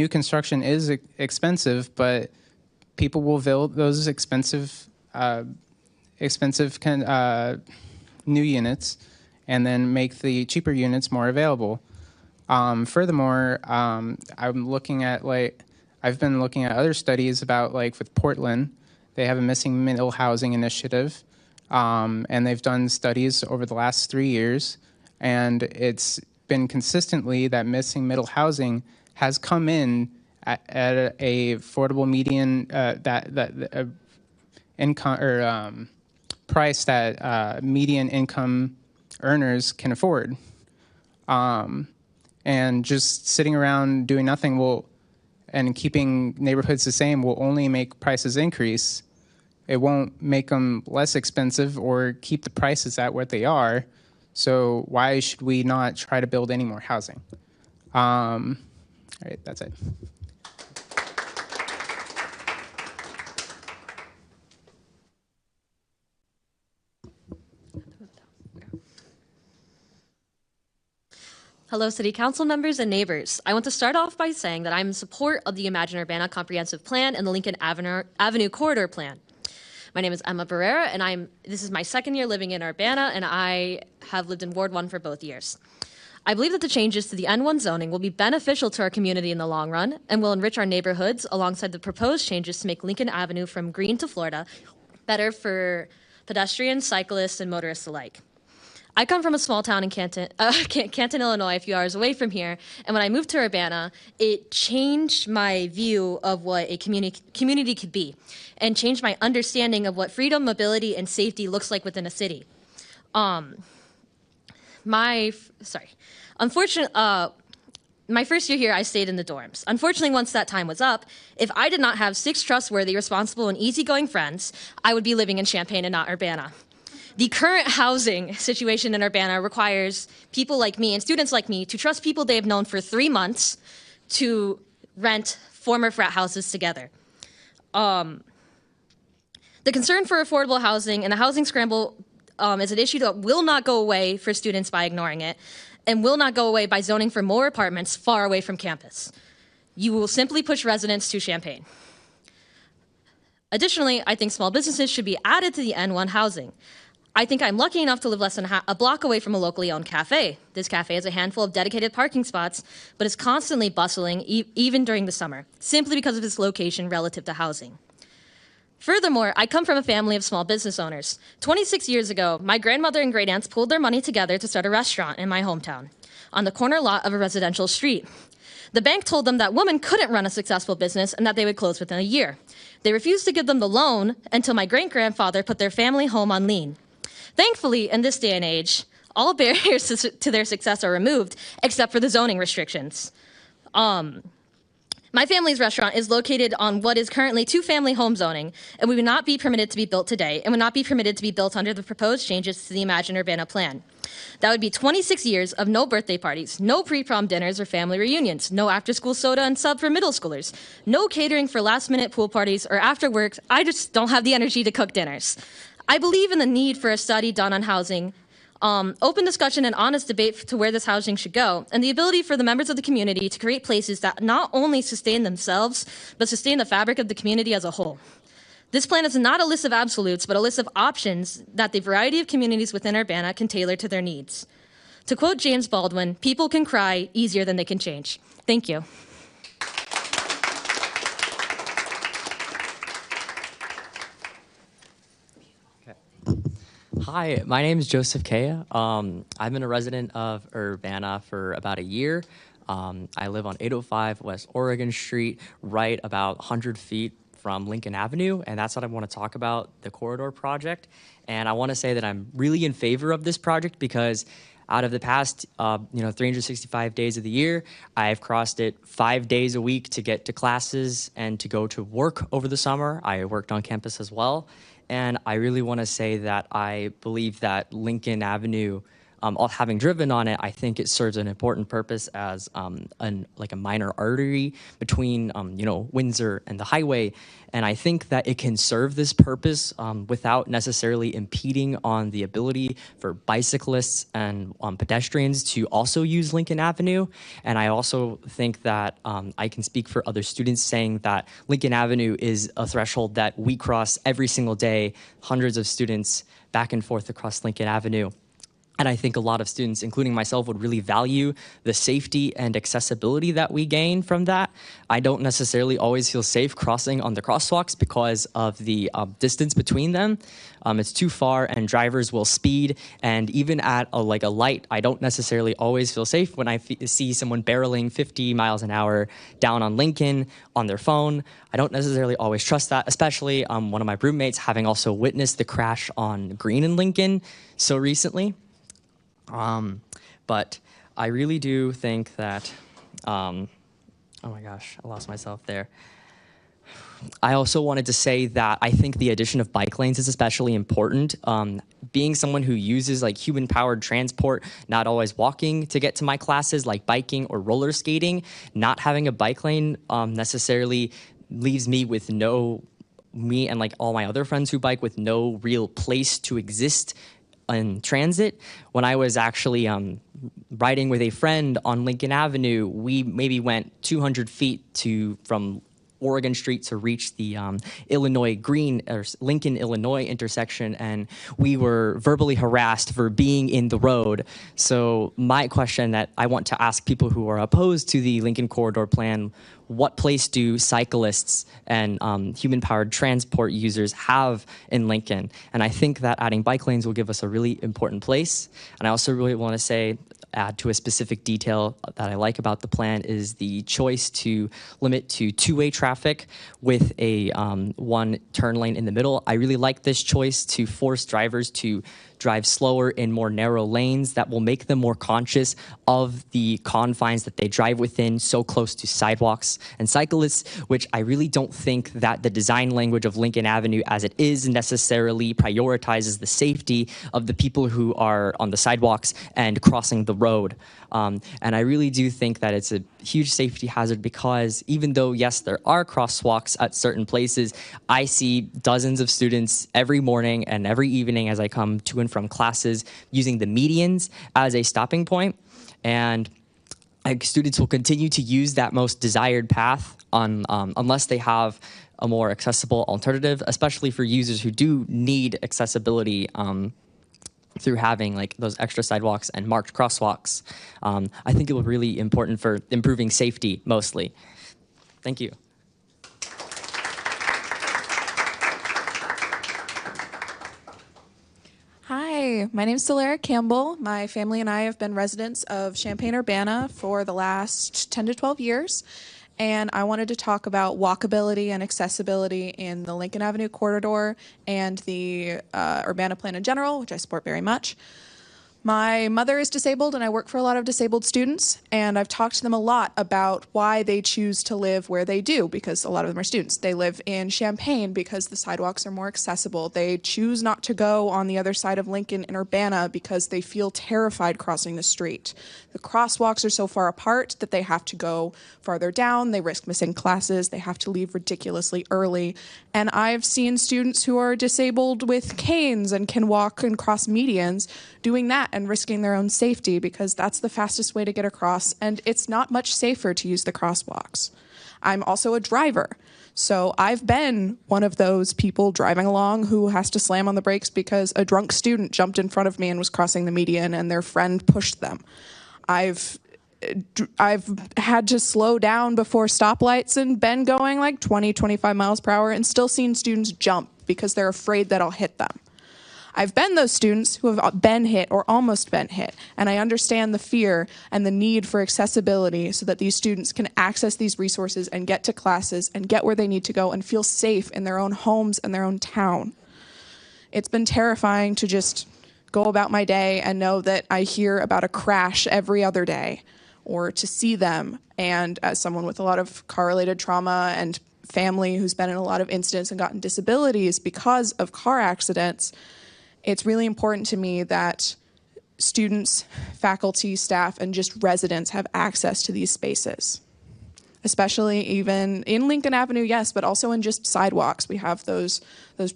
[SPEAKER 6] construction is expensive, but people will build those expensive new units and then make the cheaper units more available. Furthermore, I've been looking at other studies about, like, with Portland. They have a missing middle housing initiative, and they've done studies over the last 3 years, and it's been consistently that missing middle housing has come in at a affordable median income or price that median income earners can afford. And And just sitting around doing nothing and keeping neighborhoods the same will only make prices increase. It won't make them less expensive or keep the prices at what they are. So why should we not try to build any more housing? All right, that's it.
[SPEAKER 3] Hello, City Council members and neighbors. I want to start off by saying that I'm in support of the Imagine Urbana Comprehensive Plan and the Lincoln Avenue Corridor Plan. My name is Emma Barrera, and this is my second year living in Urbana, and I have lived in Ward 1 for both years. I believe that the changes to the N1 zoning will be beneficial to our community in the long run and will enrich our neighborhoods alongside the proposed changes to make Lincoln Avenue from Green to Florida better for pedestrians, cyclists, and motorists alike. I come from a small town in Canton, Illinois, a few hours away from here, and when I moved to Urbana, it changed my view of what a community could be, and changed my understanding of what freedom, mobility, and safety looks like within a city. My first year here, I stayed in the dorms. Unfortunately, once that time was up, if I did not have 6 trustworthy, responsible, and easygoing friends, I would be living in Champaign and not Urbana. The current housing situation in Urbana requires people like me and students like me to trust people they have known for 3 months to rent former frat houses together. The concern for affordable housing and the housing scramble is an issue that will not go away for students by ignoring it, and will not go away by zoning for more apartments far away from campus. You will simply push residents to Champaign. Additionally, I think small businesses should be added to the N1 housing. I think I'm lucky enough to live less than a block away from a locally owned cafe. This cafe has a handful of dedicated parking spots, but is constantly bustling even during the summer, simply because of its location relative to housing. Furthermore, I come from a family of small business owners. 26 years ago, my grandmother and great aunts pooled their money together to start a restaurant in my hometown, on the corner lot of a residential street. The bank told them that women couldn't run a successful business and that they would close within a year. They refused to give them the loan until my great-grandfather put their family home on lien. Thankfully, in this day and age, all barriers to their success are removed, except for the zoning restrictions. My family's restaurant is located on what is currently 2-family home zoning, and we would not be permitted to be built today, and would not be permitted to be built under the proposed changes to the Imagine Urbana plan. That would be 26 years of no birthday parties, no pre-prom dinners or family reunions, no after-school soda and sub for middle schoolers, no catering for last-minute pool parties, or after work, I just don't have the energy to cook dinners. I believe in the need for a study done on housing, open discussion and honest debate to where this housing should go, and the ability for the members of the community to create places that not only sustain themselves, but sustain the fabric of the community as a whole. This plan is not a list of absolutes, but a list of options that the variety of communities within Urbana can tailor to their needs. To quote James Baldwin, people can cry easier than they can change. Thank you.
[SPEAKER 10] Hi, my name is Joseph Kaya. I've been a resident of Urbana for about a year. I live on 805 West Oregon Street, right about 100 feet from Lincoln Avenue, and that's what I want to talk about, the corridor project. And I want to say that I'm really in favor of this project because out of the past 365 days of the year, I've crossed it 5 days a week to get to classes and to go to work over the summer. I worked on campus as well. And I really want to say that I believe that Lincoln Avenue, having driven on it, I think it serves an important purpose as like a minor artery between Windsor and the highway. And I think that it can serve this purpose without necessarily impeding on the ability for bicyclists and pedestrians to also use Lincoln Avenue. And I also think that I can speak for other students saying that Lincoln Avenue is a threshold that we cross every single day, hundreds of students back and forth across Lincoln Avenue. And I think a lot of students, including myself, would really value the safety and accessibility that we gain from that. I don't necessarily always feel safe crossing on the crosswalks because of the distance between them. It's too far and drivers will speed. And even at a light, I don't necessarily always feel safe when I see someone barreling 50 miles an hour down on Lincoln on their phone. I don't necessarily always trust that, especially one of my roommates having also witnessed the crash on Green and Lincoln so recently. But I really do think that, oh my gosh, I lost myself there. I also wanted to say that I think the addition of bike lanes is especially important. Being someone who uses like human-powered transport, not always walking to get to my classes, like biking or roller skating, not having a bike lane necessarily leaves me with me and like all my other friends who bike with no real place to exist in transit. When I was actually riding with a friend on Lincoln Avenue, we maybe went 200 feet from Oregon Street to reach the Lincoln, Illinois intersection, and we were verbally harassed for being in the road. So my question that I want to ask people who are opposed to the Lincoln Corridor Plan, what place do cyclists and human-powered transport users have in Lincoln? And I think that adding bike lanes will give us a really important place. And I also really want to add to a specific detail that I like about the plan is the choice to limit to two-way traffic with a one turn lane in the middle. I really like this choice to force drivers to drive slower in more narrow lanes that will make them more conscious of the confines that they drive within, so close to sidewalks and cyclists, which I really don't think that the design language of Lincoln Avenue as it is necessarily prioritizes the safety of the people who are on the sidewalks and crossing the road. And I really do think that it's a huge safety hazard because even though, yes, there are crosswalks at certain places, I see dozens of students every morning and every evening as I come to and from classes using the medians as a stopping point. And students will continue to use that most desired path unless they have a more accessible alternative, especially for users who do need accessibility through having like those extra sidewalks and marked crosswalks. I think it will be really important for improving safety mostly. Thank you.
[SPEAKER 12] Hi, my name is Solara Campbell. My family and I have been residents of Champaign-Urbana for the last 10 to 12 years. And I wanted to talk about walkability and accessibility in the Lincoln Avenue corridor and the Urbana plan in general, which I support very much. My mother is disabled and I work for a lot of disabled students, and I've talked to them a lot about why they choose to live where they do, because a lot of them are students. They live in Champaign because the sidewalks are more accessible. They choose not to go on the other side of Lincoln in Urbana because they feel terrified crossing the street. The crosswalks are so far apart that they have to go farther down. They risk missing classes. They have to leave ridiculously early. And I've seen students who are disabled with canes and can walk and cross medians doing that and risking their own safety because that's the fastest way to get across, and it's not much safer to use the crosswalks. I'm also a driver, so I've been one of those people driving along who has to slam on the brakes because a drunk student jumped in front of me and was crossing the median and their friend pushed them. I've had to slow down before stoplights and been going like 20, 25 miles per hour and still seen students jump because they're afraid that I'll hit them. I've been those students who have been hit or almost been hit, and I understand the fear and the need for accessibility so that these students can access these resources and get to classes and get where they need to go and feel safe in their own homes and their own town. It's been terrifying to just go about my day and know that I hear about a crash every other day, or to see them. And as someone with a lot of car-related trauma and family who's been in a lot of incidents and gotten disabilities because of car accidents, it's really important to me that students, faculty, staff, and just residents have access to these spaces, especially even in Lincoln Avenue, yes, but also in just sidewalks. We have those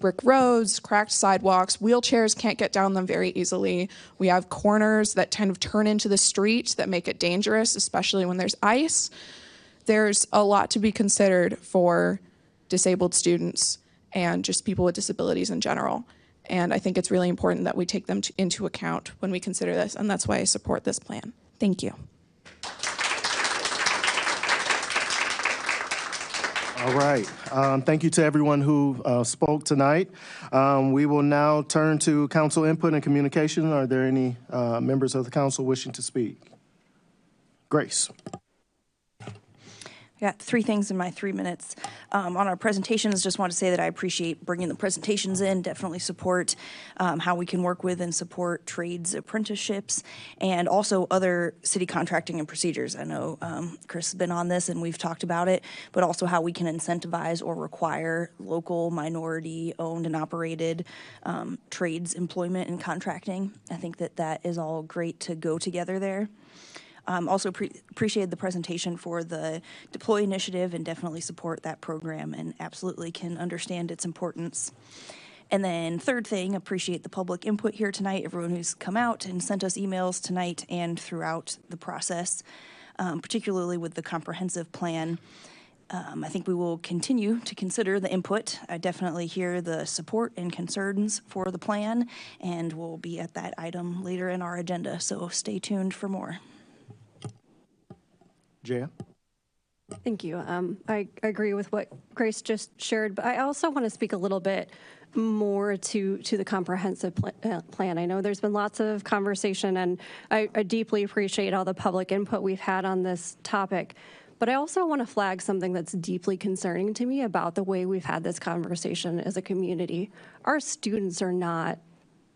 [SPEAKER 12] brick roads, cracked sidewalks. Wheelchairs can't get down them very easily. We have corners that kind of turn into the street that make it dangerous, especially when there's ice. There's a lot to be considered for disabled students and just people with disabilities in general. And I think it's really important that we take them into account when we consider this, and that's why I support this plan. Thank you.
[SPEAKER 1] All right. Thank you to everyone who spoke tonight. We will now turn to council input and communication. Are there any members of the council wishing to speak? Grace.
[SPEAKER 11] got 3 things in my 3 minutes. On our presentations, just want to say that I appreciate bringing the presentations in, definitely support how we can work with and support trades apprenticeships, and also other city contracting and procedures. I know Chris has been on this and we've talked about it, but also how we can incentivize or require local, minority-owned and operated trades employment and contracting. I think that that is all great to go together there. Also appreciated the presentation for the Deploy initiative and definitely support that program and absolutely can understand its importance. And then third thing, appreciate the public input here tonight, everyone who's come out and sent us emails tonight and throughout the process, particularly with the comprehensive plan. I think we will continue to consider the input. I definitely hear the support and concerns for the plan, and we'll be at that item later in our agenda, so stay tuned for more.
[SPEAKER 1] Jaya?
[SPEAKER 4] Thank you. I agree with what Grace just shared, but I also want to speak a little bit more to the comprehensive plan. I know there's been lots of conversation, and I deeply appreciate all the public input we've had on this topic. But I also want to flag something that's deeply concerning to me about the way we've had this conversation as a community. Our students are not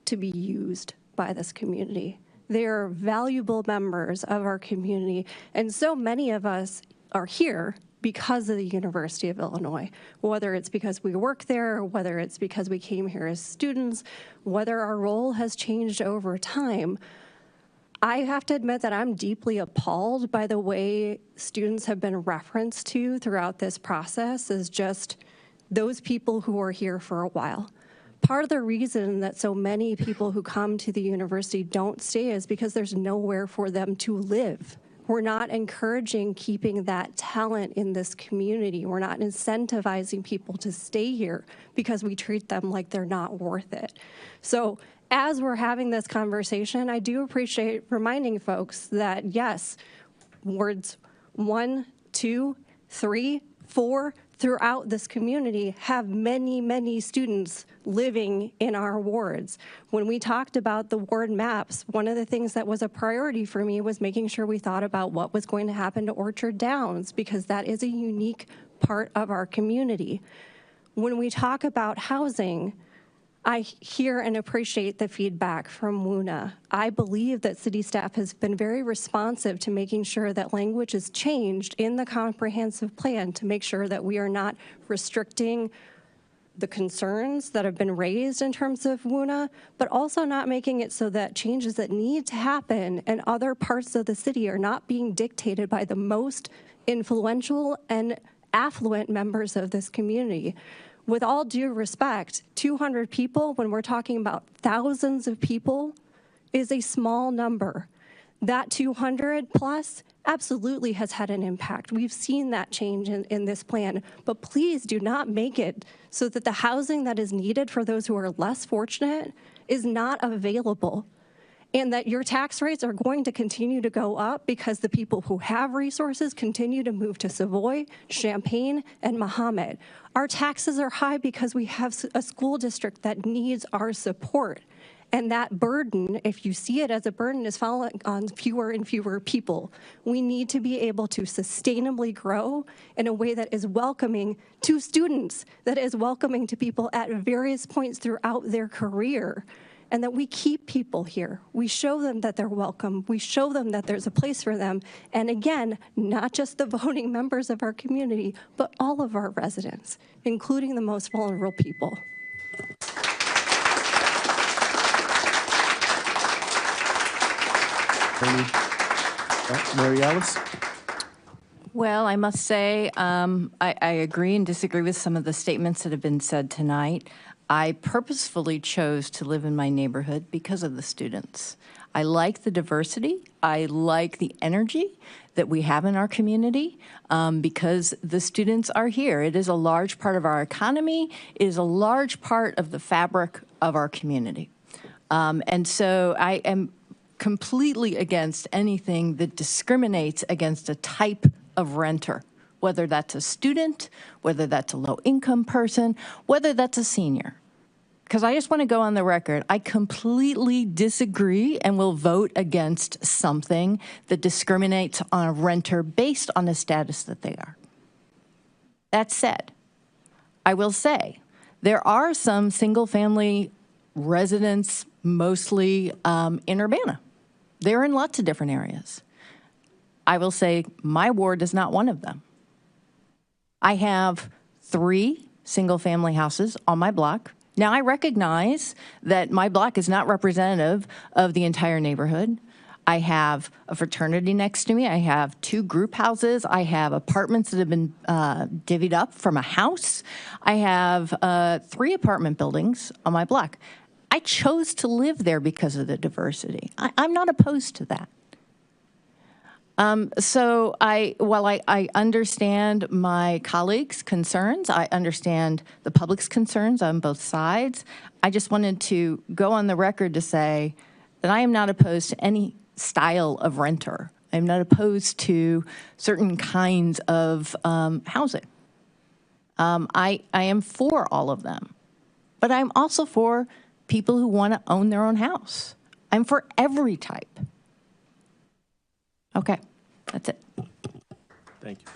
[SPEAKER 4] to be used by this community. They are valuable members of our community, and so many of us are here because of the University of Illinois, whether it's because we work there, whether it's because we came here as students, whether our role has changed over time. I have to admit that I'm deeply appalled by the way students have been referenced to throughout this process as just those people who are here for a while. Part of the reason that so many people who come to the university don't stay is because there's nowhere for them to live. We're not encouraging keeping that talent in this community. We're not incentivizing people to stay here because we treat them like they're not worth it. So as we're having this conversation, I do appreciate reminding folks that yes, wards 1, 2, 3, 4, throughout this community have many, many students living in our wards. When we talked about the ward maps, one of the things that was a priority for me was making sure we thought about what was going to happen to Orchard Downs, because that is a unique part of our community. When we talk about housing, I hear and appreciate the feedback from WUNA. I believe that city staff has been very responsive to making sure that language is changed in the comprehensive plan to make sure that we are not restricting the concerns that have been raised in terms of WUNA, but also not making it so that changes that need to happen in other parts of the city are not being dictated by the most influential and affluent members of this community. With all due respect, 200 people, when we're talking about thousands of people, is a small number. That 200 plus absolutely has had an impact. We've seen that change in this plan, but please do not make it so that the housing that is needed for those who are less fortunate is not available, and that your tax rates are going to continue to go up because the people who have resources continue to move to Savoy, Champaign, and Mahomet. Our taxes are high because we have a school district that needs our support. And that burden, if you see it as a burden, is falling on fewer and fewer people. We need to be able to sustainably grow in a way that is welcoming to students, that is welcoming to people at various points throughout their career, and that we keep people here. We show them that they're welcome. We show them that there's a place for them. And again, not just the voting members of our community, but all of our residents, including the most vulnerable people.
[SPEAKER 1] Mary Alice?
[SPEAKER 13] Well, I must say, I agree and disagree with some of the statements that have been said tonight. I purposefully chose to live in my neighborhood because of the students. I like the diversity. I like the energy that we have in our community because the students are here. It is a large part of our economy. It is a large part of the fabric of our community. And so I am completely against anything that discriminates against a type of renter, whether that's a student, whether that's a low-income person, whether that's a senior. Because I just want to go on the record, I completely disagree and will vote against something that discriminates on a renter based on the status that they are. That said, I will say there are some single-family residents, mostly in Urbana. They're in lots of different areas. I will say my ward is not one of them. I have 3 single-family houses on my block. Now, I recognize that my block is not representative of the entire neighborhood. I have a fraternity next to me. I have 2 group houses. I have apartments that have been divvied up from a house. I have 3 apartment buildings on my block. I chose to live there because of the diversity. I'm not opposed to that. So while I understand my colleagues' concerns, I understand the public's concerns on both sides, I just wanted to go on the record to say that I am not opposed to any style of renter. I'm not opposed to certain kinds of housing. I am for all of them, but I'm also for people who want to own their own house. I'm for every type. Okay, that's it.
[SPEAKER 1] Thank you.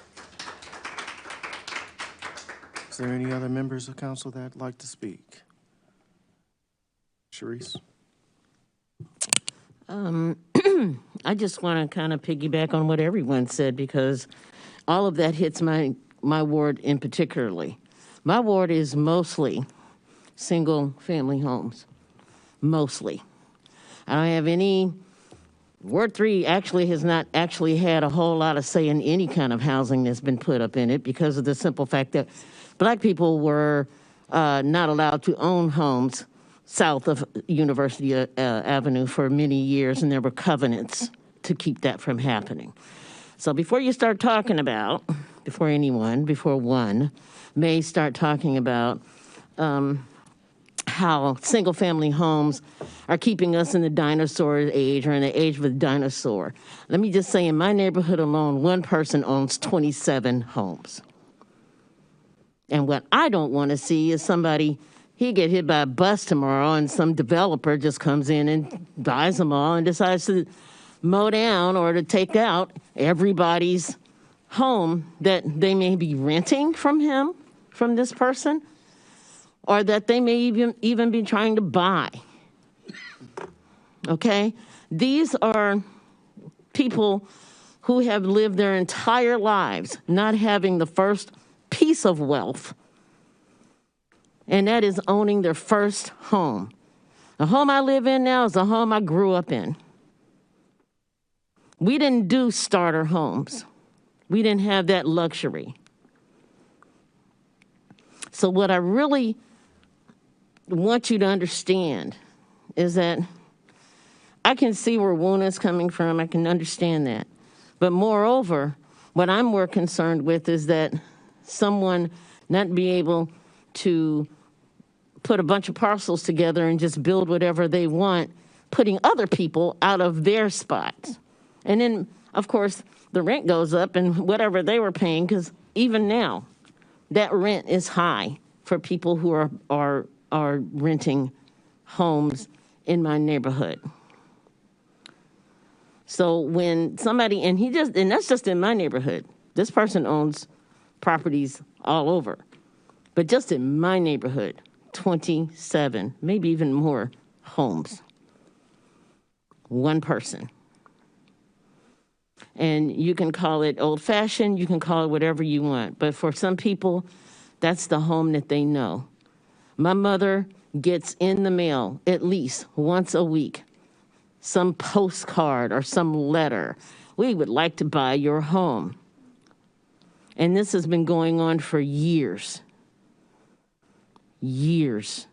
[SPEAKER 1] Is there any other members of council that'd like to speak? Sharice?
[SPEAKER 14] I just want to kind of piggyback on what everyone said, because all of that hits my ward in particularly. My ward is mostly single-family homes, mostly. I don't have any. Ward 3 actually has not actually had a whole lot of say in any kind of housing that's been put up in it, because of the simple fact that black people were not allowed to own homes south of University Avenue for many years, and there were covenants to keep that from happening. So before you start talking about, before one may start talking about how single-family homes are keeping us in the dinosaur age, or in the age of the dinosaur, let me just say, in my neighborhood alone, one person owns 27 homes. And what I don't want to see is somebody, he get hit by a bus tomorrow and some developer just comes in and buys them all and decides to mow down or to take out everybody's home that they may be renting from him, from this person, or that they may even be trying to buy. Okay? These are people who have lived their entire lives not having the first piece of wealth, and that is owning their first home. The home I live in now is the home I grew up in. We didn't do starter homes. We didn't have that luxury. So what I really want you to understand is that I can see where Wuna's coming from. I can understand that. But moreover, what I'm more concerned with is that someone not be able to put a bunch of parcels together and just build whatever they want, putting other people out of their spots. And then, of course, the rent goes up and whatever they were paying, because even now, that rent is high for people who are renting homes in my neighborhood. So when somebody, and that's just in my neighborhood. This person owns properties all over. But just in my neighborhood, 27, maybe even more homes. One person. And you can call it old-fashioned, you can call it whatever you want. But for some people, that's the home that they know. My mother gets in the mail at least once a week some postcard or some letter. We would like to buy your home. And this has been going on for years. Years.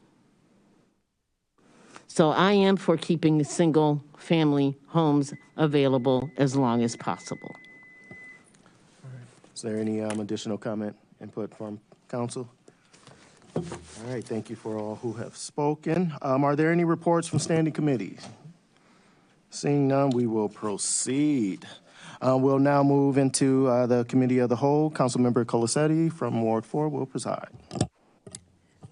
[SPEAKER 14] So I am for keeping the single family homes available as long as possible.
[SPEAKER 1] Is there any additional comment, input from council? All right, thank you for all who have spoken. Are there any reports from standing committees? Seeing none, we will proceed. We'll now move into the Committee of the Whole. Councilmember Colasetti from Ward 4 will preside.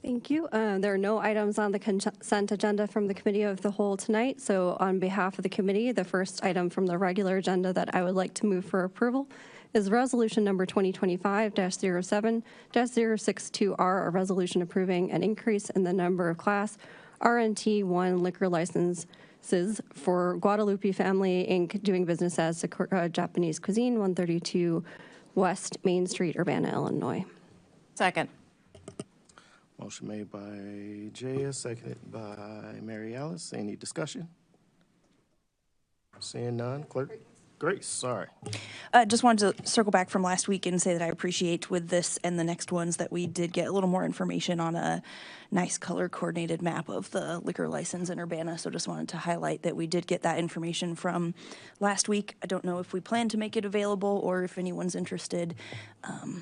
[SPEAKER 4] Thank you. There are no items on the consent agenda from the Committee of the Whole tonight. So on behalf of the committee, the first item from the regular agenda that I would like to move for approval is resolution number 2025-07-062R, a resolution approving an increase in the number of Class RNT1 liquor licenses for Guadalupe Family Inc., doing business as Sakura Japanese Cuisine, 132 West Main Street, Urbana, Illinois.
[SPEAKER 13] Second.
[SPEAKER 1] Motion made by Jaya, seconded by Mary Alice. Any discussion? Seeing none, clerk. Grace, sorry.
[SPEAKER 11] Just wanted to circle back from last week and say that I appreciate with this and the next ones that we did get a little more information on a nice color coordinated map of the liquor license in Urbana. So just wanted to highlight that we did get that information from last week. I don't know if we plan to make it available or if anyone's interested. You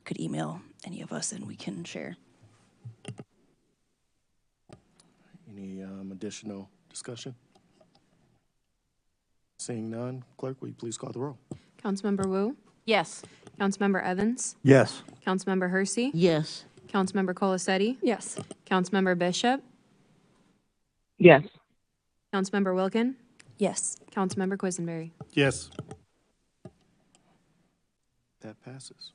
[SPEAKER 11] could email any of us and we can share.
[SPEAKER 1] Any additional discussion? Seeing none, clerk, will you please call the roll?
[SPEAKER 2] Councilmember Wu?
[SPEAKER 13] Yes.
[SPEAKER 2] Councilmember Evans?
[SPEAKER 15] Yes.
[SPEAKER 2] Councilmember Hersey?
[SPEAKER 14] Yes.
[SPEAKER 2] Councilmember Colasetti?
[SPEAKER 4] Yes.
[SPEAKER 2] Councilmember Bishop?
[SPEAKER 15] Yes.
[SPEAKER 2] Councilmember Wilkin?
[SPEAKER 11] Yes.
[SPEAKER 2] Councilmember Quisenberry?
[SPEAKER 15] Yes.
[SPEAKER 1] That passes.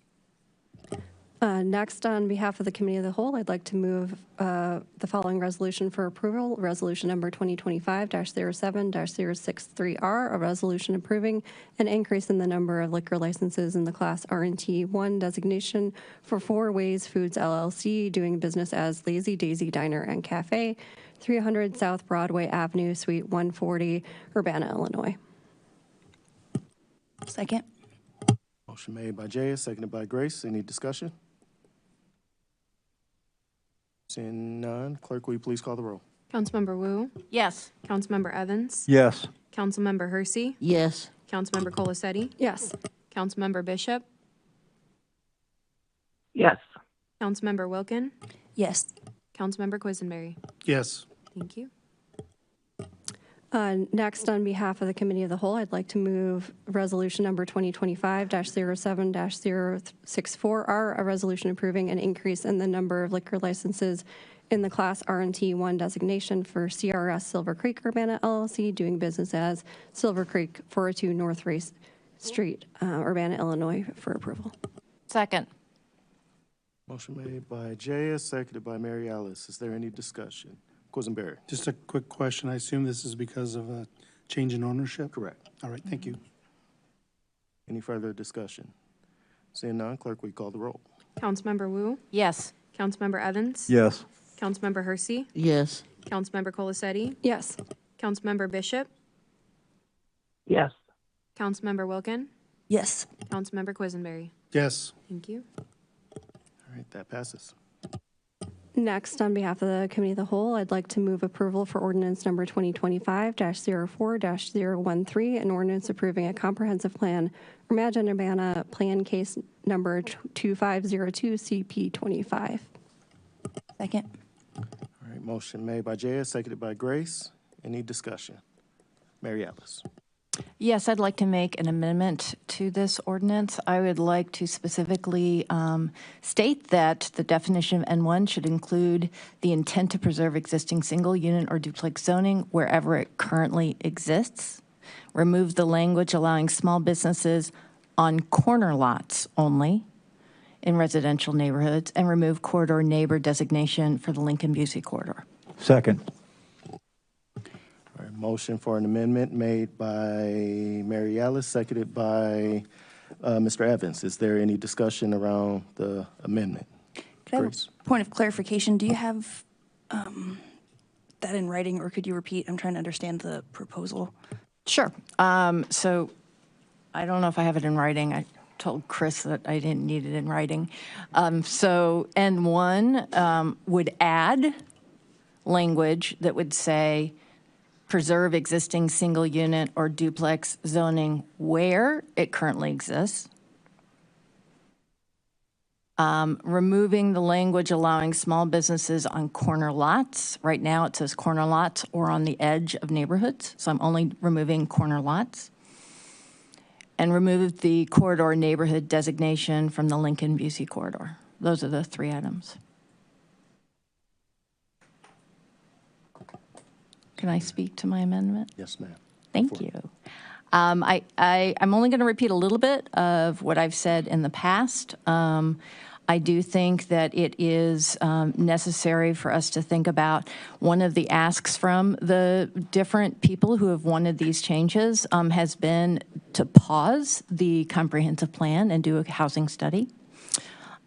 [SPEAKER 4] Next, on behalf of the Committee of the Whole, I'd like to move the following resolution for approval. Resolution number 2025-07-063R, a resolution approving an increase in the number of liquor licenses in the Class RNT1 designation for Four Ways Foods LLC, doing business as Lazy Daisy Diner and Cafe, 300 South Broadway Avenue, Suite 140, Urbana, Illinois.
[SPEAKER 11] Second.
[SPEAKER 1] Motion made by Jaya, seconded by Grace. Any discussion? Seeing none, clerk, will you please call the roll?
[SPEAKER 2] Councilmember Wu?
[SPEAKER 13] Yes.
[SPEAKER 2] Councilmember Evans?
[SPEAKER 15] Yes.
[SPEAKER 2] Councilmember Hersey?
[SPEAKER 14] Yes.
[SPEAKER 2] Councilmember Colasetti?
[SPEAKER 4] Yes.
[SPEAKER 2] Councilmember Bishop?
[SPEAKER 15] Yes.
[SPEAKER 2] Councilmember Wilkin?
[SPEAKER 11] Yes.
[SPEAKER 2] Councilmember Quisenberry?
[SPEAKER 15] Yes.
[SPEAKER 2] Thank you.
[SPEAKER 4] Next, on behalf of the Committee of the Whole, I'd like to move resolution number 2025-07-064R, a resolution approving an increase in the number of liquor licenses in the Class RNT1 designation for CRS Silver Creek Urbana LLC, doing business as Silver Creek, 402 North Race Street, Urbana, Illinois, for approval.
[SPEAKER 13] Second.
[SPEAKER 1] Motion made by Jaya, seconded by Mary Alice. Is there any discussion? Quisenberry.
[SPEAKER 15] Just a quick question. I assume this is because of a change in ownership?
[SPEAKER 1] Correct.
[SPEAKER 15] All right, thank you.
[SPEAKER 1] Any further discussion? Seeing none, clerk, will you call the roll?
[SPEAKER 2] Councilmember Wu?
[SPEAKER 13] Yes.
[SPEAKER 2] Councilmember Evans?
[SPEAKER 15] Yes.
[SPEAKER 2] Councilmember Hersey?
[SPEAKER 14] Yes.
[SPEAKER 2] Councilmember Colasetti?
[SPEAKER 4] Yes.
[SPEAKER 2] Councilmember Bishop?
[SPEAKER 15] Yes.
[SPEAKER 2] Councilmember Wilkin?
[SPEAKER 11] Yes.
[SPEAKER 2] Councilmember Quisenberry?
[SPEAKER 15] Yes.
[SPEAKER 2] Thank you.
[SPEAKER 1] All right, that passes.
[SPEAKER 4] Next, on behalf of the Committee of the Whole, I'd like to move approval for ordinance number 2025-04-013, an ordinance approving a comprehensive plan for Imagine Urbana plan case number 2502 CP25.
[SPEAKER 11] Second.
[SPEAKER 1] All right, motion made by Jaya, seconded by Grace. Any discussion? Mary Alice.
[SPEAKER 13] Yes, I'd like to make an amendment to this ordinance. I would like to specifically state that the definition of N1 should include the intent to preserve existing single unit or duplex zoning wherever it currently exists. Remove the language allowing small businesses on corner lots only in residential neighborhoods, and remove corridor neighbor designation for the Lincoln-Busey corridor.
[SPEAKER 15] Second.
[SPEAKER 1] All right, motion for an amendment made by Mary Alice, seconded by Mr. Evans. Is there any discussion around the amendment?
[SPEAKER 11] Could I have a point of clarification? Do you have that in writing, or could you repeat? I'm trying to understand the proposal.
[SPEAKER 13] Sure. So I don't know if I have it in writing. I told Chris that I didn't need it in writing. So N1 would add language that would say preserve existing single unit or duplex zoning where it currently exists. Removing the language allowing small businesses on corner lots. Right now it says corner lots or on the edge of neighborhoods, so I'm only removing corner lots. And remove the corridor neighborhood designation from the Lincoln-Busey corridor. Those are the three items. Can I speak to my amendment?
[SPEAKER 1] Yes, ma'am.
[SPEAKER 13] Thank you. I'm only going to repeat a little bit of what I've said in the past. I do think that it is necessary for us to think about one of the asks from the different people who have wanted these changes has been to pause the comprehensive plan and do a housing study.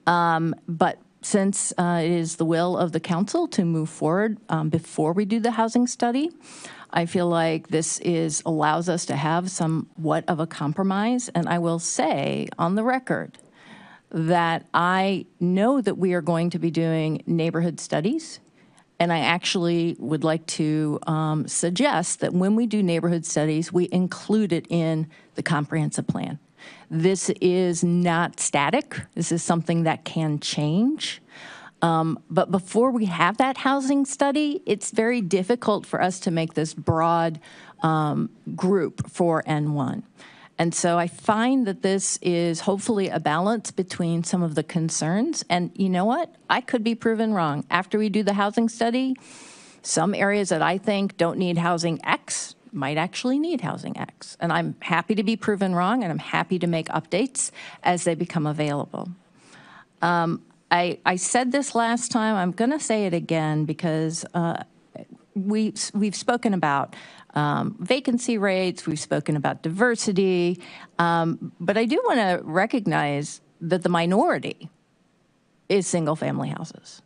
[SPEAKER 13] But since it is the will of the council to move forward before we do the housing study, I feel like this allows us to have somewhat of a compromise. And I will say on the record that I know that we are going to be doing neighborhood studies. And I actually would like to suggest that when we do neighborhood studies, we include it in the comprehensive plan. This is not static. This is something that can change. But before we have that housing study, it's very difficult for us to make this broad group for N1. And so I find that this is hopefully a balance between some of the concerns. And you know what? I could be proven wrong. After we do the housing study, some areas that I think don't need housing X might actually need housing X. And I'm happy to be proven wrong, and I'm happy to make updates as they become available. I said this last time. I'm going to say it again because we've spoken about vacancy rates. We've spoken about diversity. But I do want to recognize that the minority is single-family houses,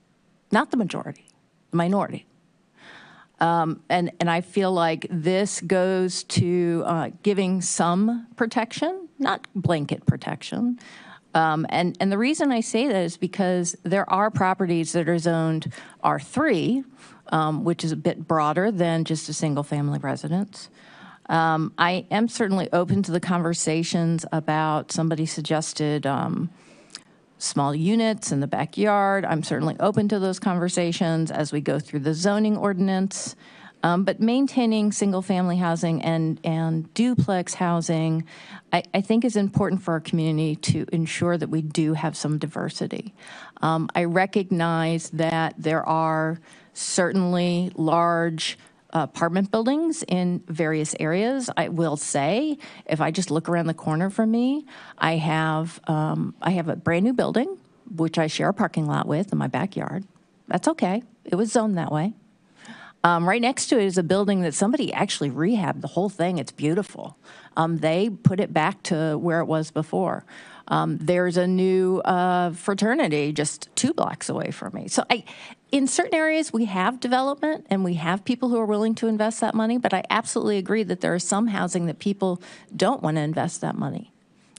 [SPEAKER 13] not the majority, the minority. And I feel like this goes to giving some protection, not blanket protection. And the reason I say that is because there are properties that are zoned R3, which is a bit broader than just a single-family residence. I am certainly open to the conversations about somebody suggested small units in the backyard. I'm certainly open to those conversations as we go through the zoning ordinance. But maintaining single-family housing and duplex housing, I think is important for our community to ensure that we do have some diversity. I recognize that there are certainly large apartment buildings in various areas. I will say, if I just look around the corner from me, I have a brand new building, which I share a parking lot with in my backyard. That's okay. It was zoned that way. Right next to it is a building that somebody actually rehabbed the whole thing. It's beautiful. They put it back to where it was before. There's a new fraternity just 2 blocks away from me. So in certain areas, we have development and we have people who are willing to invest that money, but I absolutely agree that there is some housing that people don't want to invest that money.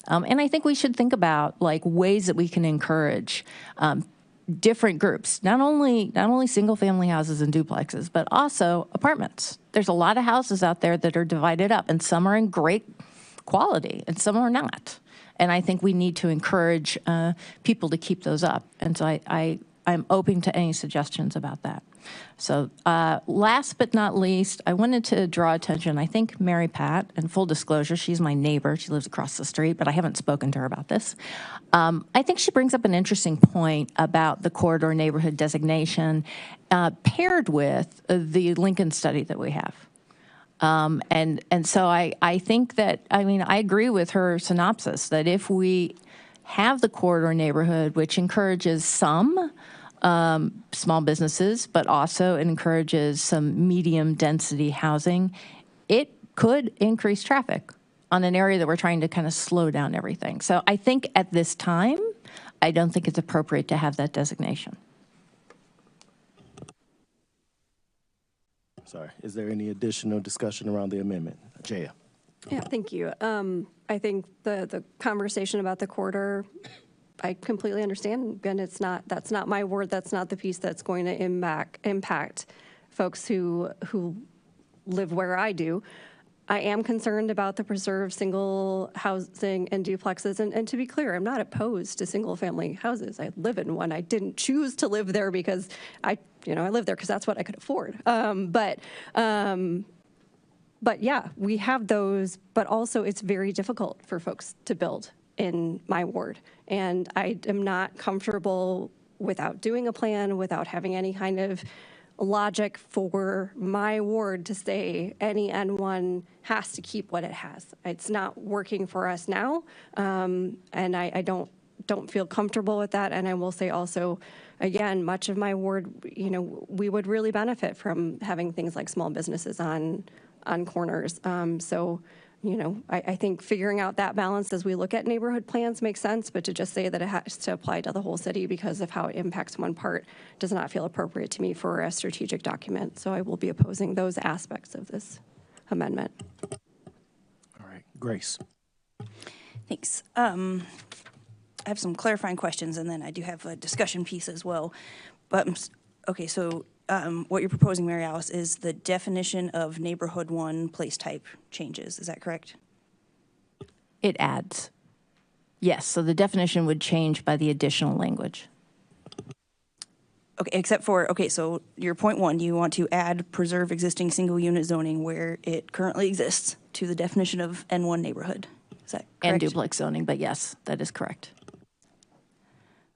[SPEAKER 13] And I think we should think about like ways that we can encourage different groups, not only single-family houses and duplexes, but also apartments. There's a lot of houses out there that are divided up, and some are in great quality, and some are not. And I think we need to encourage people to keep those up. And so I'm open to any suggestions about that. So last but not least, I wanted to draw attention. I think Mary Pat, and full disclosure, she's my neighbor. She lives across the street, but I haven't spoken to her about this. I think she brings up an interesting point about the corridor neighborhood designation paired with the Lincoln study that we have. And so I think that, I agree with her synopsis that if we have the corridor neighborhood, which encourages some small businesses, but also encourages some medium density housing, it could increase traffic on an area that we're trying to kind of slow down everything. So I think at this time, I don't think it's appropriate to have that designation.
[SPEAKER 1] Sorry, is there any additional discussion around the amendment? Jaya.
[SPEAKER 4] Yeah, thank you. I think the conversation about the corridor, I completely understand. Again, that's not my word. That's not the piece that's going to impact folks who live where I do. I am concerned about the preserved single housing and duplexes. And to be clear, I'm not opposed to single family houses. I live in one. I didn't choose to live there because I live there because that's what I could afford. But yeah, we have those, but also it's very difficult for folks to build in my ward. And I am not comfortable without doing a plan, without having any kind of logic for my ward to say any N1 has to keep what it has. It's not working for us now, and I don't feel comfortable with that. And I will say also, again, much of my ward, we would really benefit from having things like small businesses on corners. So, I think figuring out that balance as we look at neighborhood plans makes sense, but to just say that it has to apply to the whole city because of how it impacts one part does not feel appropriate to me for a strategic document. So I will be opposing those aspects of this amendment.
[SPEAKER 1] All right, Grace.
[SPEAKER 11] Thanks. I have some clarifying questions, and then I do have a discussion piece as well. But, okay, so what you're proposing, Mary Alice, is the definition of neighborhood 1 place type changes. Is that correct?
[SPEAKER 13] It adds. Yes, so the definition would change by the additional language.
[SPEAKER 11] Okay, except for, okay, so your point 1, you want to add preserve existing single unit zoning where it currently exists to the definition of N1 neighborhood. Is that correct?
[SPEAKER 13] And duplex zoning, but yes, that is correct.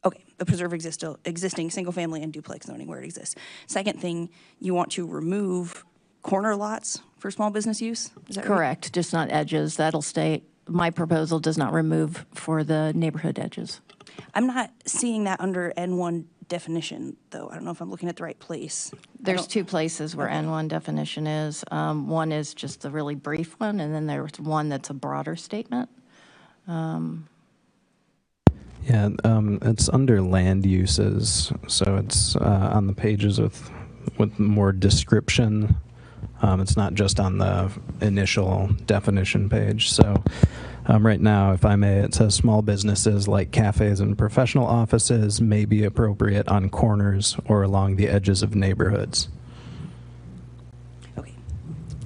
[SPEAKER 11] Okay, the preserve existing single family and duplex zoning where it exists. Second thing, you want to remove corner lots for small business use? Is that
[SPEAKER 13] Correct,
[SPEAKER 11] right?
[SPEAKER 13] just not edges. That'll stay. My proposal does not remove for the neighborhood edges.
[SPEAKER 11] I'm not seeing that under N1 definition, though. I don't know if I'm looking at the right place.
[SPEAKER 13] There's two places where N1 definition is. One is just the really brief one, and then there's one that's a broader statement.
[SPEAKER 16] Yeah, it's under land uses, so it's on the pages with more description. It's not just on the initial definition page. So right now, if I may, it says small businesses like cafes and professional offices may be appropriate on corners or along the edges of neighborhoods.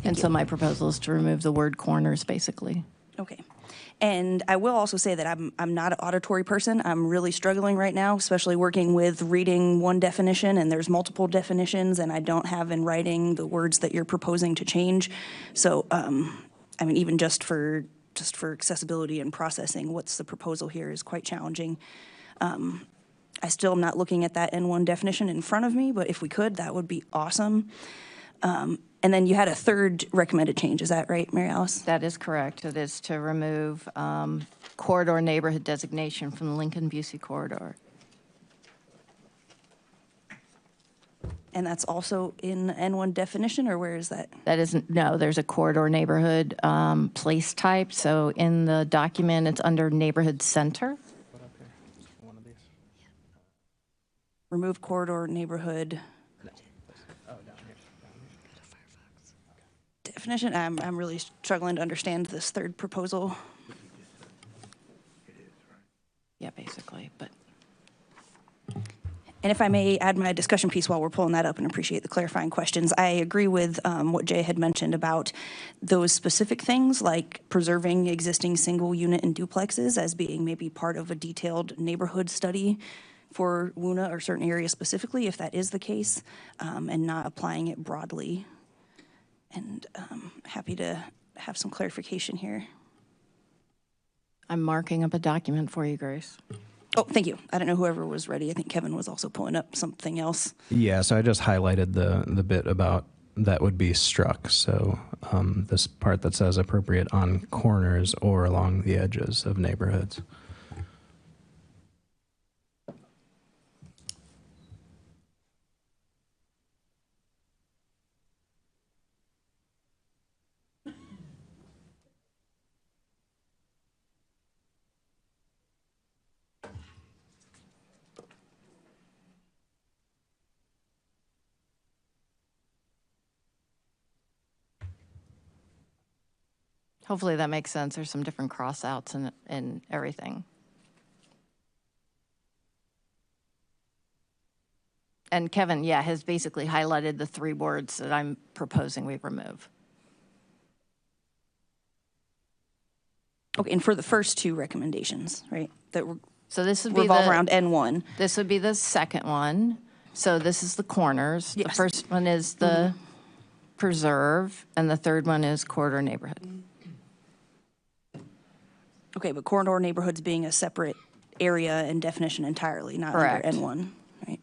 [SPEAKER 13] And so my proposal is to remove the word corners, basically.
[SPEAKER 11] Okay. And I will also say that I'm not an auditory person. I'm really struggling right now, especially working with reading one definition and there's multiple definitions and I don't have in writing the words that you're proposing to change. So, I mean, even just for accessibility and processing, what's the proposal here is quite challenging. I still am not looking at that N1 definition in front of me, but if we could, that would be awesome. And then you had a third recommended change, is that right, Mary Alice?
[SPEAKER 13] That is correct. It is to remove corridor neighborhood designation from the Lincoln-Busey corridor.
[SPEAKER 11] And that's also in N1 definition, or where is that?
[SPEAKER 13] That isn't, no, there's a corridor neighborhood place type. So in the document, it's under neighborhood center.
[SPEAKER 11] Remove corridor neighborhood. Definition, I'm really struggling to understand this third proposal.
[SPEAKER 13] Yeah, basically, but.
[SPEAKER 11] And if I may add my discussion piece while we're pulling that up and appreciate the clarifying questions, I agree with what Jay had mentioned about those specific things like preserving existing single unit and duplexes as being maybe part of a detailed neighborhood study for WUNA or certain areas specifically, if that is the case, and not applying it broadly. And happy to have some clarification here.
[SPEAKER 13] I'm marking up a document for you, Grace.
[SPEAKER 11] Oh, thank you. I don't know whoever was ready. I think Kevin was also pulling up something else.
[SPEAKER 16] Yeah, so I just highlighted the bit about that would be struck. So this part that says appropriate on corners or along the edges of neighborhoods.
[SPEAKER 13] Hopefully that makes sense. There's some different cross outs and everything. And Kevin, yeah, has basically highlighted the three words that I'm proposing we remove.
[SPEAKER 11] Okay, and for the first two recommendations, right, that
[SPEAKER 13] so this would be
[SPEAKER 11] revolve around N1.
[SPEAKER 13] This would be the second one. So this is the corners.
[SPEAKER 11] Yes.
[SPEAKER 13] The first one is the preserve, and the third one is corridor neighborhood.
[SPEAKER 11] Okay, but corridor neighborhoods being a separate area and definition entirely, not
[SPEAKER 13] Correct.
[SPEAKER 11] under N1, right?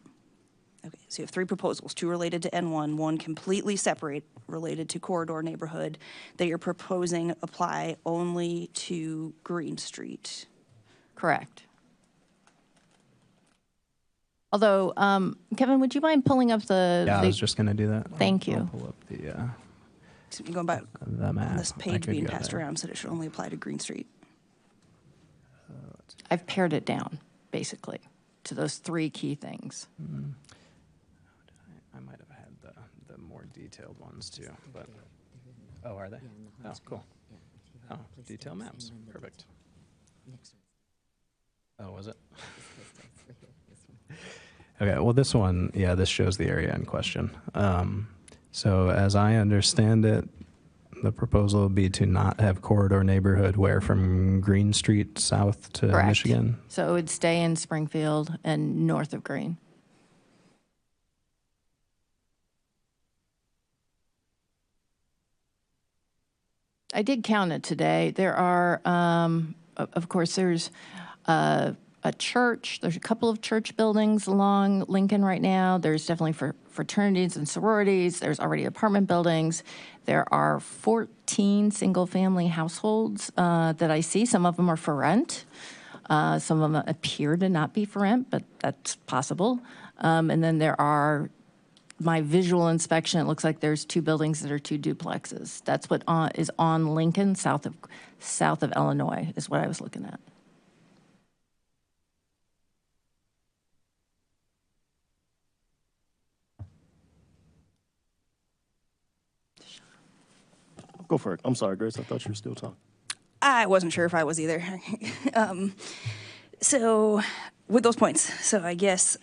[SPEAKER 11] Okay, So you have 3 proposals, 2 related to N1, 1 completely separate related to corridor neighborhood that you're proposing apply only to Green Street.
[SPEAKER 13] Correct. Although, Kevin, would you mind pulling up the?
[SPEAKER 16] Yeah, I was just going to do that.
[SPEAKER 13] Thank you.
[SPEAKER 16] I'll pull up the
[SPEAKER 11] So you go back
[SPEAKER 16] the map.
[SPEAKER 11] on this
[SPEAKER 16] I
[SPEAKER 11] page
[SPEAKER 16] could
[SPEAKER 11] being
[SPEAKER 16] go
[SPEAKER 11] passed
[SPEAKER 16] there.
[SPEAKER 11] around said it should only apply to Green Street.
[SPEAKER 13] I've pared it down, basically, to those 3 key things.
[SPEAKER 16] I might have had the more detailed ones too, but oh, are they? Oh, cool. Oh, detail maps, perfect. Oh, was it? Okay, well, this one, yeah, this shows the area in question. So as I understand it, the proposal would be to not have corridor neighborhood where from Green Street south to
[SPEAKER 13] Correct.
[SPEAKER 16] Michigan?
[SPEAKER 13] So it would stay in Springfield and north of Green. I did count it today. There are, of course, there's a church. There's a couple of church buildings along Lincoln right now. There's definitely fraternities and sororities. There's already apartment buildings. There are 14 single-family households that I see. Some of them are for rent. Some of them appear to not be for rent, but that's possible. And then there are, my visual inspection, it looks like there's 2 buildings that are 2 duplexes. That's what is on Lincoln, south of Illinois, is what I was looking at.
[SPEAKER 1] Go for it. I'm sorry, Grace. I thought you were still talking.
[SPEAKER 11] I wasn't sure if I was either. So with those points, so I guess,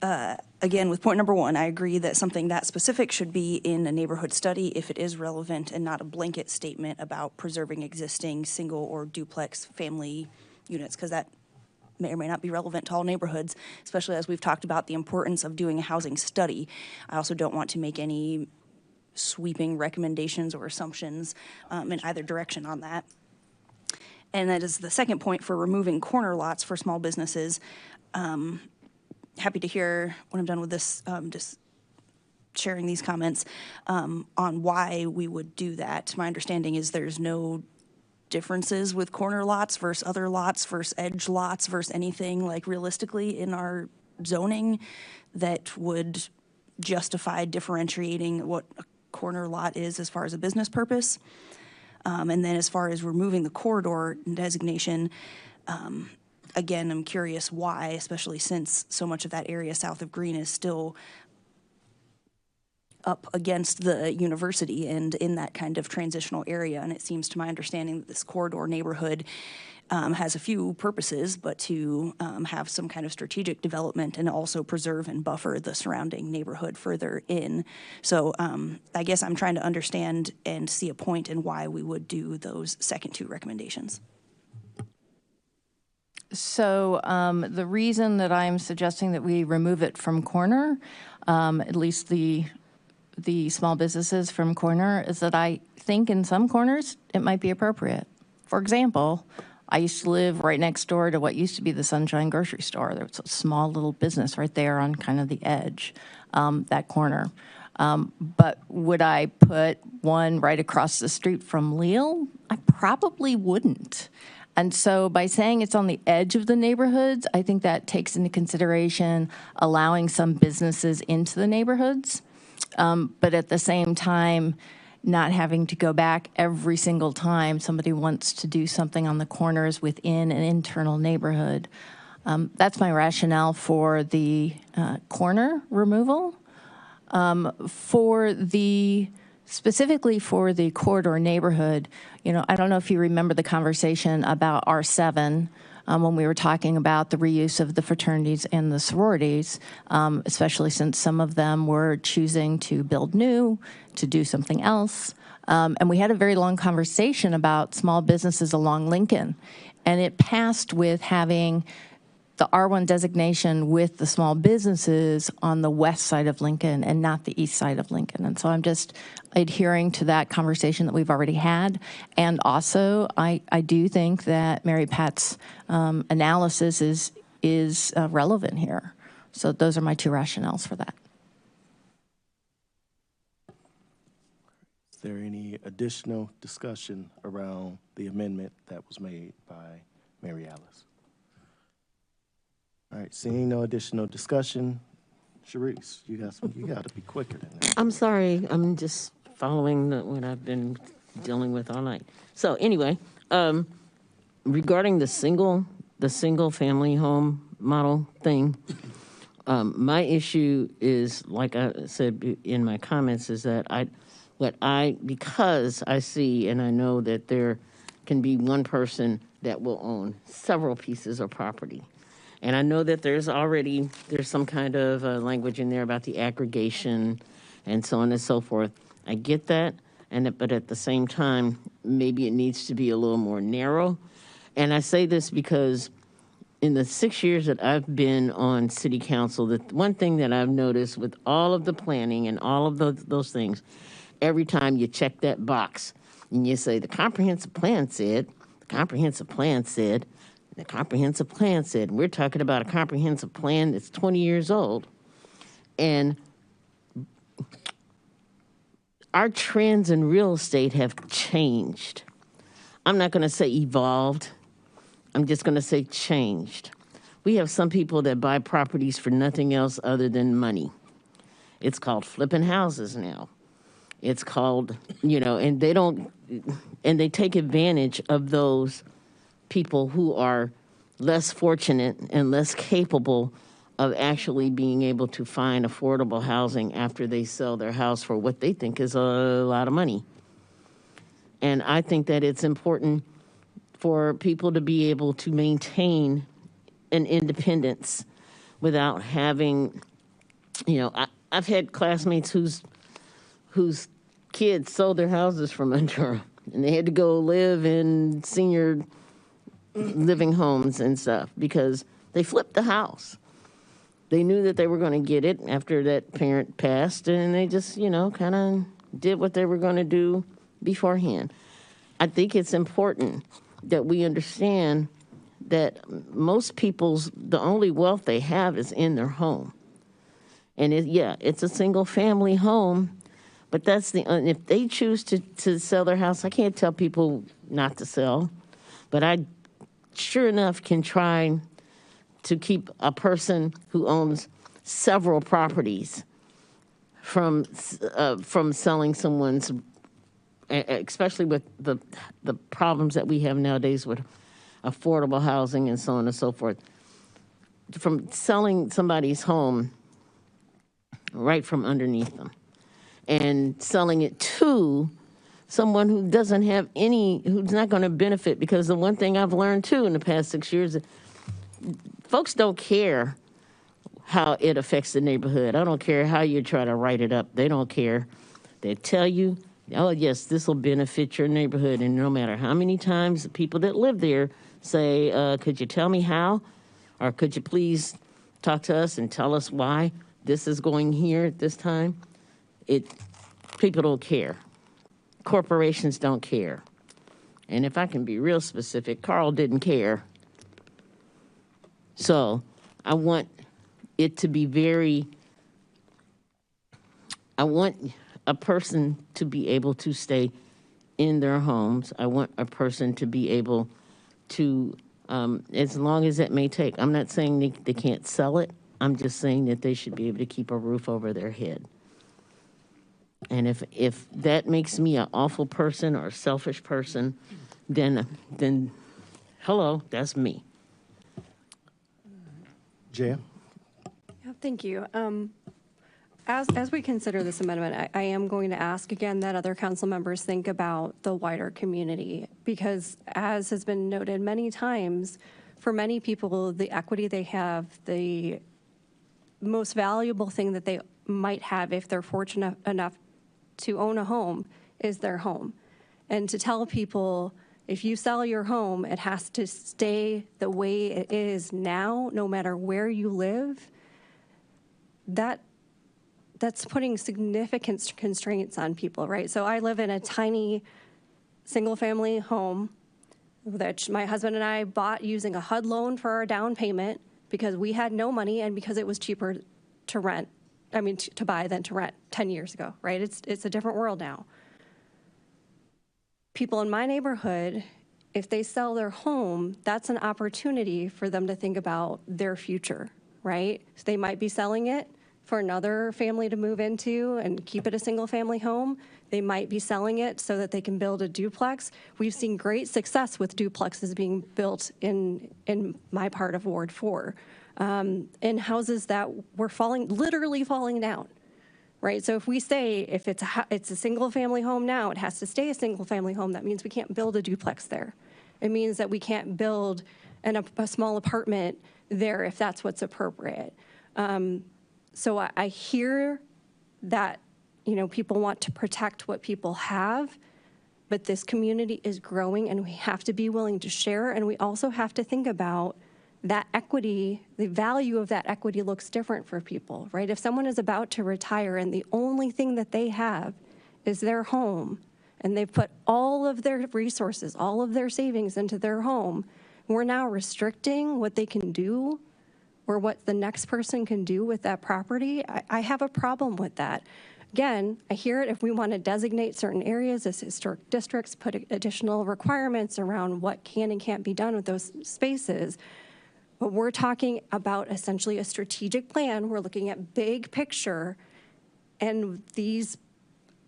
[SPEAKER 11] again, with point number 1, I agree that something that specific should be in a neighborhood study if it is relevant and not a blanket statement about preserving existing single or duplex family units, because that may or may not be relevant to all neighborhoods, especially as we've talked about the importance of doing a housing study. I also don't want to make any sweeping recommendations or assumptions in either direction on that. And that is the second point for removing corner lots for small businesses. Happy to hear when I'm done with this, just sharing these comments on why we would do that. My understanding is there's no differences with corner lots versus other lots versus edge lots versus anything like realistically in our zoning that would justify differentiating what a corner lot is as far as a business purpose. And then as far as removing the corridor designation, again, I'm curious why, especially since so much of that area south of Green is still up against the university and in that kind of transitional area. And it seems to my understanding that this corridor neighborhood has a few purposes, but to have some kind of strategic development and also preserve and buffer the surrounding neighborhood further in. So I guess I'm trying to understand and see a point in why we would do those second 2 recommendations.
[SPEAKER 13] So the reason that I'm suggesting that we remove it from corner, at least the small businesses from corner, is that I think in some corners it might be appropriate. For example, I used to live right next door to what used to be the Sunshine Grocery Store. There was a small little business right there on kind of the edge, that corner. But would I put one right across the street from Leal? I probably wouldn't. And so by saying it's on the edge of the neighborhoods, I think that takes into consideration allowing some businesses into the neighborhoods, but at the same time, not having to go back every single time somebody wants to do something on the corners within an internal neighborhood. That's my rationale for the corner removal. Specifically for the corridor neighborhood, I don't know if you remember the conversation about R7 when we were talking about the reuse of the fraternities and the sororities, especially since some of them were choosing to build new, to do something else. And we had a very long conversation about small businesses along Lincoln. And it passed with having the R1 designation with the small businesses on the west side of Lincoln and not the east side of Lincoln. And so I'm just adhering to that conversation that we've already had. And also, I do think that Mary Pat's analysis is relevant here. So those are my 2 rationales for that.
[SPEAKER 1] Is there any additional discussion around the amendment that was made by Mary Alice? All right, seeing no additional discussion, Sharice, you got to be quicker than that.
[SPEAKER 14] I'm sorry, I'm just following what I've been dealing with all night. So anyway, regarding the single family home model thing, my issue is, like I said in my comments, is that because I see and I know that there can be one person that will own several pieces of property. And I know that there's some kind of language in there about the aggregation and so on and so forth. I get that, but at the same time, maybe it needs to be a little more narrow. And I say this because in the 6 years that I've been on city council, the one thing that I've noticed with all of the planning and all of those things, every time you check that box and you say, the comprehensive plan said, the comprehensive plan said, the comprehensive plan said, we're talking about a comprehensive plan that's 20 years old. And our trends in real estate have changed. I'm not going to say evolved. I'm just going to say changed. We have some people that buy properties for nothing else other than money. It's called flipping houses now. It's called, and they take advantage of those people who are less fortunate and less capable of actually being able to find affordable housing after they sell their house for what they think is a lot of money. And I think that it's important for people to be able to maintain an independence without having, I've had classmates whose kids sold their houses from under them, and they had to go live in senior living homes and stuff because they flipped the house. They knew that they were going to get it after that parent passed, and they just, kind of did what they were going to do beforehand. I think it's important that we understand that most people's, the only wealth they have is in their home. And it's a single family home, but if they choose to sell their house, I can't tell people not to sell, but I sure enough can try to keep a person who owns several properties from selling someone's, especially with the problems that we have nowadays with affordable housing and so on and so forth, from selling somebody's home right from underneath them and selling it to someone who doesn't have who's not going to benefit. Because the one thing I've learned too in the past 6 years, folks don't care how it affects the neighborhood. I don't care how you try to write it up. They don't care. They tell you, oh yes, this will benefit your neighborhood. And no matter how many times the people that live there say, could you tell me how? Or could you please talk to us and tell us why this is going here at this time? People don't care. Corporations don't care. And if I can be real specific, Carl didn't care. So I want it to be I want a person to be able to stay in their homes. I want a person to be able to, as long as it may take. I'm not saying they can't sell it. I'm just saying that they should be able to keep a roof over their head. And if that makes me an awful person or a selfish person, then hello, that's me.
[SPEAKER 1] Jan?
[SPEAKER 4] Yeah, thank you. As we consider this amendment, I am going to ask again that other council members think about the wider community, because as has been noted many times, for many people, the equity they have, the most valuable thing that they might have if they're fortunate enough to own a home is their home. And to tell people, if you sell your home, it has to stay the way it is now, no matter where you live, that's putting significant constraints on people, right? So I live in a tiny single-family home that my husband and I bought using a HUD loan for our down payment because we had no money and because it was cheaper to buy than to rent 10 years ago, right? It's a different world now. people in my neighborhood, if they sell their home, that's an opportunity for them to think about their future, right? So they might be selling it for another family to move into and keep it a single family home. They might be selling it so that they can build a duplex. We've seen great success with duplexes being built in my part of Ward 4, in houses that were literally falling down. Right, so if we say if it's a single family home now, it has to stay a single family home, that means we can't build a duplex there. It means that we can't build a small apartment there if that's what's appropriate. So I hear that, people want to protect what people have, but this community is growing and we have to be willing to share, and we also have to think about that equity. The value of that equity looks different for people, right? If someone is about to retire and the only thing that they have is their home, and they've put all of their resources, all of their savings into their home, we're now restricting what they can do or what the next person can do with that property. I have a problem with that. Again, I hear it if we want to designate certain areas as historic districts, put additional requirements around what can and can't be done with those spaces. But we're talking about essentially a strategic plan. We're looking at big picture, and these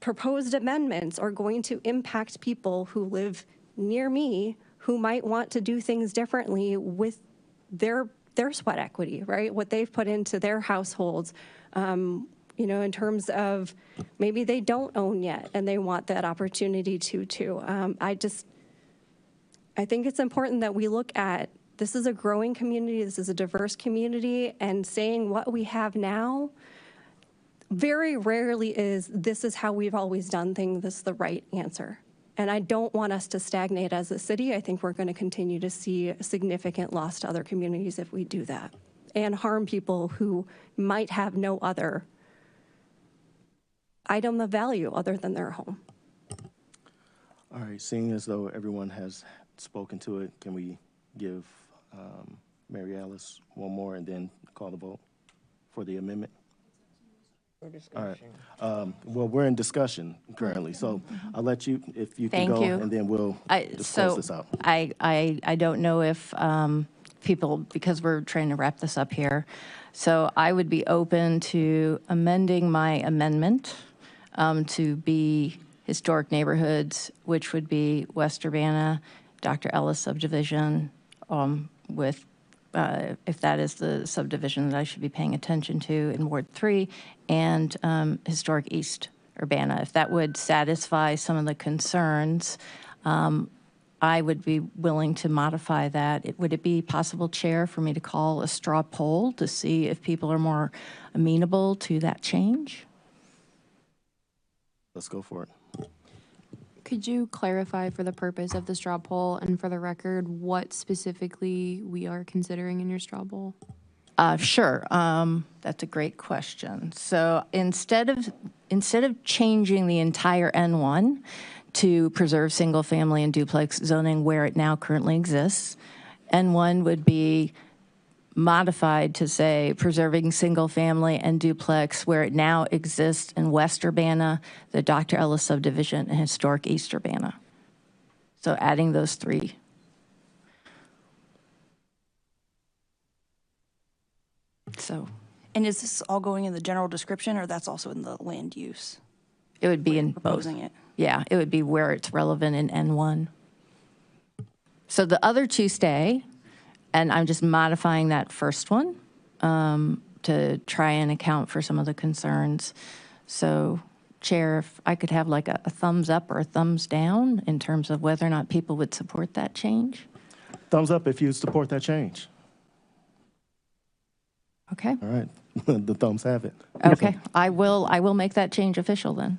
[SPEAKER 4] proposed amendments are going to impact people who live near me who might want to do things differently with their sweat equity, right? What they've put into their households, in terms of maybe they don't own yet and they want that opportunity to. I think it's important that we look at, this is a growing community, this is a diverse community, and saying what we have now very rarely is, this is how we've always done things, this is the right answer. And I don't want us to stagnate as a city. I think we're going to continue to see a significant loss to other communities if we do that, and harm people who might have no other item of value other than their home.
[SPEAKER 1] All right, seeing as though everyone has spoken to it, can we give Mary Alice one more and then call the vote for the amendment? All right. Well, we're in discussion currently, so I'll let you, if you can
[SPEAKER 13] Thank
[SPEAKER 1] go,
[SPEAKER 13] you.
[SPEAKER 1] and then we'll just close this out.
[SPEAKER 13] I don't know if people, because we're trying to wrap this up here, so I would be open to amending my amendment to be historic neighborhoods, which would be West Urbana, Dr. Ellis subdivision, with if that is the subdivision that I should be paying attention to in Ward 3, and historic East Urbana. If that would satisfy some of the concerns, I would be willing to modify that. Would it be possible, Chair, for me to call a straw poll to see if people are more amenable to that change?
[SPEAKER 1] Let's go for it.
[SPEAKER 2] Could you clarify for the purpose of the straw poll and for the record what specifically we are considering in your straw poll?
[SPEAKER 13] Sure. That's a great question. So instead of changing the entire N1 to preserve single family and duplex zoning where it now currently exists, N1 would be modified to say preserving single family and duplex where it now exists in West Urbana, the Dr. Ellis subdivision, and historic East Urbana. So adding those three. So.
[SPEAKER 11] And is this all going in the general description, or that's also in the land use?
[SPEAKER 13] It would be in both.
[SPEAKER 11] Proposing it.
[SPEAKER 13] Yeah, it would be where it's relevant in N1. So the other two stay, and I'm just modifying that first one to try and account for some of the concerns. So, Chair, if I could have like a thumbs up or a thumbs down in terms of whether or not people would support that change?
[SPEAKER 1] Thumbs up if you support that change.
[SPEAKER 13] Okay.
[SPEAKER 1] All right. The thumbs have it.
[SPEAKER 13] Okay. I will make that change official then.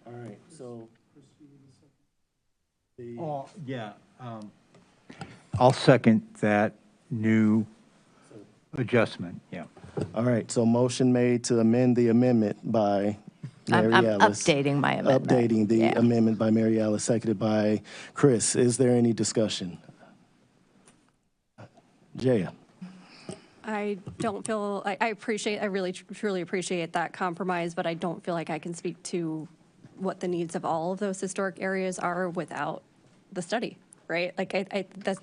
[SPEAKER 1] All right. So.
[SPEAKER 17] Yeah. I'll second that new adjustment. Yeah.
[SPEAKER 1] All right. So motion made to amend the amendment by Mary
[SPEAKER 13] I'm
[SPEAKER 1] Alice.
[SPEAKER 13] updating my amendment.
[SPEAKER 1] Updating the
[SPEAKER 13] Yeah.
[SPEAKER 1] amendment by Mary Alice, seconded by Chris. Is there any discussion? Jaya.
[SPEAKER 4] I don't feel, I really truly appreciate that compromise, but I don't feel like I can speak to what the needs of all of those historic areas are without the study, right? Like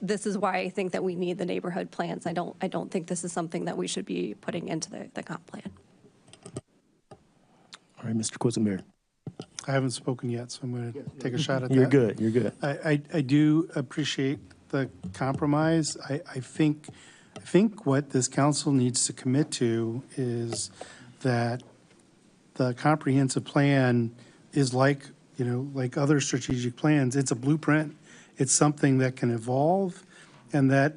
[SPEAKER 4] this is why I think that we need the neighborhood plans. I don't think this is something that we should be putting into the comp plan.
[SPEAKER 1] All right, Mr. Quisenberry.
[SPEAKER 15] I haven't spoken yet, so I'm going to take a shot at
[SPEAKER 1] You're
[SPEAKER 15] that.
[SPEAKER 1] good. You're good.
[SPEAKER 15] I do appreciate the compromise. I think what this council needs to commit to is that the comprehensive plan is like other strategic plans. It's a blueprint. It's something that can evolve, and that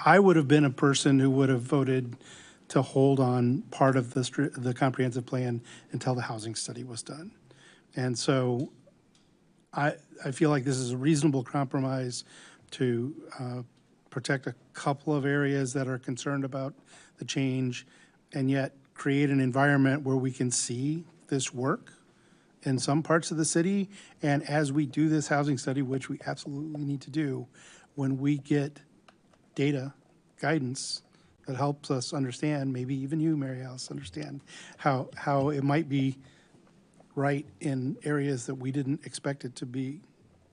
[SPEAKER 15] I would have been a person who would have voted to hold on part of the comprehensive plan until the housing study was done. And so I feel like this is a reasonable compromise to protect a couple of areas that are concerned about the change, and yet create an environment where we can see this work in some parts of the city. And as we do this housing study, which we absolutely need to do, when we get data, guidance that helps us understand, maybe even you, Mary Alice, understand how it might be right in areas that we didn't expect it to be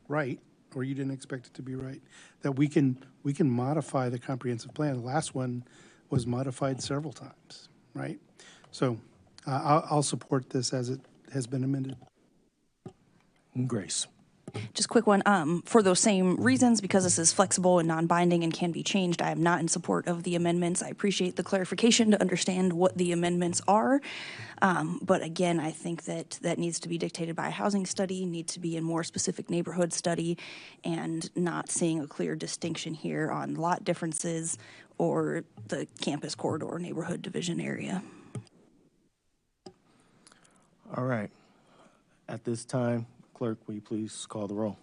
[SPEAKER 15] right, or you didn't expect it to be right, that we can modify the comprehensive plan. The last one was modified several times, right? So I'll support this as it has been amended.
[SPEAKER 1] Grace.
[SPEAKER 11] Just a quick one. For those same reasons, because this is flexible and non-binding and can be changed, I am not in support of the amendments. I appreciate the clarification to understand what the amendments are. But again, I think that needs to be dictated by a housing study, needs to be a more specific neighborhood study, and not seeing a clear distinction here on lot differences or the campus corridor neighborhood division area.
[SPEAKER 1] All right. At this time, Clerk, will you please call the roll?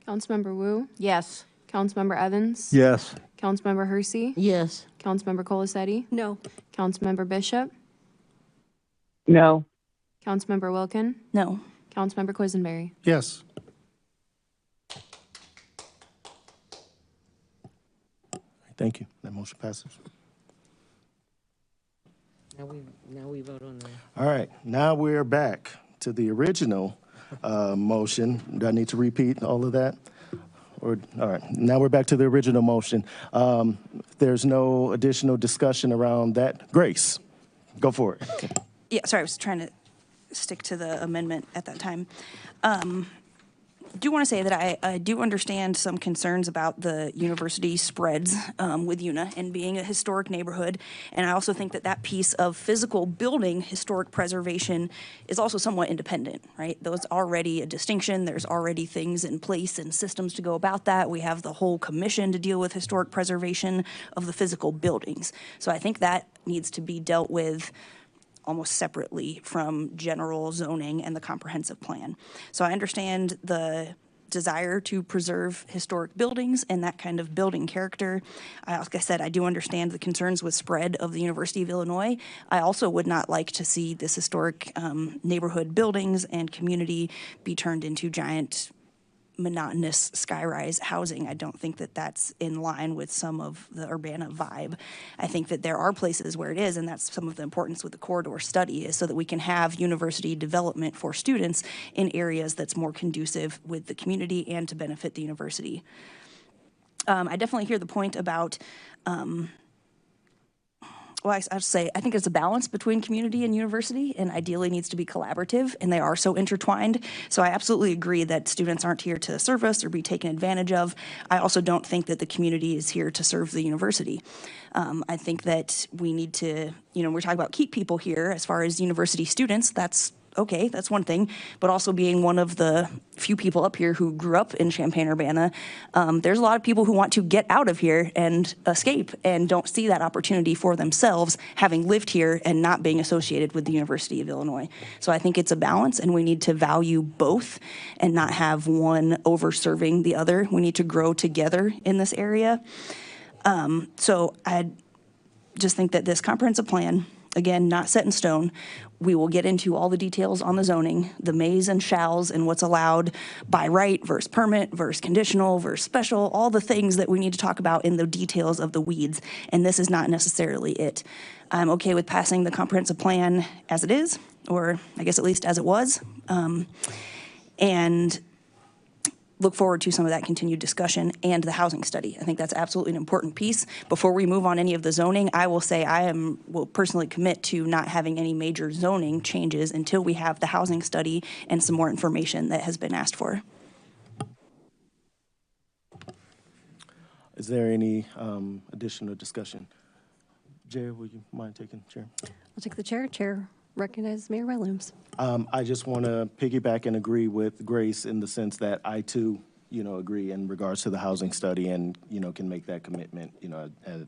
[SPEAKER 2] Councilmember Wu?
[SPEAKER 13] Yes.
[SPEAKER 2] Councilmember Evans?
[SPEAKER 17] Yes.
[SPEAKER 2] Councilmember Hersey?
[SPEAKER 14] Yes.
[SPEAKER 2] Councilmember Colasetti?
[SPEAKER 4] No.
[SPEAKER 2] Councilmember Bishop?
[SPEAKER 18] No.
[SPEAKER 2] Councilmember Wilkin?
[SPEAKER 11] No.
[SPEAKER 2] Councilmember Quisenberry?
[SPEAKER 15] Yes.
[SPEAKER 1] Thank you. That motion passes.
[SPEAKER 14] Now we vote on the.
[SPEAKER 1] All right. Now we're back to the original motion. Do I need to repeat all of that? Or, all right. Now we're back to the original motion. If there's no additional discussion around that, Grace, go for it.
[SPEAKER 11] Yeah, sorry, I was trying to stick to the amendment at that time. I do want to say that I do understand some concerns about the university spreads with UNA and being a historic neighborhood. And I also think that that piece of physical building historic preservation is also somewhat independent, right? There's already a distinction. There's already things in place and systems to go about that. We have the whole commission to deal with historic preservation of the physical buildings. So I think that needs to be dealt with almost separately from general zoning and the comprehensive plan. So I understand the desire to preserve historic buildings and that kind of building character. Like I said, I do understand the concerns with spread of the University of Illinois. I also would not like to see this historic neighborhood buildings and community be turned into giant monotonous skyrise housing. I don't think that that's in line with some of the Urbana vibe. I think that there are places where it is, and that's some of the importance with the corridor study, is so that we can have university development for students in areas that's more conducive with the community and to benefit the university. I definitely hear the point about well, I say I think it's a balance between community and university, and ideally needs to be collaborative, and they are so intertwined. So I absolutely agree that students aren't here to serve us or be taken advantage of. I also don't think that the community is here to serve the university. I think that we need to, we're talking about keep people here as far as university students. That's okay, that's one thing, but also being one of the few people up here who grew up in Champaign-Urbana, there's a lot of people who want to get out of here and escape and don't see that opportunity for themselves, having lived here and not being associated with the University of Illinois. So I think it's a balance, and we need to value both and not have one over-serving the other. We need to grow together in this area. So I just think that this comprehensive plan, again, not set in stone. We will get into all the details on the zoning, the mays and shalls, and what's allowed by right versus permit versus conditional versus special, all the things that we need to talk about in the details of the weeds, and this is not necessarily it. I'm okay with passing the comprehensive plan as it is, or I guess at least as it was. and look forward to some of that continued discussion and the housing study. I think that's absolutely an important piece. Before we move on any of the zoning, I will say will personally commit to not having any major zoning changes until we have the housing study and some more information that has been asked for.
[SPEAKER 1] Is there any additional discussion? Jay, would you mind taking chair?
[SPEAKER 4] I'll take the chair. Chair recognizes Mayor Williams.
[SPEAKER 1] I just want to piggyback and agree with Grace in the sense that I too, agree in regards to the housing study and, can make that commitment,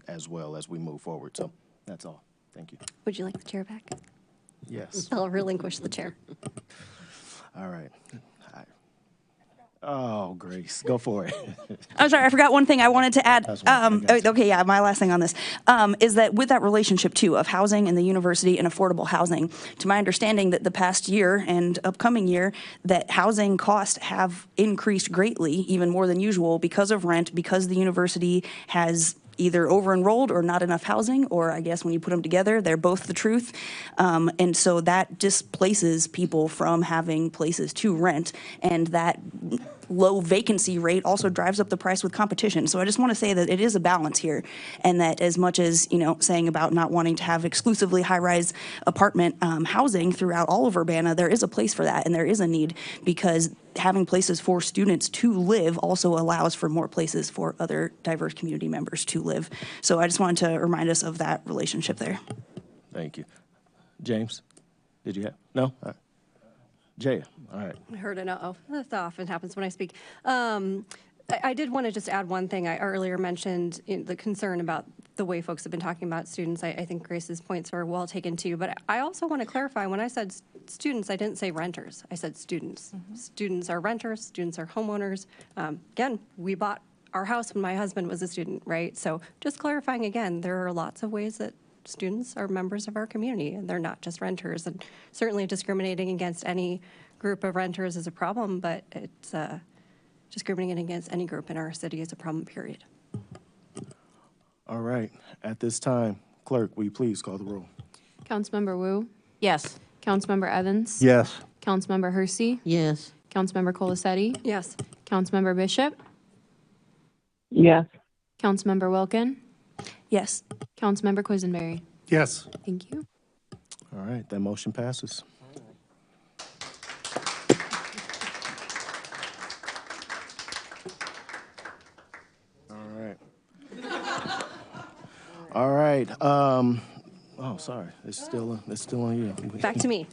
[SPEAKER 1] as well as we move forward. So that's all. Thank you.
[SPEAKER 4] Would you like the chair back?
[SPEAKER 1] Yes.
[SPEAKER 4] I'll relinquish the chair.
[SPEAKER 1] All right. Oh, Grace, go for it.
[SPEAKER 11] I'm sorry, I forgot one thing I wanted to add. Okay, yeah, my last thing on this is that with that relationship, too, of housing and the university and affordable housing, to my understanding that the past year and upcoming year, that housing costs have increased greatly, even more than usual, because of rent, because the university has either over-enrolled or not enough housing, or I guess when you put them together, they're both the truth. And so that displaces people from having places to rent, and that low vacancy rate also drives up the price with competition. So I just want to say that it is a balance here, and that as much as, saying about not wanting to have exclusively high-rise apartment housing throughout all of Urbana, there is a place for that, and there is a need, because having places for students to live also allows for more places for other diverse community members to live. So I just wanted to remind us of that relationship there.
[SPEAKER 1] Thank you. James, did you have? No? All right. Jay, all right.
[SPEAKER 4] I heard an uh-oh. That often happens when I speak. I did want to just add one thing. I earlier mentioned the concern about the way folks have been talking about students. I think Grace's points are well taken too, but I also want to clarify, when I said students, I didn't say renters. I said students. Mm-hmm. Students are renters, students are homeowners. Again, we bought our house when my husband was a student, right? So just clarifying again, there are lots of ways that students are members of our community, and they're not just renters. And certainly discriminating against any group of renters is a problem, but it's discriminating against any group in our city is a problem, period.
[SPEAKER 1] All right. At this time, clerk, will you please call the roll?
[SPEAKER 2] Councilmember Wu?
[SPEAKER 13] Yes.
[SPEAKER 2] Councilmember Evans?
[SPEAKER 17] Yes.
[SPEAKER 2] Councilmember Hersey?
[SPEAKER 14] Yes.
[SPEAKER 2] Councilmember Colasetti?
[SPEAKER 4] Yes.
[SPEAKER 2] Councilmember Bishop?
[SPEAKER 18] Yes.
[SPEAKER 2] Councilmember Wilkin?
[SPEAKER 11] Yes.
[SPEAKER 2] Councilmember Quisenberry?
[SPEAKER 15] Yes.
[SPEAKER 2] Thank you.
[SPEAKER 1] All right, that motion passes. All right. Oh, sorry. It's still on you.
[SPEAKER 4] Back to me.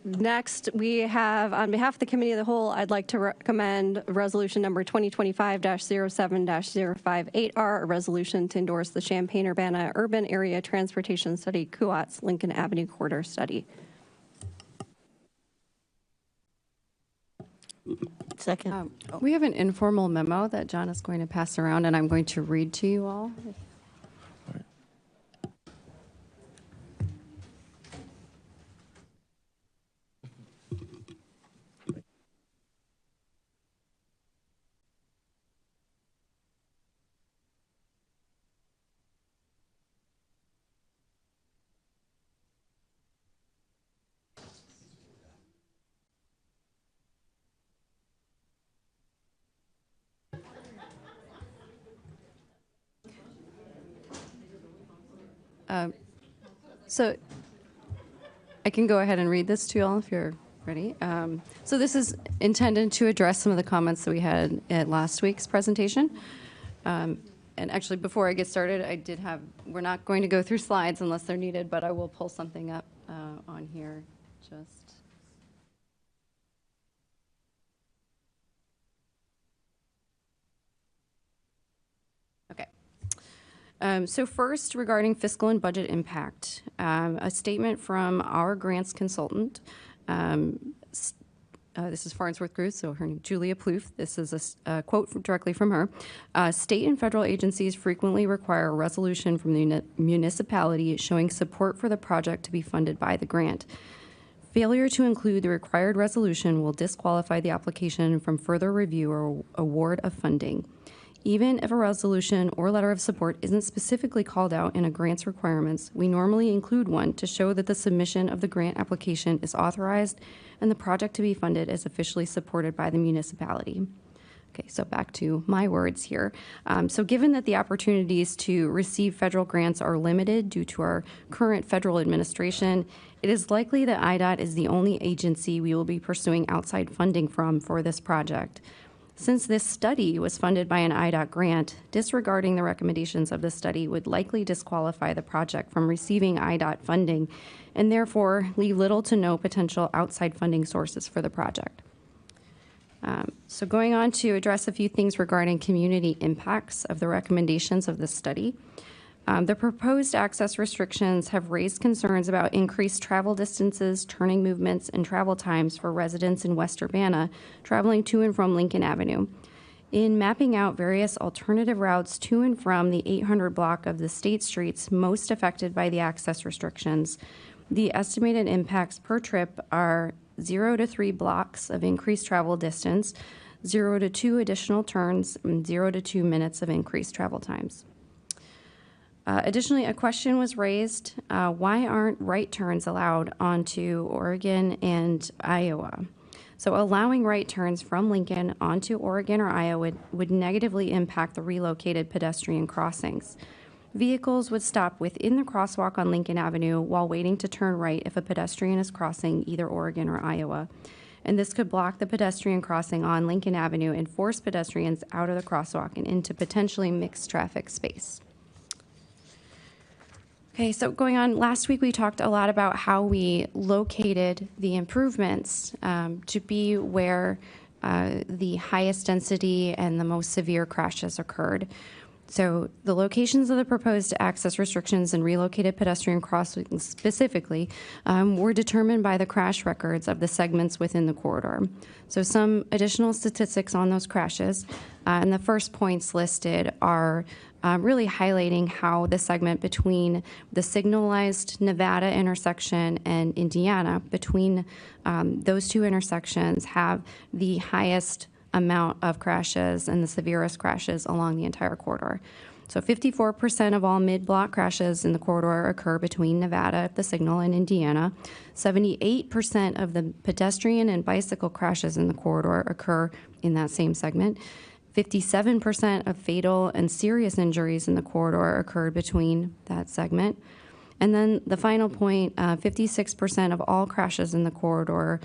[SPEAKER 4] Next, we have, on behalf of the Committee of the Whole, I'd like to recommend Resolution number 2025-07-058R, a resolution to endorse the Champaign-Urbana Urban Area Transportation Study, CUATS Lincoln Avenue Corridor Study.
[SPEAKER 14] Second.
[SPEAKER 4] We have an informal memo that John is going to pass around, and I'm going to read to you all. So I can go ahead and read this to you all if you're ready. So this is intended to address some of the comments that we had at last week's presentation. And actually, before I get started, we're not going to go through slides unless they're needed, but I will pull something up on here just. So first, regarding fiscal and budget impact, a statement from our grants consultant. This is Farnsworth Group, so her name Julia Plouffe. This is a quote directly from her. State and federal agencies frequently require a resolution from the municipality showing support for the project to be funded by the grant. Failure to include the required resolution will disqualify the application from further review or award of funding.
[SPEAKER 19] Even if a resolution or letter of support isn't specifically called out in a grant's requirements, we normally include one to show that the submission of the grant application is authorized and the project to be funded is officially supported by the municipality. Okay, so back to my words here. So given that the opportunities to receive federal grants are limited due to our current federal administration, it is likely that IDOT is the only agency we will be pursuing outside funding from for this project. Since this study was funded by an IDOT grant, disregarding the recommendations of the study would likely disqualify the project from receiving IDOT funding and therefore leave little to no potential outside funding sources for the project. So going on to address a few things regarding community impacts of the recommendations of the study. The proposed access restrictions have raised concerns about increased travel distances, turning movements, and travel times for residents in West Urbana traveling to and from Lincoln Avenue. In mapping out various alternative routes to and from the 800 block of the state streets most affected by the access restrictions, the estimated impacts per trip are 0 to 3 blocks of increased travel distance, 0 to 2 additional turns, and 0 to 2 minutes of increased travel times. Additionally, a question was raised, why aren't right turns allowed onto Oregon and Iowa? So allowing right turns from Lincoln onto Oregon or Iowa would negatively impact the relocated pedestrian crossings. Vehicles would stop within the crosswalk on Lincoln Avenue while waiting to turn right if a pedestrian is crossing either Oregon or Iowa. And this could block the pedestrian crossing on Lincoln Avenue and force pedestrians out of the crosswalk and into potentially mixed traffic space. Okay, so going on, last week we talked a lot about how we located the improvements to be where the highest density and the most severe crashes occurred. So the locations of the proposed access restrictions and relocated pedestrian crossings specifically were determined by the crash records of the segments within the corridor. So some additional statistics on those crashes, and the first points listed are really highlighting how the segment between the signalized Nevada intersection and Indiana, between those two intersections, have the highest amount of crashes and the severest crashes along the entire corridor. So 54% of all mid-block crashes in the corridor occur between Nevada, the signal, and Indiana. 78% of the pedestrian and bicycle crashes in the corridor occur in that same segment. 57% of fatal and serious injuries in the corridor occurred between that segment. And then the final point, 56% of all crashes in the corridor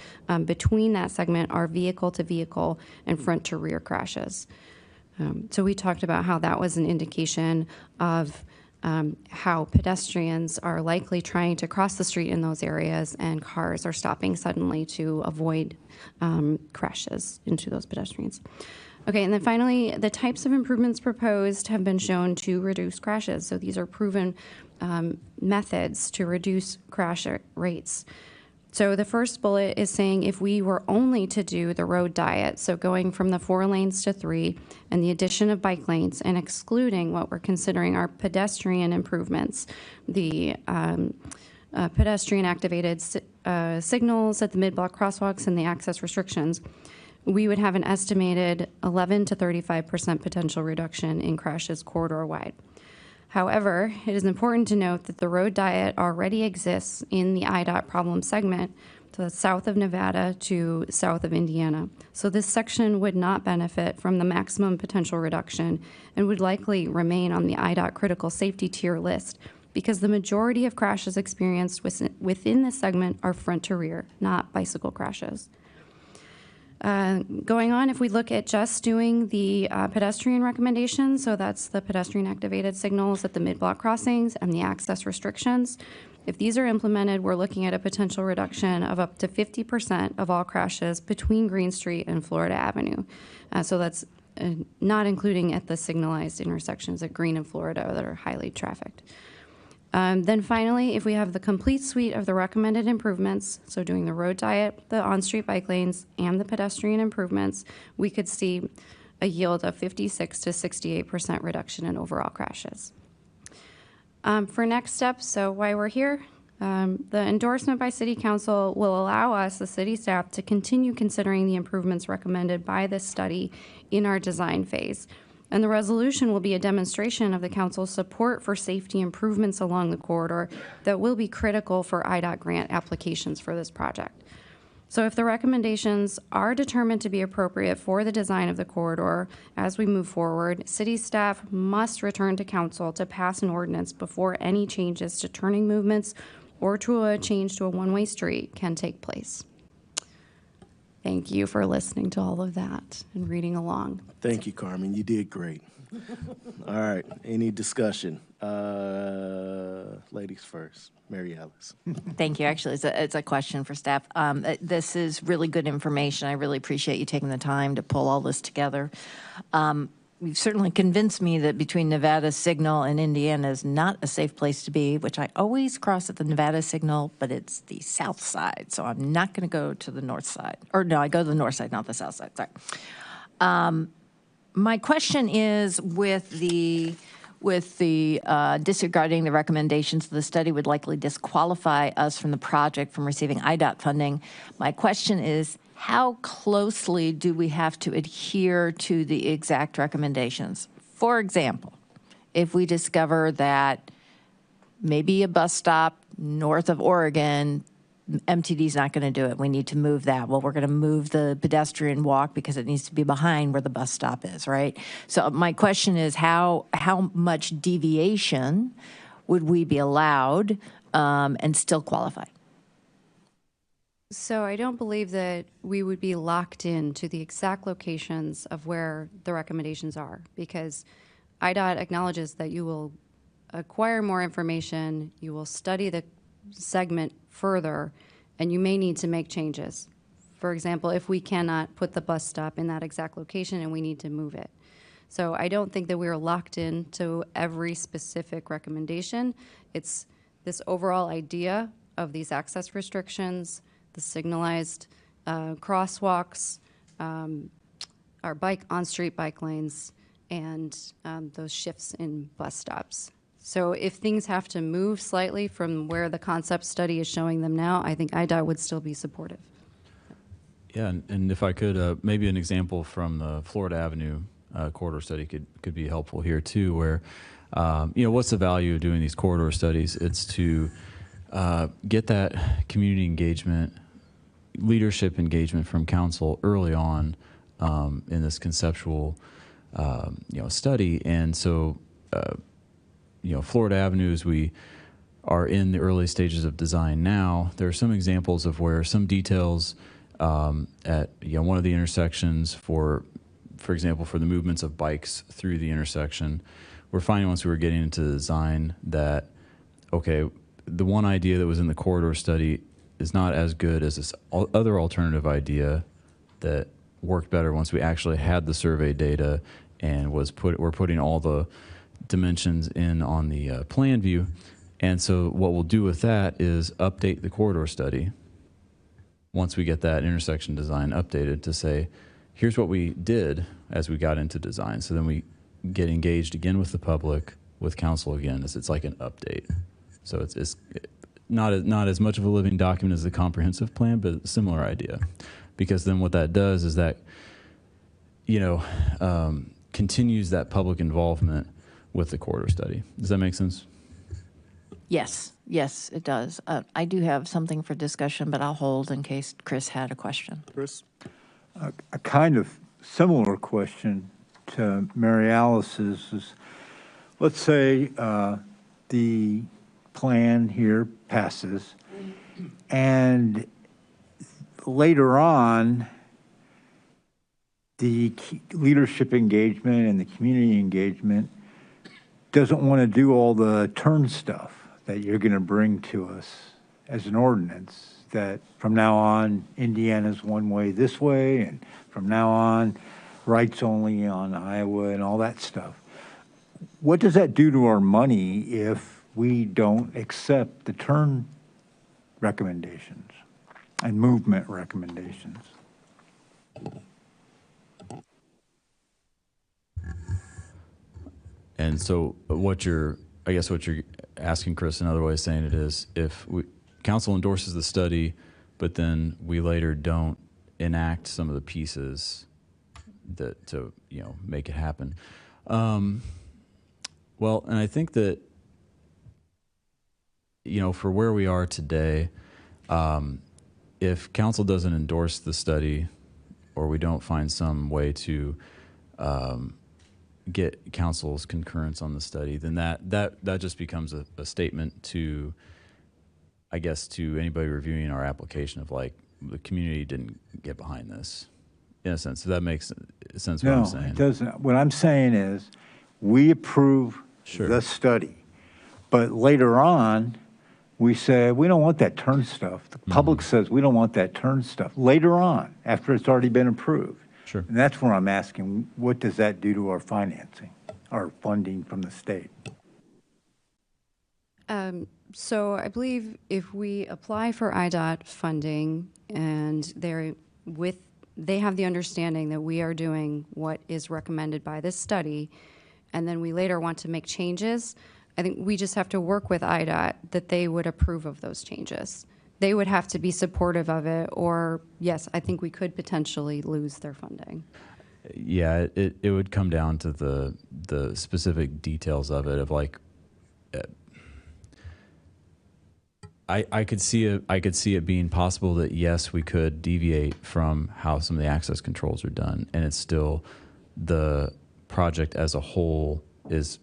[SPEAKER 19] between that segment are vehicle-to-vehicle and front-to-rear crashes. So we talked about how that was an indication of how pedestrians are likely trying to cross the street in those areas and cars are stopping suddenly to avoid crashes into those pedestrians. Okay, and then finally, the types of improvements proposed have been shown to reduce crashes. So these are proven methods to reduce crash rates. So the first bullet is saying if we were only to do the road diet, so going from the 4 lanes to 3 and the addition of bike lanes and excluding what we're considering our pedestrian improvements, the pedestrian activated signals at the mid-block crosswalks and the access restrictions, we would have an estimated 11 to 35% potential reduction in crashes corridor-wide. However, it is important to note that the road diet already exists in the IDOT problem segment to the south of Nevada to south of Indiana. So this section would not benefit from the maximum potential reduction and would likely remain on the IDOT critical safety tier list because the majority of crashes experienced within this segment are front to rear, not bicycle crashes. Going on, if we look at just doing the pedestrian recommendations, so that's the pedestrian activated signals at the mid-block crossings and the access restrictions, if these are implemented, we're looking at a potential reduction of up to 50% of all crashes between Green Street and Florida Avenue. So that's not including at the signalized intersections at Green and Florida that are highly trafficked. Then finally, if we have the complete suite of the recommended improvements, so doing the road diet, the on-street bike lanes, and the pedestrian improvements, we could see a yield of 56 to 68% reduction in overall crashes. For next steps, so why we're here, the endorsement by City Council will allow us, the city staff, to continue considering the improvements recommended by this study in our design phase. And the resolution will be a demonstration of the council's support for safety improvements along the corridor that will be critical for IDOT grant applications for this project. So if the recommendations are determined to be appropriate for the design of the corridor as we move forward, city staff must return to council to pass an ordinance before any changes to turning movements or to a change to a one-way street can take place. Thank you for listening to all of that and reading along.
[SPEAKER 1] Thank you, Carmen. You did great. All right. Any discussion? Ladies first. Mary Alice.
[SPEAKER 13] Thank you. Actually, it's a question for staff. This is really good information. I really appreciate you taking the time to pull all this together. You've certainly convinced me that between Nevada Signal and Indiana is not a safe place to be, which I always cross at the Nevada Signal, but it's the south side, so I'm not going to go to the north side. Or no, I go to the north side, not the south side. Sorry. My question is with the disregarding the recommendations of the study would likely disqualify us from the project from receiving IDOT funding. My question is, how closely do we have to adhere to the exact recommendations? For example, if we discover that maybe a bus stop north of Oregon, MTD is not going to do it. We need to move that. Well, we're going to move the pedestrian walk because it needs to be behind where the bus stop is, right? So my question is how much deviation would we be allowed and still qualify?
[SPEAKER 19] So I don't believe that we would be locked in to the exact locations of where the recommendations are, because IDOT acknowledges that you will acquire more information, you will study the segment further, and you may need to make changes. For example, if we cannot put the bus stop in that exact location and we need to move it. So I don't think that we are locked in to every specific recommendation. It's this overall idea of these access restrictions, the signalized crosswalks, our on-street bike lanes, and those shifts in bus stops. So if things have to move slightly from where the concept study is showing them now, I think IDOT would still be supportive.
[SPEAKER 20] Yeah, and if I could, maybe an example from the Florida Avenue corridor study could be helpful here too, where, what's the value of doing these corridor studies? It's to get that community engagement, leadership engagement from council early on in this conceptual, study. And so, Florida Avenue, as we are in the early stages of design now, there are some examples of where some details at one of the intersections, for example, for the movements of bikes through the intersection, we're finding once we were getting into the design that, okay, the one idea that was in the corridor study is not as good as this other alternative idea that worked better once we actually had the survey data and we're putting all the dimensions in on the plan view. And so what we'll do with that is update the corridor study once we get that intersection design updated to say, here's what we did as we got into design. So then we get engaged again with the public, with council again. It's like an update. So it's not as much of a living document as the comprehensive plan, but a similar idea. Because then what that does is that, continues that public involvement with the corridor study. Does that make sense?
[SPEAKER 13] Yes, it does. I do have something for discussion, but I'll hold in case Chris had a question.
[SPEAKER 1] Chris?
[SPEAKER 17] A kind of similar question to Mary Alice's is, let's say the plan here passes, and later on, the leadership engagement and the community engagement doesn't want to do all the turn stuff that you're going to bring to us as an ordinance, that from now on, Indiana's one way this way, and from now on, rights only on Iowa and all that stuff. What does that do to our money if we don't accept the turn recommendations and movement recommendations?
[SPEAKER 20] And so what you're asking, Chris, another way of saying it is, if council endorses the study, but then we later don't enact some of the pieces that to make it happen. Well, and I think that, for where we are today, if council doesn't endorse the study, or we don't find some way to get council's concurrence on the study, then that just becomes a statement to, I guess, to anybody reviewing our application of like, the community didn't get behind this, in a sense. So that makes sense what I'm saying.
[SPEAKER 17] No, it doesn't. What I'm saying is, we approve the study, but later on, we say, we don't want that turn stuff. The public says, we don't want that turn stuff. Later on, after it's already been approved.
[SPEAKER 20] Sure.
[SPEAKER 17] And that's where I'm asking, what does that do to our financing, our funding from the state?
[SPEAKER 19] So I believe if we apply for IDOT funding and they have the understanding that we are doing what is recommended by this study, and then we later want to make changes, I think we just have to work with IDOT that they would approve of those changes. They would have to be supportive of it, or yes, I think we could potentially lose their funding.
[SPEAKER 20] Yeah, it would come down to the specific details of it, of like, I could see it being possible that yes, we could deviate from how some of the access controls are done, and it's still the project as a whole is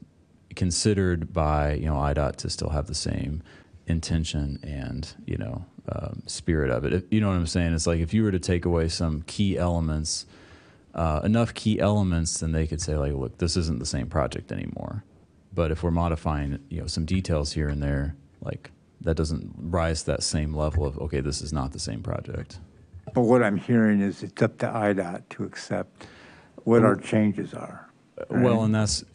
[SPEAKER 20] considered by IDOT to still have the same intention and spirit of it. You know what I'm saying? It's like if you were to take away some key elements, enough key elements, then they could say like, look, this isn't the same project anymore. But if we're modifying some details here and there, like, that doesn't rise to that same level of, okay, this is not the same project.
[SPEAKER 17] But what I'm hearing is it's up to IDOT to accept what our changes are. Right?
[SPEAKER 20] Well, and that's,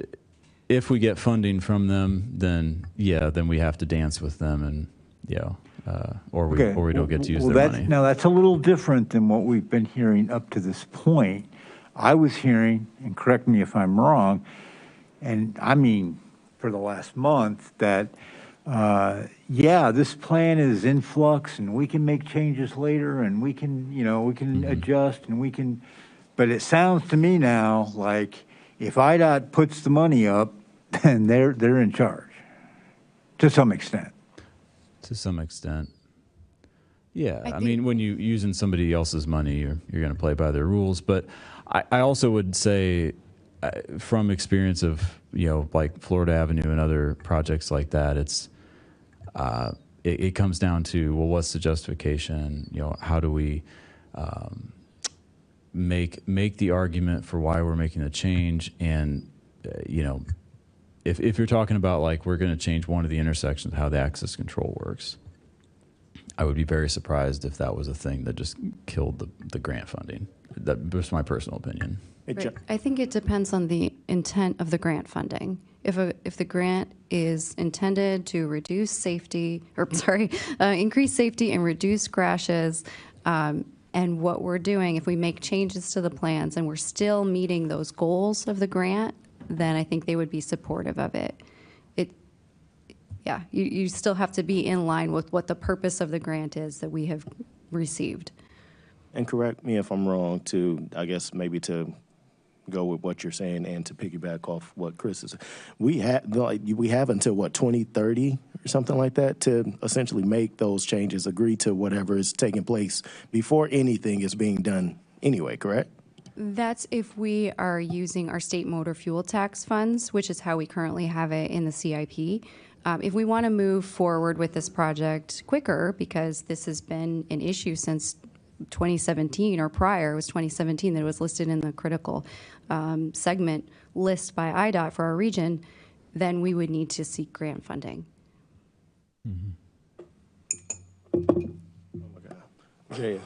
[SPEAKER 20] if we get funding from them, then then we have to dance with them, and or we don't get to use their money.
[SPEAKER 17] Now that's a little different than what we've been hearing up to this point. I was hearing, and correct me if I'm wrong, and I mean for the last month, that this plan is in flux, and we can make changes later, and we can adjust, and we can. But it sounds to me now like if IDOT puts the money up, then they're in charge, to some extent.
[SPEAKER 20] To some extent. Yeah, I mean, when you're using somebody else's money, you're going to play by their rules. But I also would say, from experience of like Florida Avenue and other projects like that, it comes down to, well, what's the justification? How do we make the argument for why we're making the change? And if you're talking about like we're going to change one of the intersections, how the access control works, I would be very surprised if that was a thing that just killed the grant funding. That's my personal opinion.
[SPEAKER 19] Right. I think it depends on the intent of the grant funding. If the grant is intended to increase safety and reduce crashes, and what we're doing, if we make changes to the plans and we're still meeting those goals of the grant, then I think they would be supportive of it. You still have to be in line with what the purpose of the grant is that we have received.
[SPEAKER 1] And correct me if I'm wrong, to, I guess, maybe to go with what you're saying and to piggyback off what Chris is. We have until, 2030 or something like that to essentially make those changes, agree to whatever is taking place before anything is being done anyway, correct?
[SPEAKER 19] That's if we are using our state motor fuel tax funds, which is how we currently have it in the CIP. If we want to move forward with this project quicker, because this has been an issue since 2017 or prior, it was 2017 that it was listed in the critical segment list by IDOT for our region, then we would need to seek grant funding.
[SPEAKER 1] Oh my God. Jaya.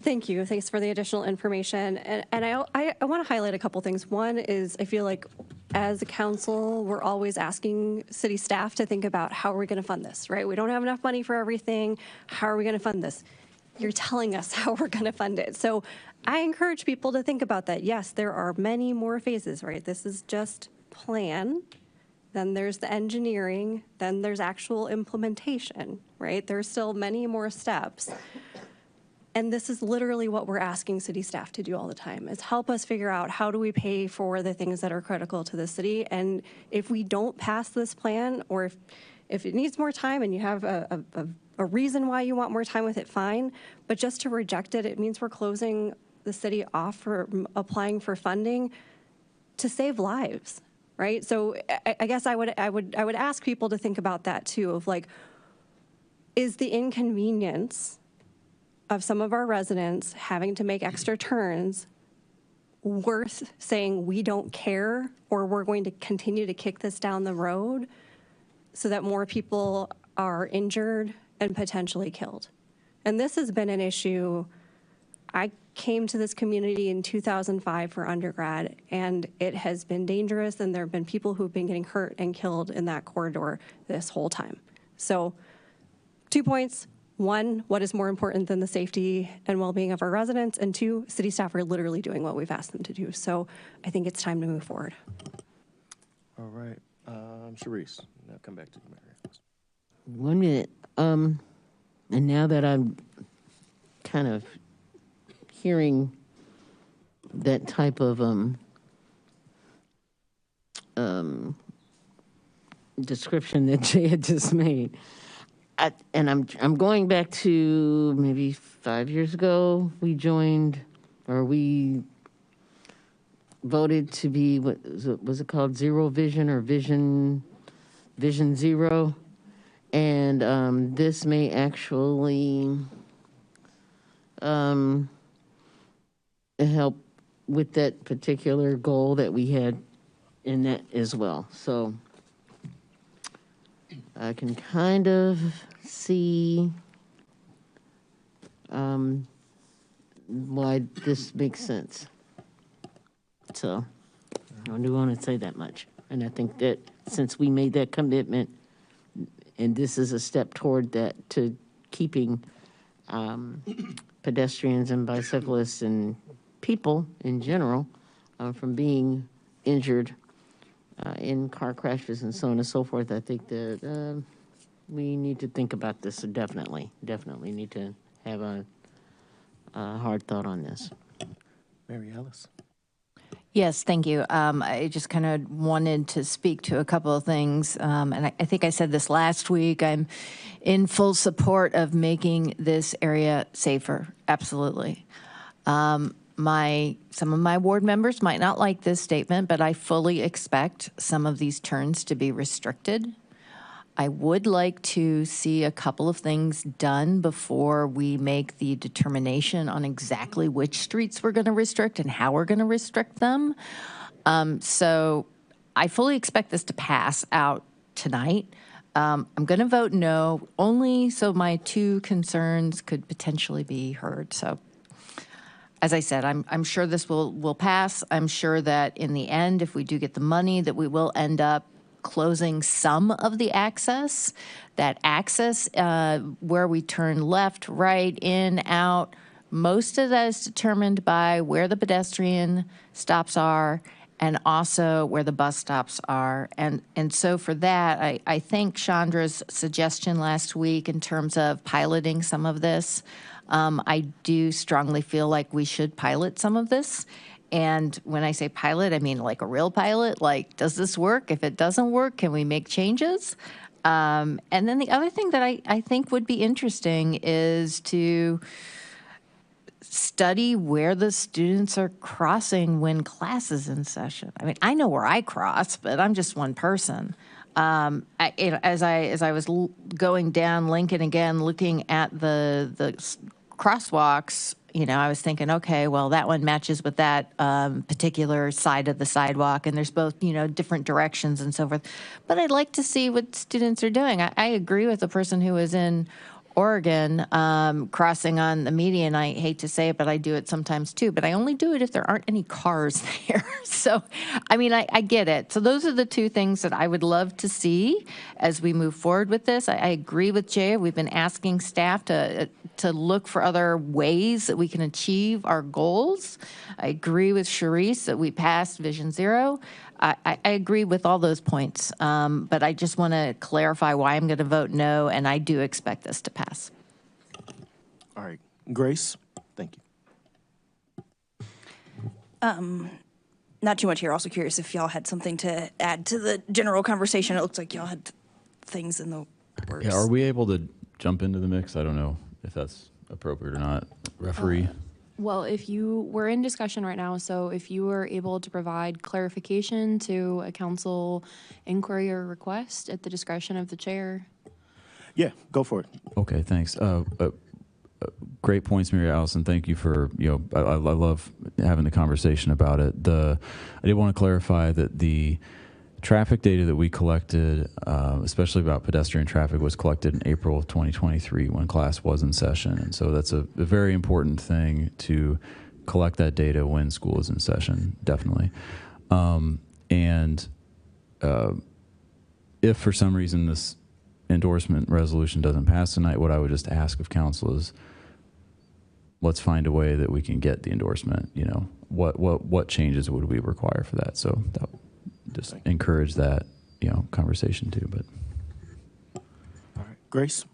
[SPEAKER 4] Thank you. Thanks for the additional information. And I want to highlight a couple things. One is I feel like as a council, we're always asking city staff to think about how are we going to fund this, right? We don't have enough money for everything. How are we going to fund this? You're telling us how we're going to fund it. So I encourage people to think about that. Yes, there are many more phases, right? This is just plan. Then there's the engineering. Then there's actual implementation, right? There's still many more steps. And this is literally what we're asking city staff to do all the time, is help us figure out how do we pay for the things that are critical to the city. And if we don't pass this plan, or if it needs more time and you have a reason why you want more time with it, fine. But just to reject it, it means we're closing the city off for applying for funding to save lives, right? So I guess I would ask people to think about that too, of like, is the inconvenience of some of our residents having to make extra turns worth saying we don't care, or we're going to continue to kick this down the road so that more people are injured and potentially killed? And this has been an issue. I came to this community in 2005 for undergrad, and it has been dangerous, and there have been people who've been getting hurt and killed in that corridor this whole time. So 2 points. 1, what is more important than the safety and well-being of our residents? And 2, city staff are literally doing what we've asked them to do. So I think it's time to move forward.
[SPEAKER 1] All right. Sharice, now come back to you, Mary.
[SPEAKER 14] 1 minute. And now that I'm kind of hearing that type of description that Jay had just made, and I'm going back to maybe 5 years ago. We joined, or we voted to be, what was it called, Zero Vision, or Vision Zero, and this may actually help with that particular goal that we had in that as well. So I can kind of see why this makes sense. So I don't want to say that much. And I think that since we made that commitment, and this is a step toward that, to keeping pedestrians and bicyclists and people in general from being injured in car crashes and so on and so forth, I think that we need to think about this. Definitely need to have a hard thought on this.
[SPEAKER 1] Mary Alice.
[SPEAKER 13] Yes, thank you. I just kind of wanted to speak to a couple of things, and I think I said this last week. I'm in full support of making this area safer, absolutely. Some of my ward members might not like this statement, but I fully expect some of these turns to be restricted. I would like to see a couple of things done before we make the determination on exactly which streets we're going to restrict and how we're going to restrict them. So I fully expect this to pass out tonight. I'm going to vote no, only so my 2 concerns could potentially be heard. So as I said, I'm sure this will pass. I'm sure that in the end, if we do get the money, that we will end up closing some of the access. That access where we turn left, right, in, out, most of that is determined by where the pedestrian stops are and also where the bus stops are. And so for that, I think Chandra's suggestion last week in terms of piloting some of this, I do strongly feel like we should pilot some of this. And when I say pilot, I mean like a real pilot. Like, does this work? If it doesn't work, can we make changes? And then the other thing that I think would be interesting is to study where the students are crossing when class is in session. I mean, I know where I cross, but I'm just one person. As I was going down Lincoln again, looking at the crosswalks, I was thinking, okay, well, that one matches with that particular side of the sidewalk, and there's both, different directions and so forth. But I'd like to see what students are doing. I agree with the person who was in Oregon crossing on the median. I hate to say it, but I do it sometimes too. But I only do it if there aren't any cars there. So, I mean, I get it. So those are the 2 things that I would love to see as we move forward with this. I agree with Jay. We've been asking staff to look for other ways that we can achieve our goals. I agree with Sharice that we passed Vision Zero. I agree with all those points, but I just want to clarify why I'm going to vote no, and I do expect this to pass.
[SPEAKER 1] All right. Grace? Thank you.
[SPEAKER 11] Not too much here. Also curious if y'all had something to add to the general conversation. It looks like y'all had things in the works.
[SPEAKER 20] Yeah, are we able to jump into the mix? I don't know if that's appropriate or not. Referee?
[SPEAKER 2] Well, if we're in discussion right now, so if you were able to provide clarification to a council inquiry or request at the discretion of the chair.
[SPEAKER 1] Yeah, go for it.
[SPEAKER 20] Okay, thanks. Great points, Mary Allison. Thank you for, I love having the conversation about it. I did want to clarify that the traffic data that we collected, especially about pedestrian traffic, was collected in April of 2023 when class was in session. And so that's a very important thing to collect that data when school is in session, definitely. If for some reason this endorsement resolution doesn't pass tonight, what I would just ask of council is, let's find a way that we can get the endorsement. What changes would we require for that? So that just encourage that, conversation too. But
[SPEAKER 1] all right, Grace.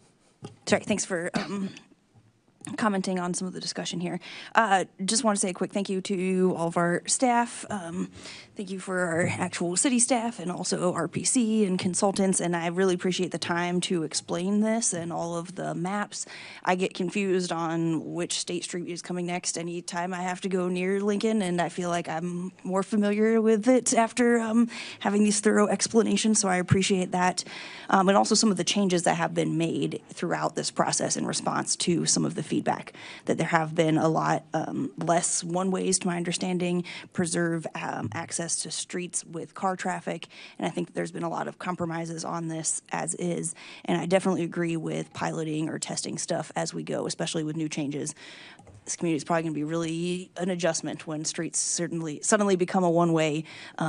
[SPEAKER 11] Sorry, thanks for commenting on some of the discussion here. Just want to say a quick thank you to all of our staff. Thank you for our actual city staff and also RPC and consultants. And I really appreciate the time to explain this and all of the maps. I get confused on which state street is coming next anytime I have to go near Lincoln. And I feel like I'm more familiar with it after having these thorough explanations. So I appreciate that. And also some of the changes that have been made throughout this process in response to some of the feedback, that there have been a lot less one-ways, to my understanding, preserve access to streets with car traffic, and I think there's been a lot of compromises on this as is, and I definitely agree with piloting or testing stuff as we go, especially with new changes. This community is probably going to be really an adjustment when streets suddenly become a one-way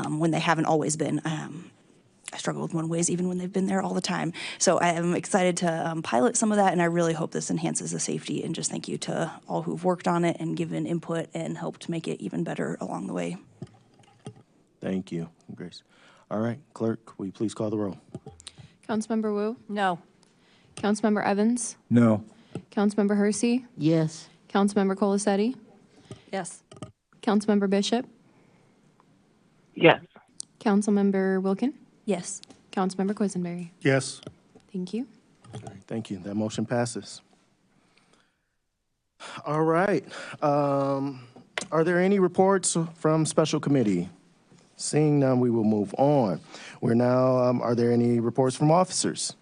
[SPEAKER 11] when they haven't always been. I struggle with one-ways even when they've been there all the time. So I am excited to pilot some of that, and I really hope this enhances the safety. And just thank you to all who've worked on it and given input and helped make it even better along the way.
[SPEAKER 1] Thank you, Grace. All right, Clerk, will you please call the roll?
[SPEAKER 2] Councilmember Wu?
[SPEAKER 13] No.
[SPEAKER 2] Councilmember Evans?
[SPEAKER 17] No.
[SPEAKER 2] Councilmember Hersey?
[SPEAKER 14] Yes.
[SPEAKER 2] Councilmember Colasetti?
[SPEAKER 4] Yes.
[SPEAKER 2] Councilmember Bishop?
[SPEAKER 18] Yes.
[SPEAKER 2] Councilmember Wilkin?
[SPEAKER 11] Yes.
[SPEAKER 2] Councilmember Quisenberry?
[SPEAKER 15] Yes.
[SPEAKER 2] Thank you.
[SPEAKER 1] All right, thank you. That motion passes. All right. Are there any reports from special committee? Seeing none, we will move on. We're now, are there any reports from officers?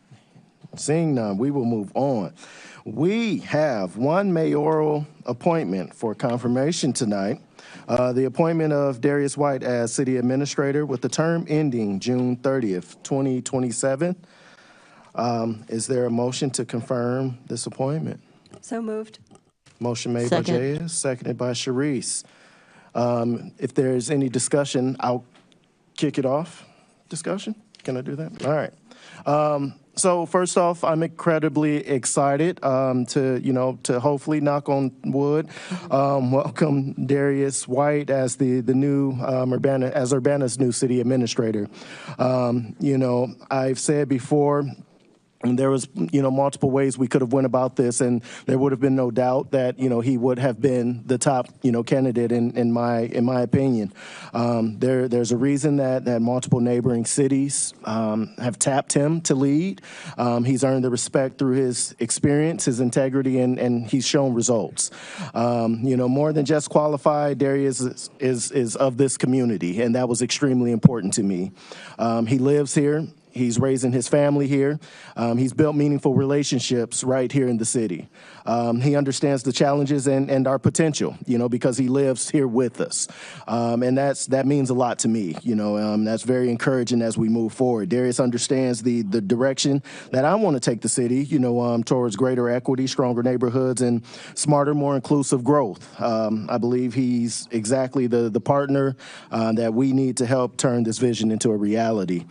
[SPEAKER 1] Seeing none, we will move on. We have one mayoral appointment for confirmation tonight. The appointment of Darius White as city administrator with the term ending June 30th, 2027. Is there a motion to confirm this appointment?
[SPEAKER 4] So moved.
[SPEAKER 1] Motion made
[SPEAKER 14] Second.
[SPEAKER 1] by Jayes, seconded by Sharice. If there's any discussion, I'll kick it off. Discussion? Can I do that? All right. So first off, I'm incredibly excited to hopefully, knock on wood, welcome Darius White as the new Urbana's new city administrator. I've said before, and there was, multiple ways we could have went about this, and there would have been no doubt that, he would have been the top, candidate in my opinion. There's a reason that multiple neighboring cities have tapped him to lead. He's earned the respect through his experience, his integrity, and he's shown results. More than just qualified, Darius is of this community, and that was extremely important to me. He lives here. He's raising his family here. He's built meaningful relationships right here in the city. He understands the challenges and our potential, because he lives here with us. And that means a lot to me, that's very encouraging as we move forward. Darius understands the direction that I want to take the city, towards greater equity, stronger neighborhoods, and smarter, more inclusive growth. I believe he's exactly the partner that we need to help turn this vision into a reality.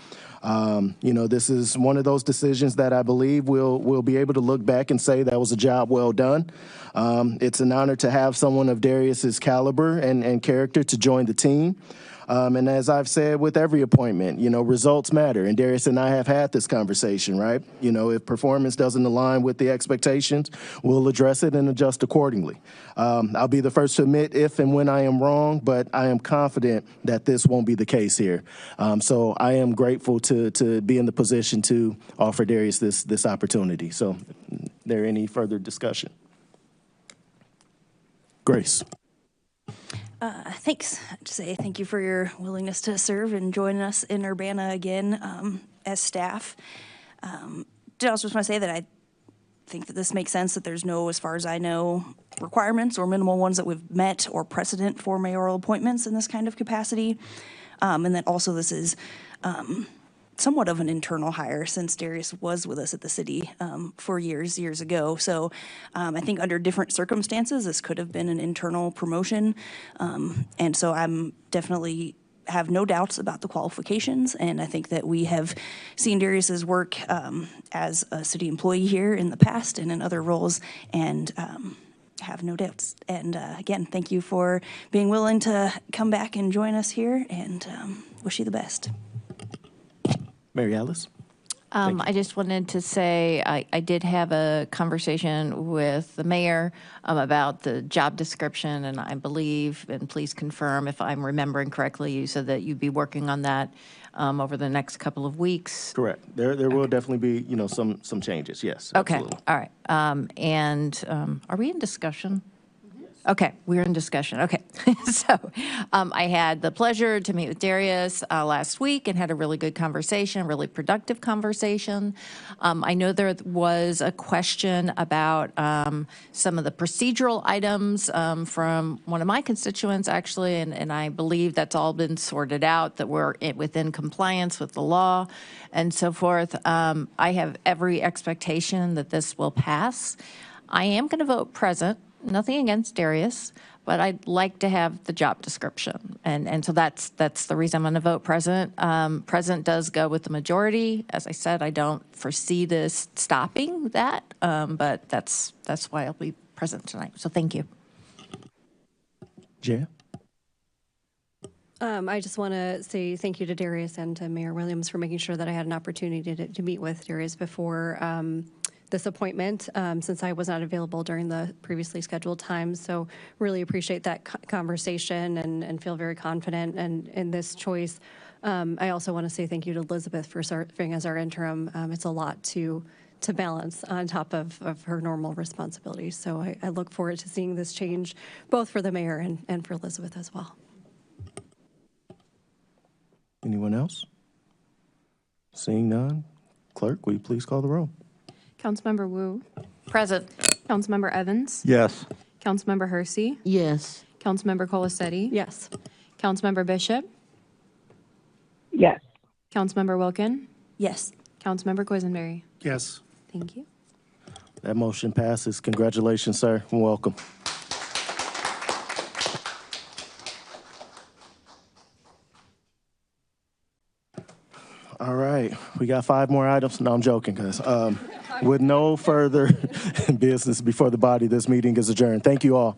[SPEAKER 1] This is one of those decisions that I believe we'll be able to look back and say that was a job well done. It's an honor to have someone of Darius's caliber and character to join the team. And as I've said with every appointment, results matter. And Darius and I have had this conversation, right? If performance doesn't align with the expectations, we'll address it and adjust accordingly. I'll be the first to admit if and when I am wrong, but I am confident that this won't be the case here. So I am grateful to be in the position to offer Darius this opportunity. So, there any further discussion? Grace.
[SPEAKER 11] Thanks. I'd say thank you for your willingness to serve and join us in Urbana again as staff. Did also just want to say that I think that this makes sense, that there's no, as far as I know, requirements or minimal ones that we've met or precedent for mayoral appointments in this kind of capacity. And that also this is somewhat of an internal hire, since Darius was with us at the city for years ago. So I think under different circumstances, this could have been an internal promotion. And so I'm definitely have no doubts about the qualifications. And I think that we have seen Darius's work as a city employee here in the past and in other roles, and have no doubts. And again, thank you for being willing to come back and join us here, and wish you the best.
[SPEAKER 1] Mary Alice?
[SPEAKER 13] I just wanted to say I did have a conversation with the mayor about the job description, and I believe, and please confirm if I'm remembering correctly, you said that you'd be working on that over the next couple of weeks.
[SPEAKER 1] Correct. There will definitely be, some changes, yes.
[SPEAKER 13] Okay,
[SPEAKER 1] Absolutely.
[SPEAKER 13] all right. Are we in discussion? Okay, we're in discussion. Okay. So I had the pleasure to meet with Darius last week and had a really good conversation, really productive conversation. I know there was a question about some of the procedural items from one of my constituents, actually, and I believe that's all been sorted out, that we're within compliance with the law and so forth. I have every expectation that this will pass. I am going to vote present. Nothing against Darius, but I'd like to have the job description. And so that's the reason I'm going to vote present. Present does go with the majority. As I said, I don't foresee this stopping that, but that's why I'll be present tonight. So thank you.
[SPEAKER 1] Jan?
[SPEAKER 4] I just want to say thank you to Darius and to Mayor Williams for making sure that I had an opportunity to meet with Darius before this appointment, since I was not available during the previously scheduled time. So really appreciate that conversation and feel very confident in this choice. I also want to say thank you to Elizabeth for serving as our interim. It's a lot to balance on top of her normal responsibilities. So I look forward to seeing this change, both for the mayor and for Elizabeth as well.
[SPEAKER 1] Anyone else? Seeing none, clerk, will you please call the roll?
[SPEAKER 2] Councilmember Wu.
[SPEAKER 13] Present.
[SPEAKER 2] Councilmember Evans.
[SPEAKER 17] Yes.
[SPEAKER 2] Councilmember Hersey.
[SPEAKER 14] Yes.
[SPEAKER 2] Councilmember Colasetti.
[SPEAKER 4] Yes.
[SPEAKER 2] Councilmember Bishop.
[SPEAKER 18] Yes.
[SPEAKER 2] Councilmember Wilkin.
[SPEAKER 11] Yes.
[SPEAKER 2] Councilmember Quisenberry.
[SPEAKER 15] Yes.
[SPEAKER 2] Thank you.
[SPEAKER 1] That motion passes. Congratulations, sir, and welcome. All right, we got 5 more items. No, I'm joking, guys. With no further business before the body, this meeting is adjourned. Thank you all.